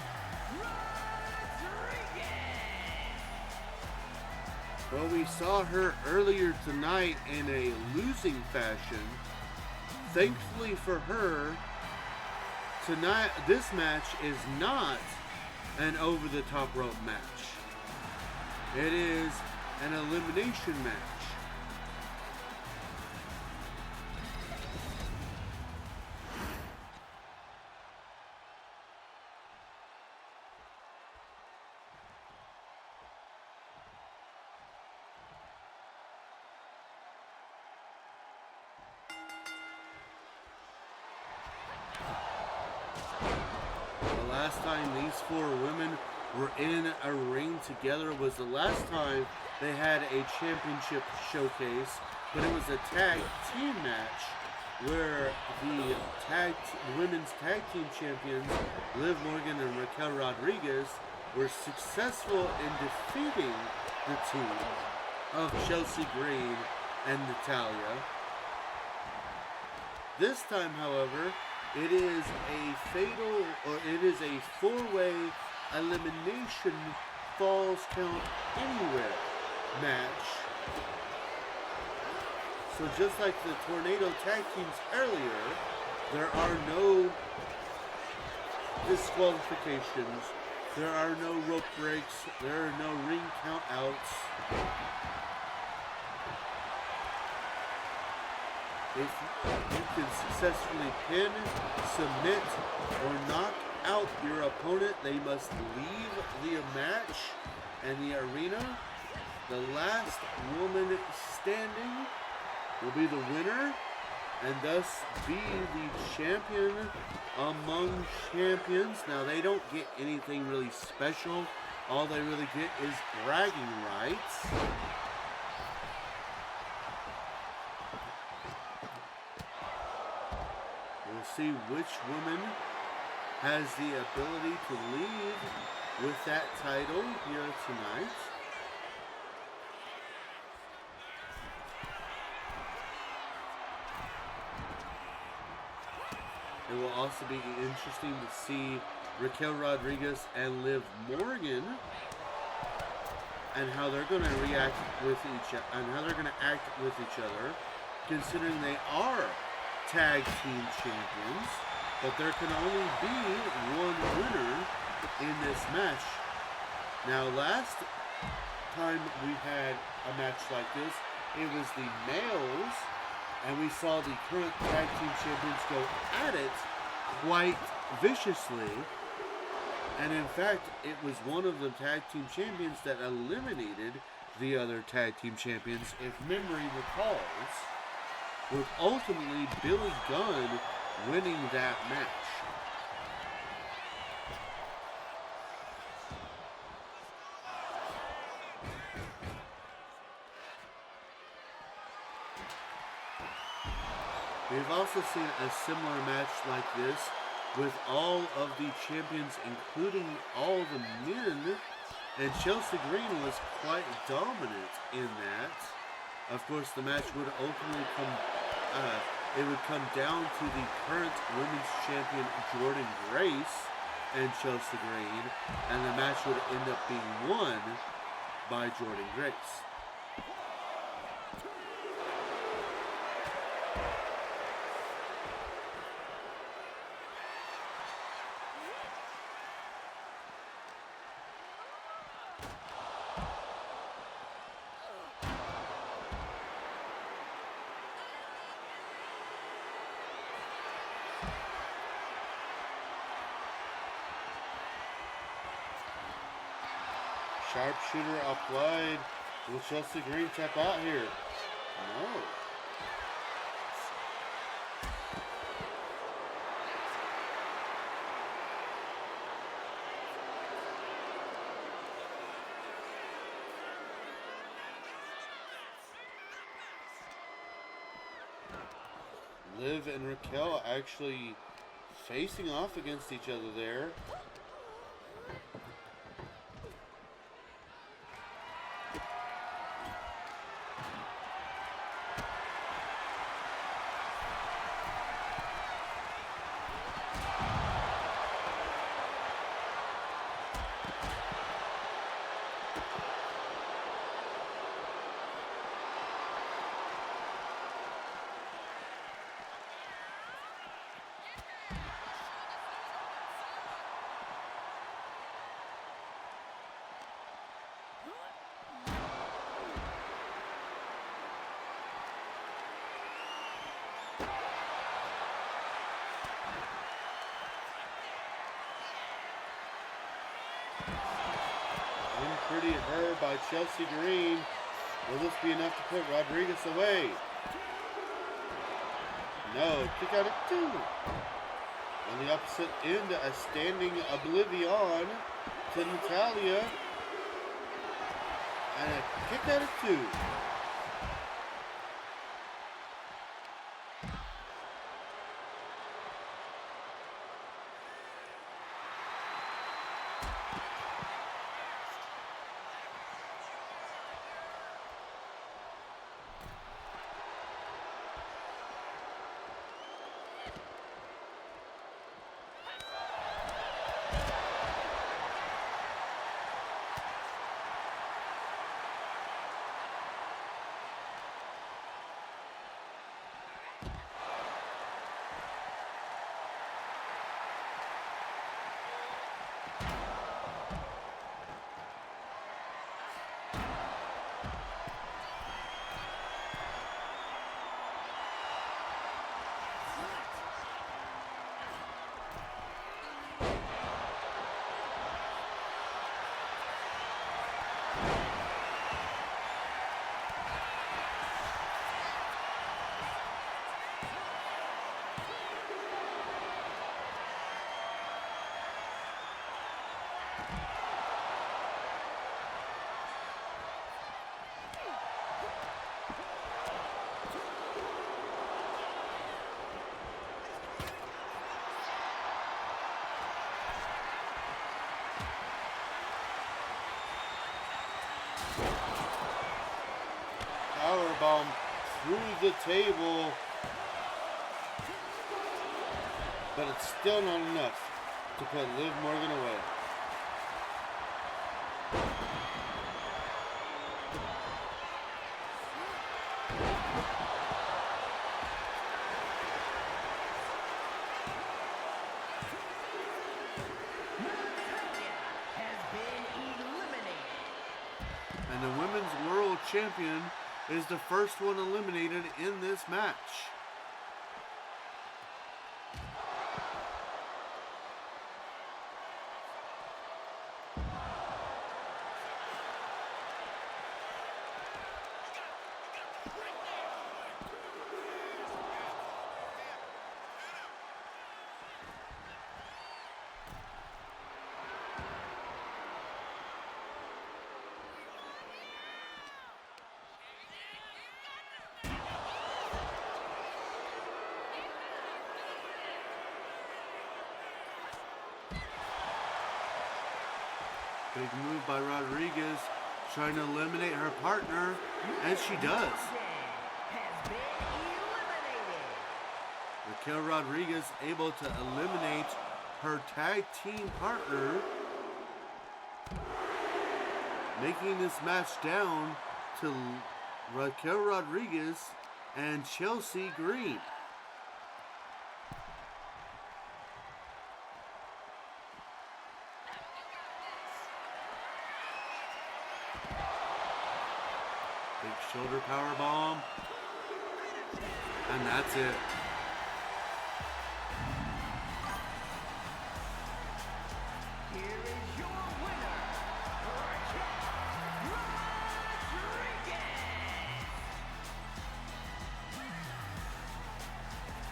Rodriguez. Well, we saw her earlier tonight in a losing fashion. Thankfully for her, tonight, this match is not an over-the-top rope match. It is an elimination match. The last time these four women were in a ring together was the last time they had a championship showcase, but it was a tag team match where the women's tag team champions, Liv Morgan and Raquel Rodriguez, were successful in defeating the team of Chelsea Green and Natalia. This time, however, it is a four-way elimination falls count anywhere match. So just like the Tornado tag teams earlier, there are no disqualifications, there are no rope breaks, there are no ring count outs. If you can successfully pin, submit, or knock out your opponent, they must leave the match and the arena. The last woman standing will be the winner and thus be the champion among champions. Now, they don't get anything really special. All they really get is bragging rights. We'll see which woman has the ability to leave with that title here tonight. It will also be interesting to see Raquel Rodriguez and Liv Morgan and how they're going to react with each other and how they're going to act with each other, considering they are tag team champions, but there can only be one winner in this match. Now, last time we had a match like this, it was the males, and we saw the current tag team champions go at it quite viciously. And in fact, it was one of the tag team champions that eliminated the other tag team champions, if memory recalls, with ultimately Billy Gunn winning that match. We've also seen a similar match like this with all of the champions, including all the men, and Chelsea Green was quite dominant in that. Of course, the match would ultimately come down to the current women's champion Jordan Grace and Chelsea Green, and the match would end up being won by Jordan Grace. Sharpshooter applied. Will Chelsea Green tap out here? No. Liv and Raquel actually facing off against each other there. Pretty her by Chelsea Green. Will this be enough to put Rodriguez away? No, kick out at 2. On the opposite end, a standing Oblivion to Natalya. And a kick out at 2. bomb through the table. But it's still not enough to put Liv Morgan away. And the Women's World Champion is the first one eliminated in this match. Big move by Rodriguez, trying to eliminate her partner, and she does. Raquel Rodriguez able to eliminate her tag team partner, making this match down to Raquel Rodriguez and Chelsea Green. Big shoulder power bomb. And that's it. Here is your winner, Raquel Rodriguez.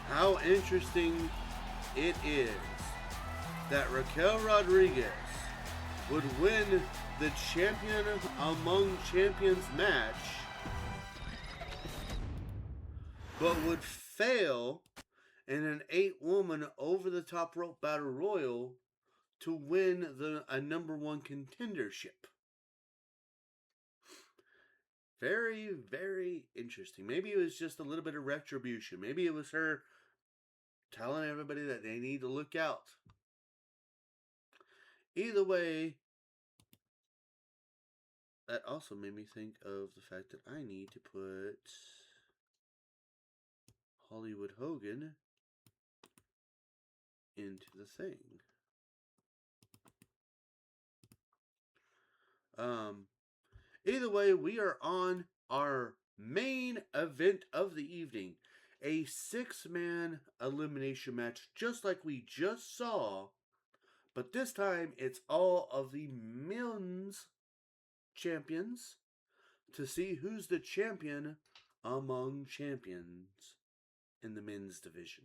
How interesting it is that Raquel Rodriguez would win the Champion Among Champions match, but would fail in an 8-woman over-the-top rope battle royal to win a number one contendership. Very, very interesting. Maybe it was just a little bit of retribution. Maybe it was her telling everybody that they need to look out. Either way, that also made me think of the fact that I need to put Hollywood Hogan into the thing. Either way, we are on our main event of the evening. A 6-man elimination match, just like we just saw. But this time, it's all of the men's champions to see who's the champion among champions in the men's division.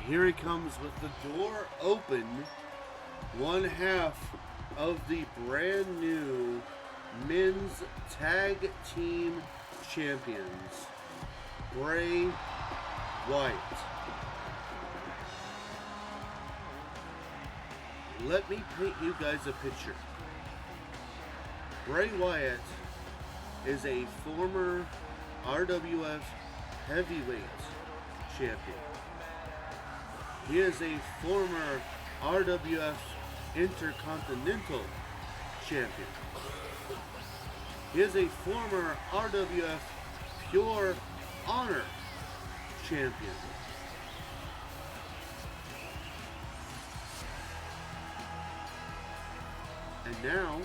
here he comes with the door open. One half of the brand new men's tag team champions, Bray Wyatt. Let me paint you guys a picture. Bray Wyatt is a former RWF heavyweight champion. He is a former RWF Intercontinental champion. He is a former RWF Pure Honor champion. And now,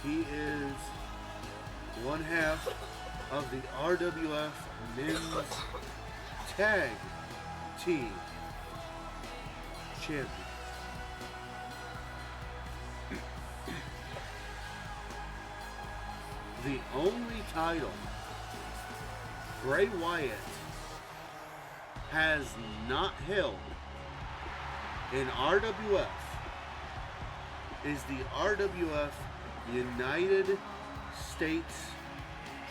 he is one half of the RWF Men's Tag Team Champion. The only title Bray Wyatt has not held in RWF is the RWF United States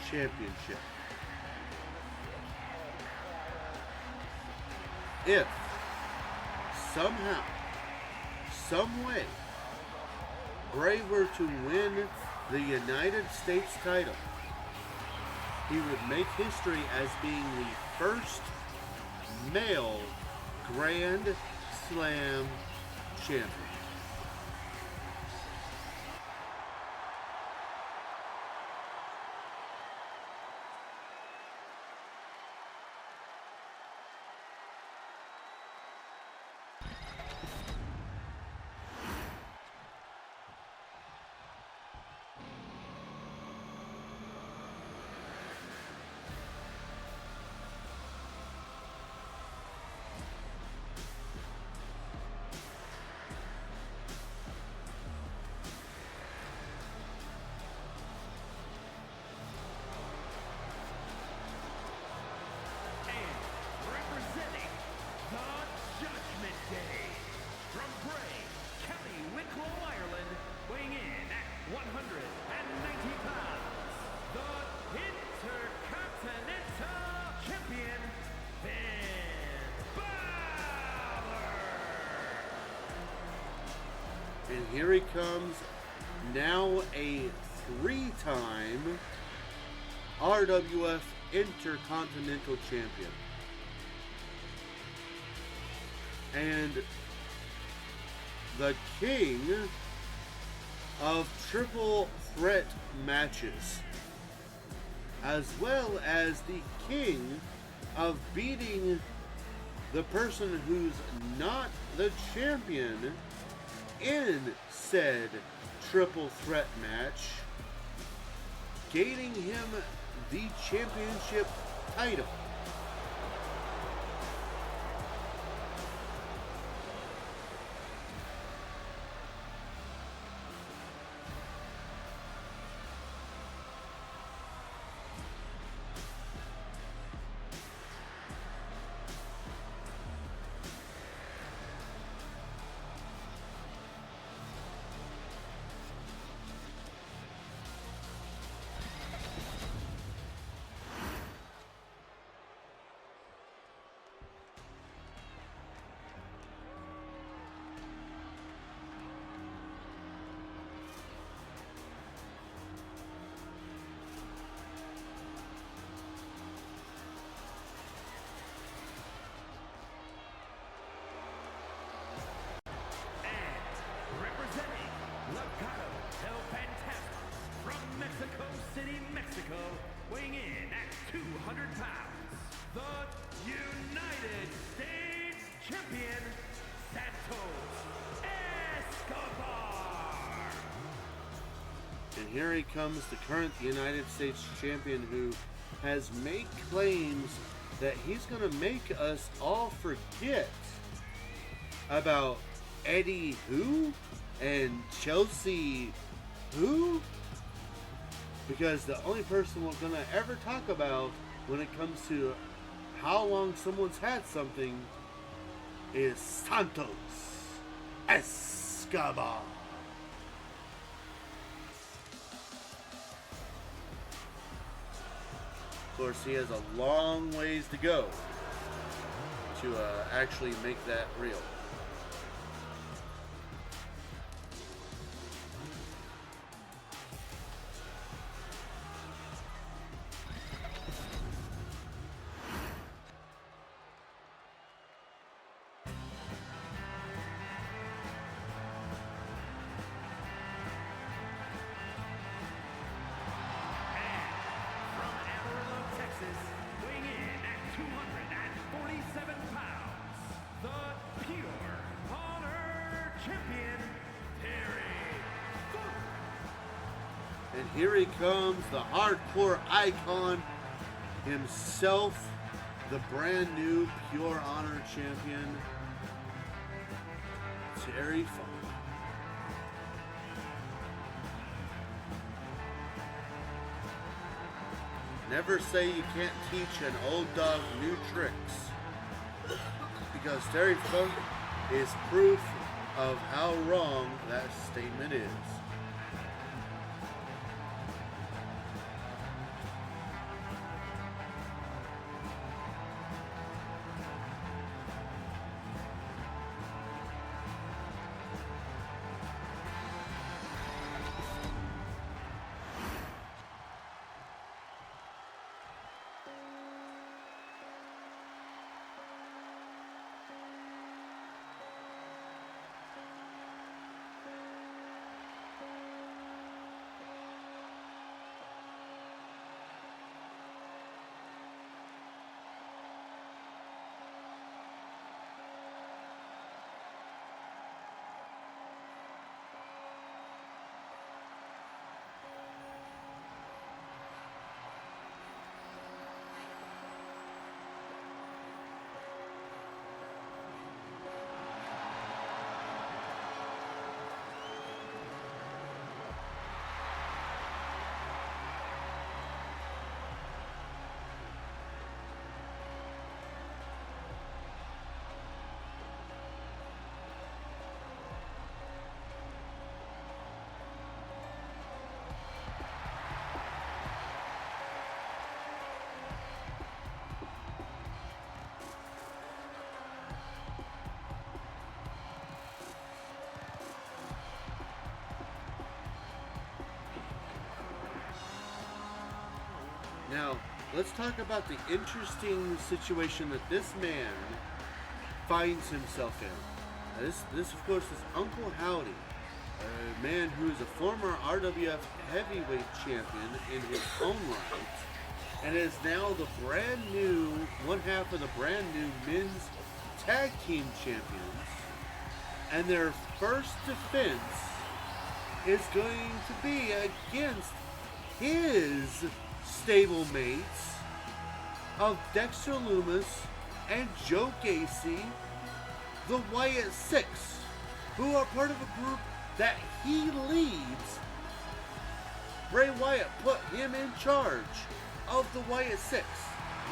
Championship. If somehow, some way, Bray were to win the United States title, he would make history as being the first male Grand Slam champion. And here he comes, now a 3-time RWF Intercontinental Champion. And the king of triple threat matches, as well as the king of beating the person who's not the champion in said triple threat match, gaining him the championship title. Weighing in at 200 pounds, the United States Champion, Santos Escobar. And here he comes, the current United States Champion, who has made claims that he's going to make us all forget about Eddie who and Chelsea who. Because the only person we're gonna ever talk about when it comes to how long someone's had something is Santos Escobar. Of course, he has a long ways to go to actually make that real. And here he comes, the hardcore icon himself, the brand new Pure Honor champion, Terry Funk. Never say you can't teach an old dog new tricks, because Terry Funk is proof of how wrong that statement is. Now, let's talk about the interesting situation that this man finds himself in. Now, this of course, is Uncle Howdy, a man who is a former RWF heavyweight champion in his own right, and is now the brand new, one half of the brand new men's tag team champions. And their first defense is going to be against his stablemates of Dexter Lumis and Joe Gacy, the Wyatt Six, who are part of a group that he leads. Bray Wyatt put him in charge of the Wyatt Six.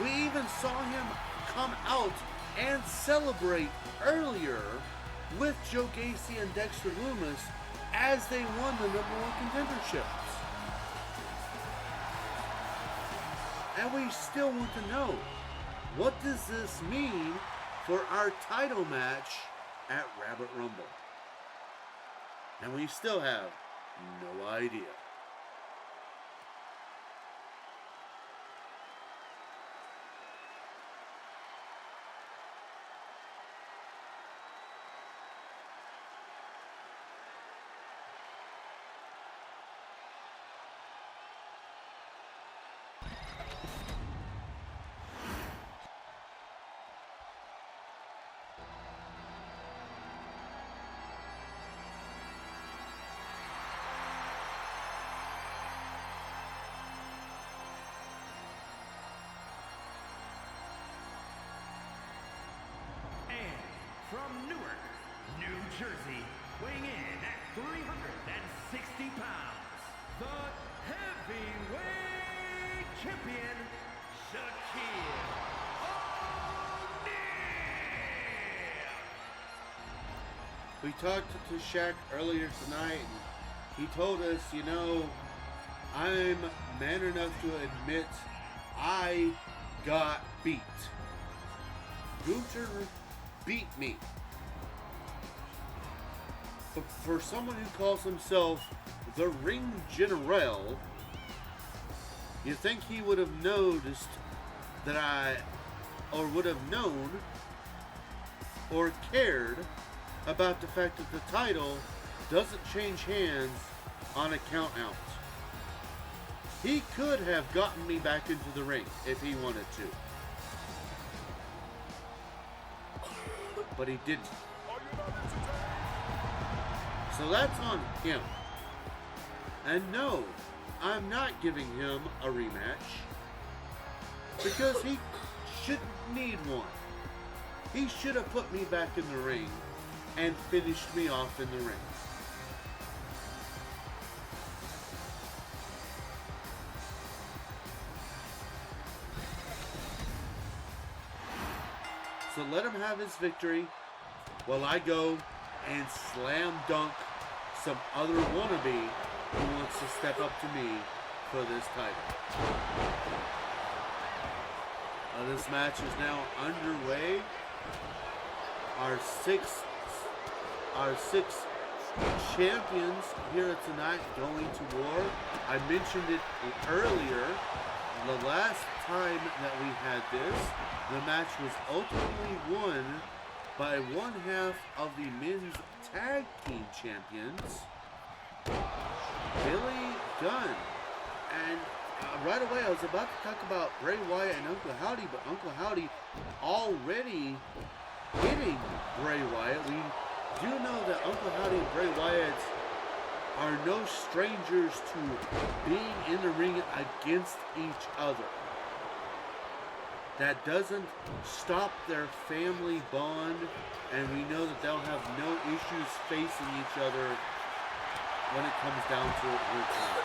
We even saw him come out and celebrate earlier with Joe Gacy and Dexter Lumis as they won the #1 contenderships. And we still want to know, what does this mean for our title match at Rabbit Rumble? And we still have no idea. From Newark, New Jersey, weighing in at 360 pounds, the heavyweight Champion, Shaquille O'Neal. We talked to Shaq earlier tonight, and he told us, you know, I'm man enough to admit I got beat. Gunther beat me. But for someone who calls himself the Ring General, you think he would have noticed that or would have known, or cared about the fact that the title doesn't change hands on a count out. He could have gotten me back into the ring if he wanted to. But he didn't. So that's on him. And no, I'm not giving him a rematch, because he shouldn't need one. He should have put me back in the ring and finished me off in the ring. So let him have his victory while I go and slam dunk some other wannabe who wants to step up to me for this title. This match is now underway. Our six champions here tonight going to war. I mentioned it earlier. The last time that we had this, the match was ultimately won by one half of the men's tag team champions, Billy Gunn. And right away I was about to talk about Bray Wyatt and Uncle Howdy, but Uncle Howdy already hitting Bray Wyatt. We do know that Uncle Howdy and Bray Wyatt are no strangers to being in the ring against each other. That doesn't stop their family bond, and we know that they'll have no issues facing each other when it comes down to it with time.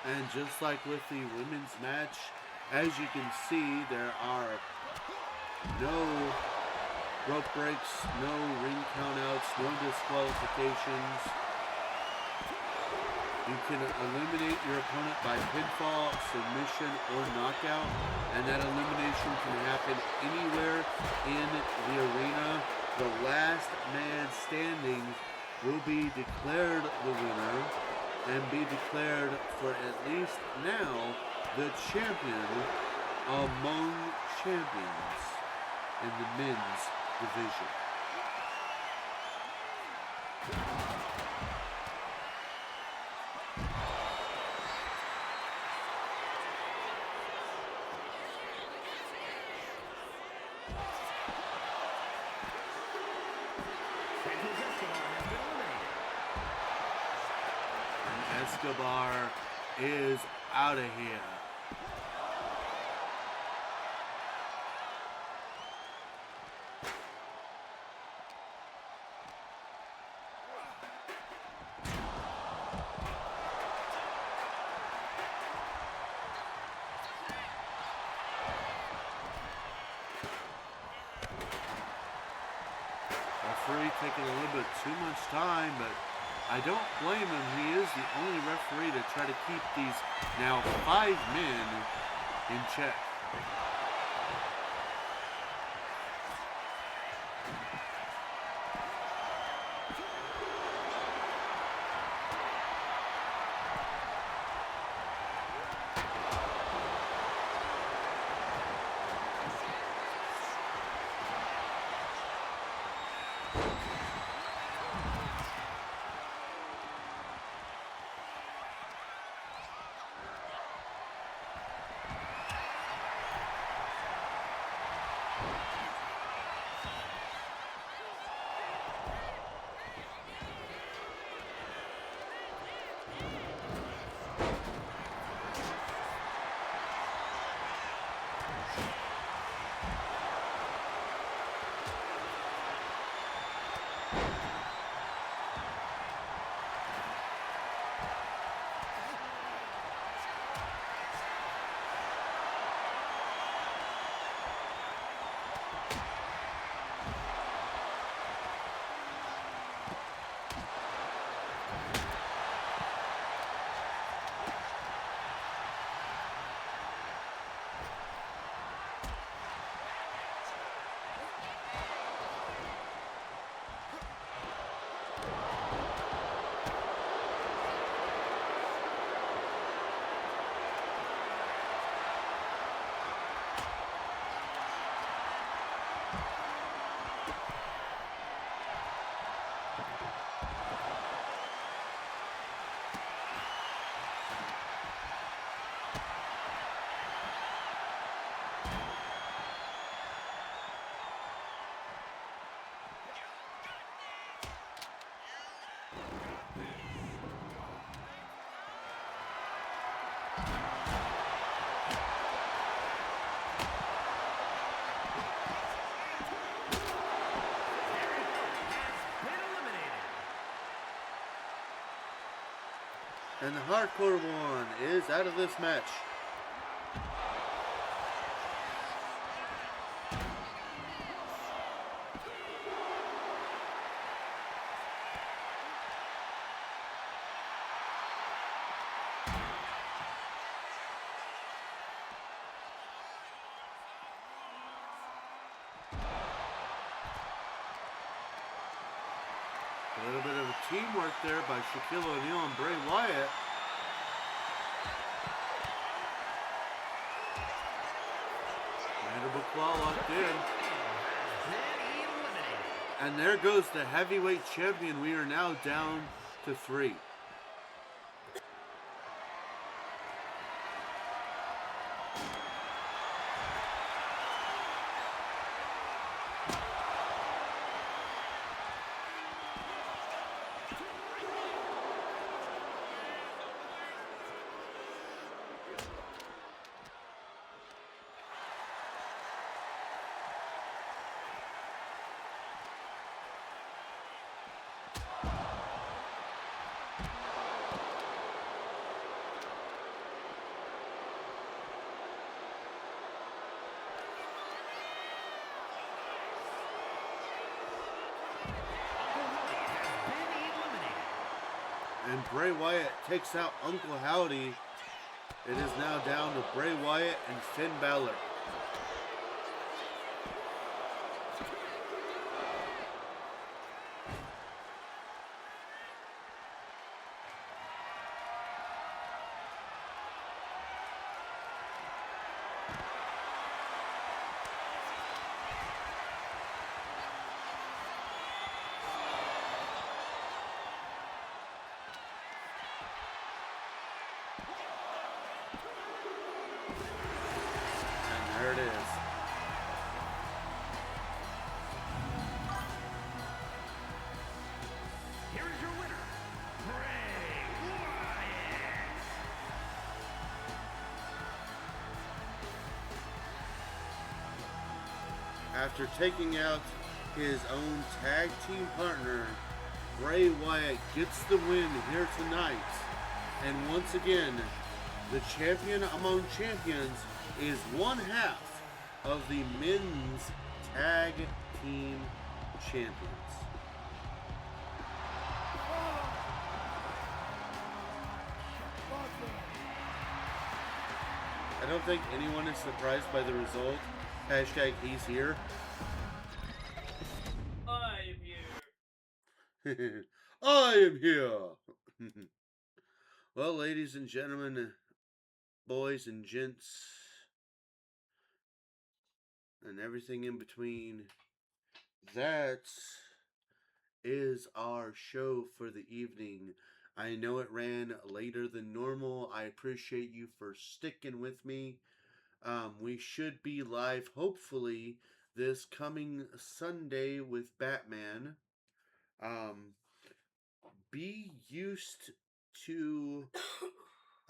And just like with the women's match, as you can see, there are no rope breaks, no ring countouts, no disqualifications. You can eliminate your opponent by pinfall, submission, or knockout, and that elimination can happen anywhere in the arena. The last man standing will be declared the winner. and be declared for at least now the champion among champions in the men's division. Escobar is out of here. Referee taking a little bit too much time, but I don't blame him. He is the only referee to try to keep these now 5 men in check. And the hardcore one is out of this match. A little bit of a teamwork there by Shaquille O'Neal and Bray Wyatt. Mandible claw locked in. And there goes the heavyweight champion. We are now down to 3. And Bray Wyatt takes out Uncle Howdy. It is now down to Bray Wyatt and Finn Balor. There it is. Here is your winner, Bray Wyatt. After taking out his own tag team partner, Bray Wyatt gets the win here tonight. And once again, the champion among champions is one half of the men's tag team champions. I don't think anyone is surprised by the result. Hashtag he's here. I am here. I am here. Well, ladies and gentlemen, boys and gents, and everything in between, that is our show for the evening. I know it ran later than normal. I appreciate you for sticking with me. We should be live, hopefully, this coming Sunday with Batman. Be used to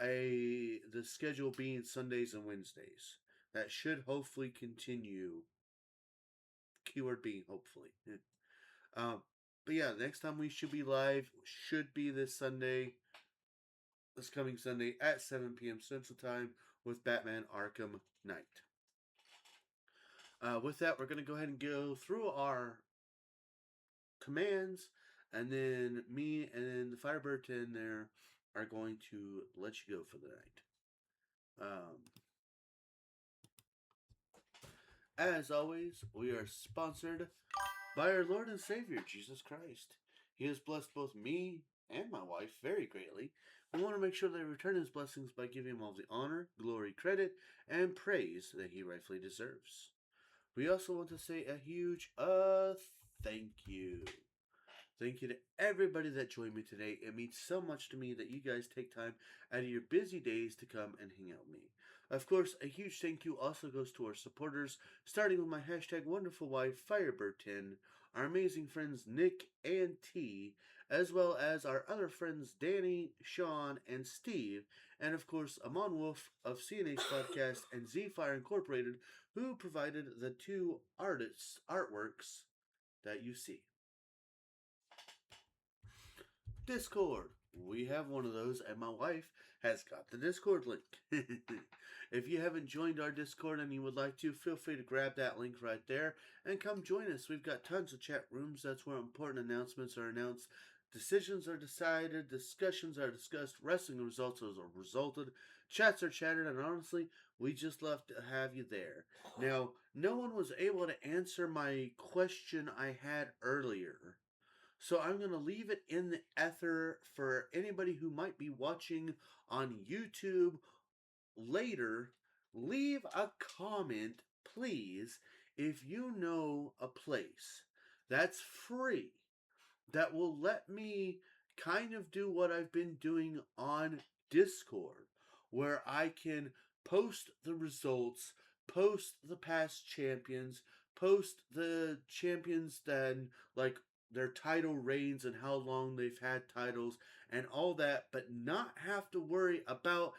the schedule being Sundays and Wednesdays. That should hopefully continue. Keyword being hopefully. But yeah, next time we should be live should be this coming Sunday at 7 p.m. Central Time with Batman Arkham Knight. With that, we're going to go ahead and go through our commands, and then me and the Firebird 10 there are going to let you go for the night. As always, we are sponsored by our Lord and Savior, Jesus Christ. He has blessed both me and my wife very greatly. We want to make sure that we return his blessings by giving him all the honor, glory, credit, and praise that he rightfully deserves. We also want to say a huge thank you. Thank you to everybody that joined me today. It means so much to me that you guys take time out of your busy days to come and hang out with me. Of course, a huge thank you also goes to our supporters, starting with my hashtag wonderful wife, Firebird10, our amazing friends Nick and T, as well as our other friends Danny, Sean, and Steve, and of course Amon Wolf of CNH Podcast and Z-Fire Incorporated, who provided the two artworks that you see. Discord. We have one of those, and my wife has got the Discord link. If you haven't joined our Discord and you would like to, feel free to grab that link right there and come join us. We've got tons of chat rooms. That's where important announcements are announced, decisions are decided, discussions are discussed, wrestling results are resulted, chats are chatted, and honestly, we just love to have you there. Now, no one was able to answer my question I had earlier. So I'm going to leave it in the ether for anybody who might be watching on YouTube later. Leave a comment, please, if you know a place that's free that will let me kind of do what I've been doing on Discord, where I can post the results, post the past champions, post the champions then, like, their title reigns and how long they've had titles and all that, but not have to worry about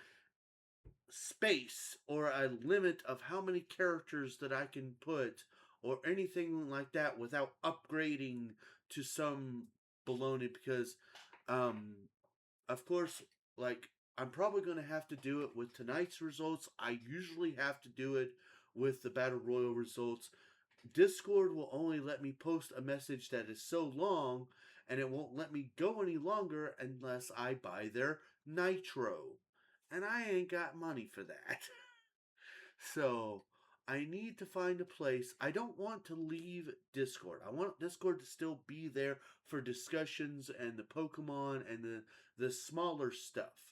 space or a limit of how many characters that I can put or anything like that without upgrading to some baloney, because of course, like, I'm probably going to have to do it with tonight's results. I usually have to do it with the Battle Royal results. Discord will only let me post a message that is so long, and it won't let me go any longer unless I buy their Nitro. And I ain't got money for that. So, I need to find a place. I don't want to leave Discord. I want Discord to still be there for discussions and the Pokemon and the smaller stuff.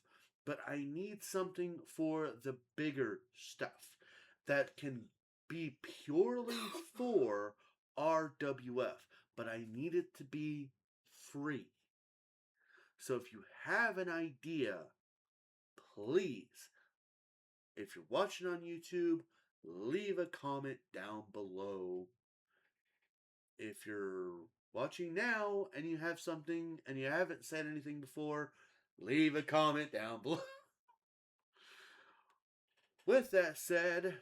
But I need something for the bigger stuff that can be purely for RWF, but I need it to be free. So if you have an idea, please, if you're watching on YouTube, leave a comment down below. If you're watching now and you have something and you haven't said anything before, leave a comment down below. With that said,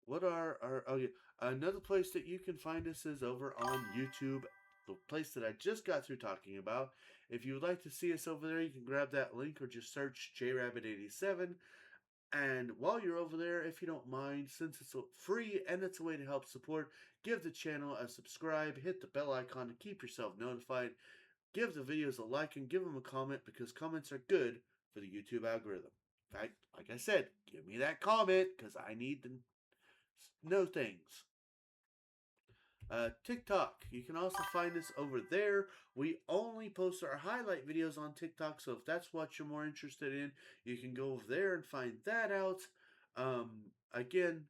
what are our, oh yeah, another place that you can find us is over on YouTube, the place that I just got through talking about. If you would like to see us over there, you can grab that link or just search JRabbit87. And while you're over there, if you don't mind, since it's free and it's a way to help support, give the channel a subscribe, hit the bell icon to keep yourself notified, give the videos a like, and give them a comment because comments are good for the YouTube algorithm. In fact, like I said, give me that comment because I need to know things. TikTok. You can also find us over there. We only post our highlight videos on TikTok, so if that's what you're more interested in, you can go over there and find that out. Again,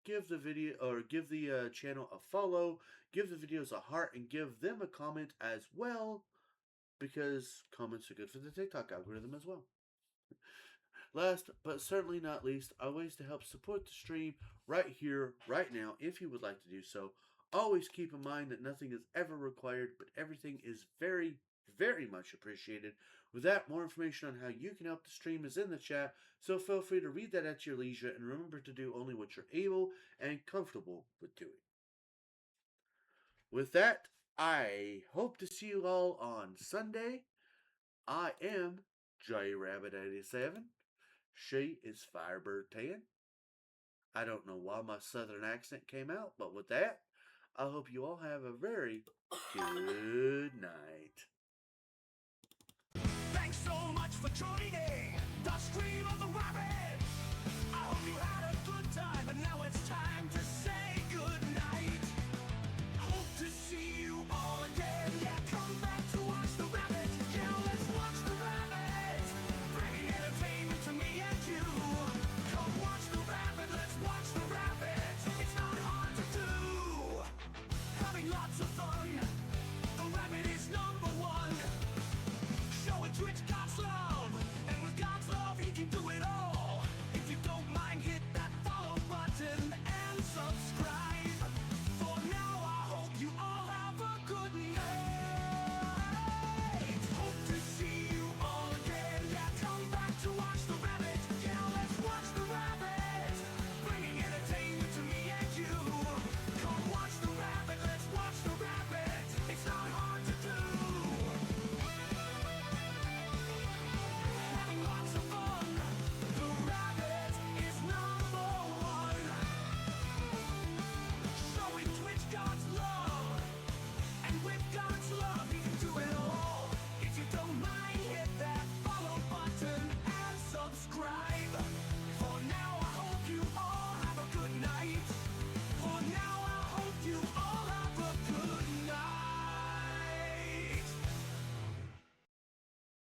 give the video or give the channel a follow, give the videos a heart, and give them a comment as well, because comments are good for the TikTok algorithm as well. Last but certainly not least, are ways to help support the stream right here, right now, if you would like to do so. Always keep in mind that nothing is ever required, but everything is very, very much appreciated. With that, more information on how you can help the stream is in the chat, so feel free to read that at your leisure, and remember to do only what you're able and comfortable with doing. With that, I hope to see you all on Sunday. I am JRabbit87. She is Firebird 10. I don't know why my southern accent came out, but with that, I hope you all have a very good night. Thanks so much for joining the stream of the rabbit. I hope you had a good time, and now it's time to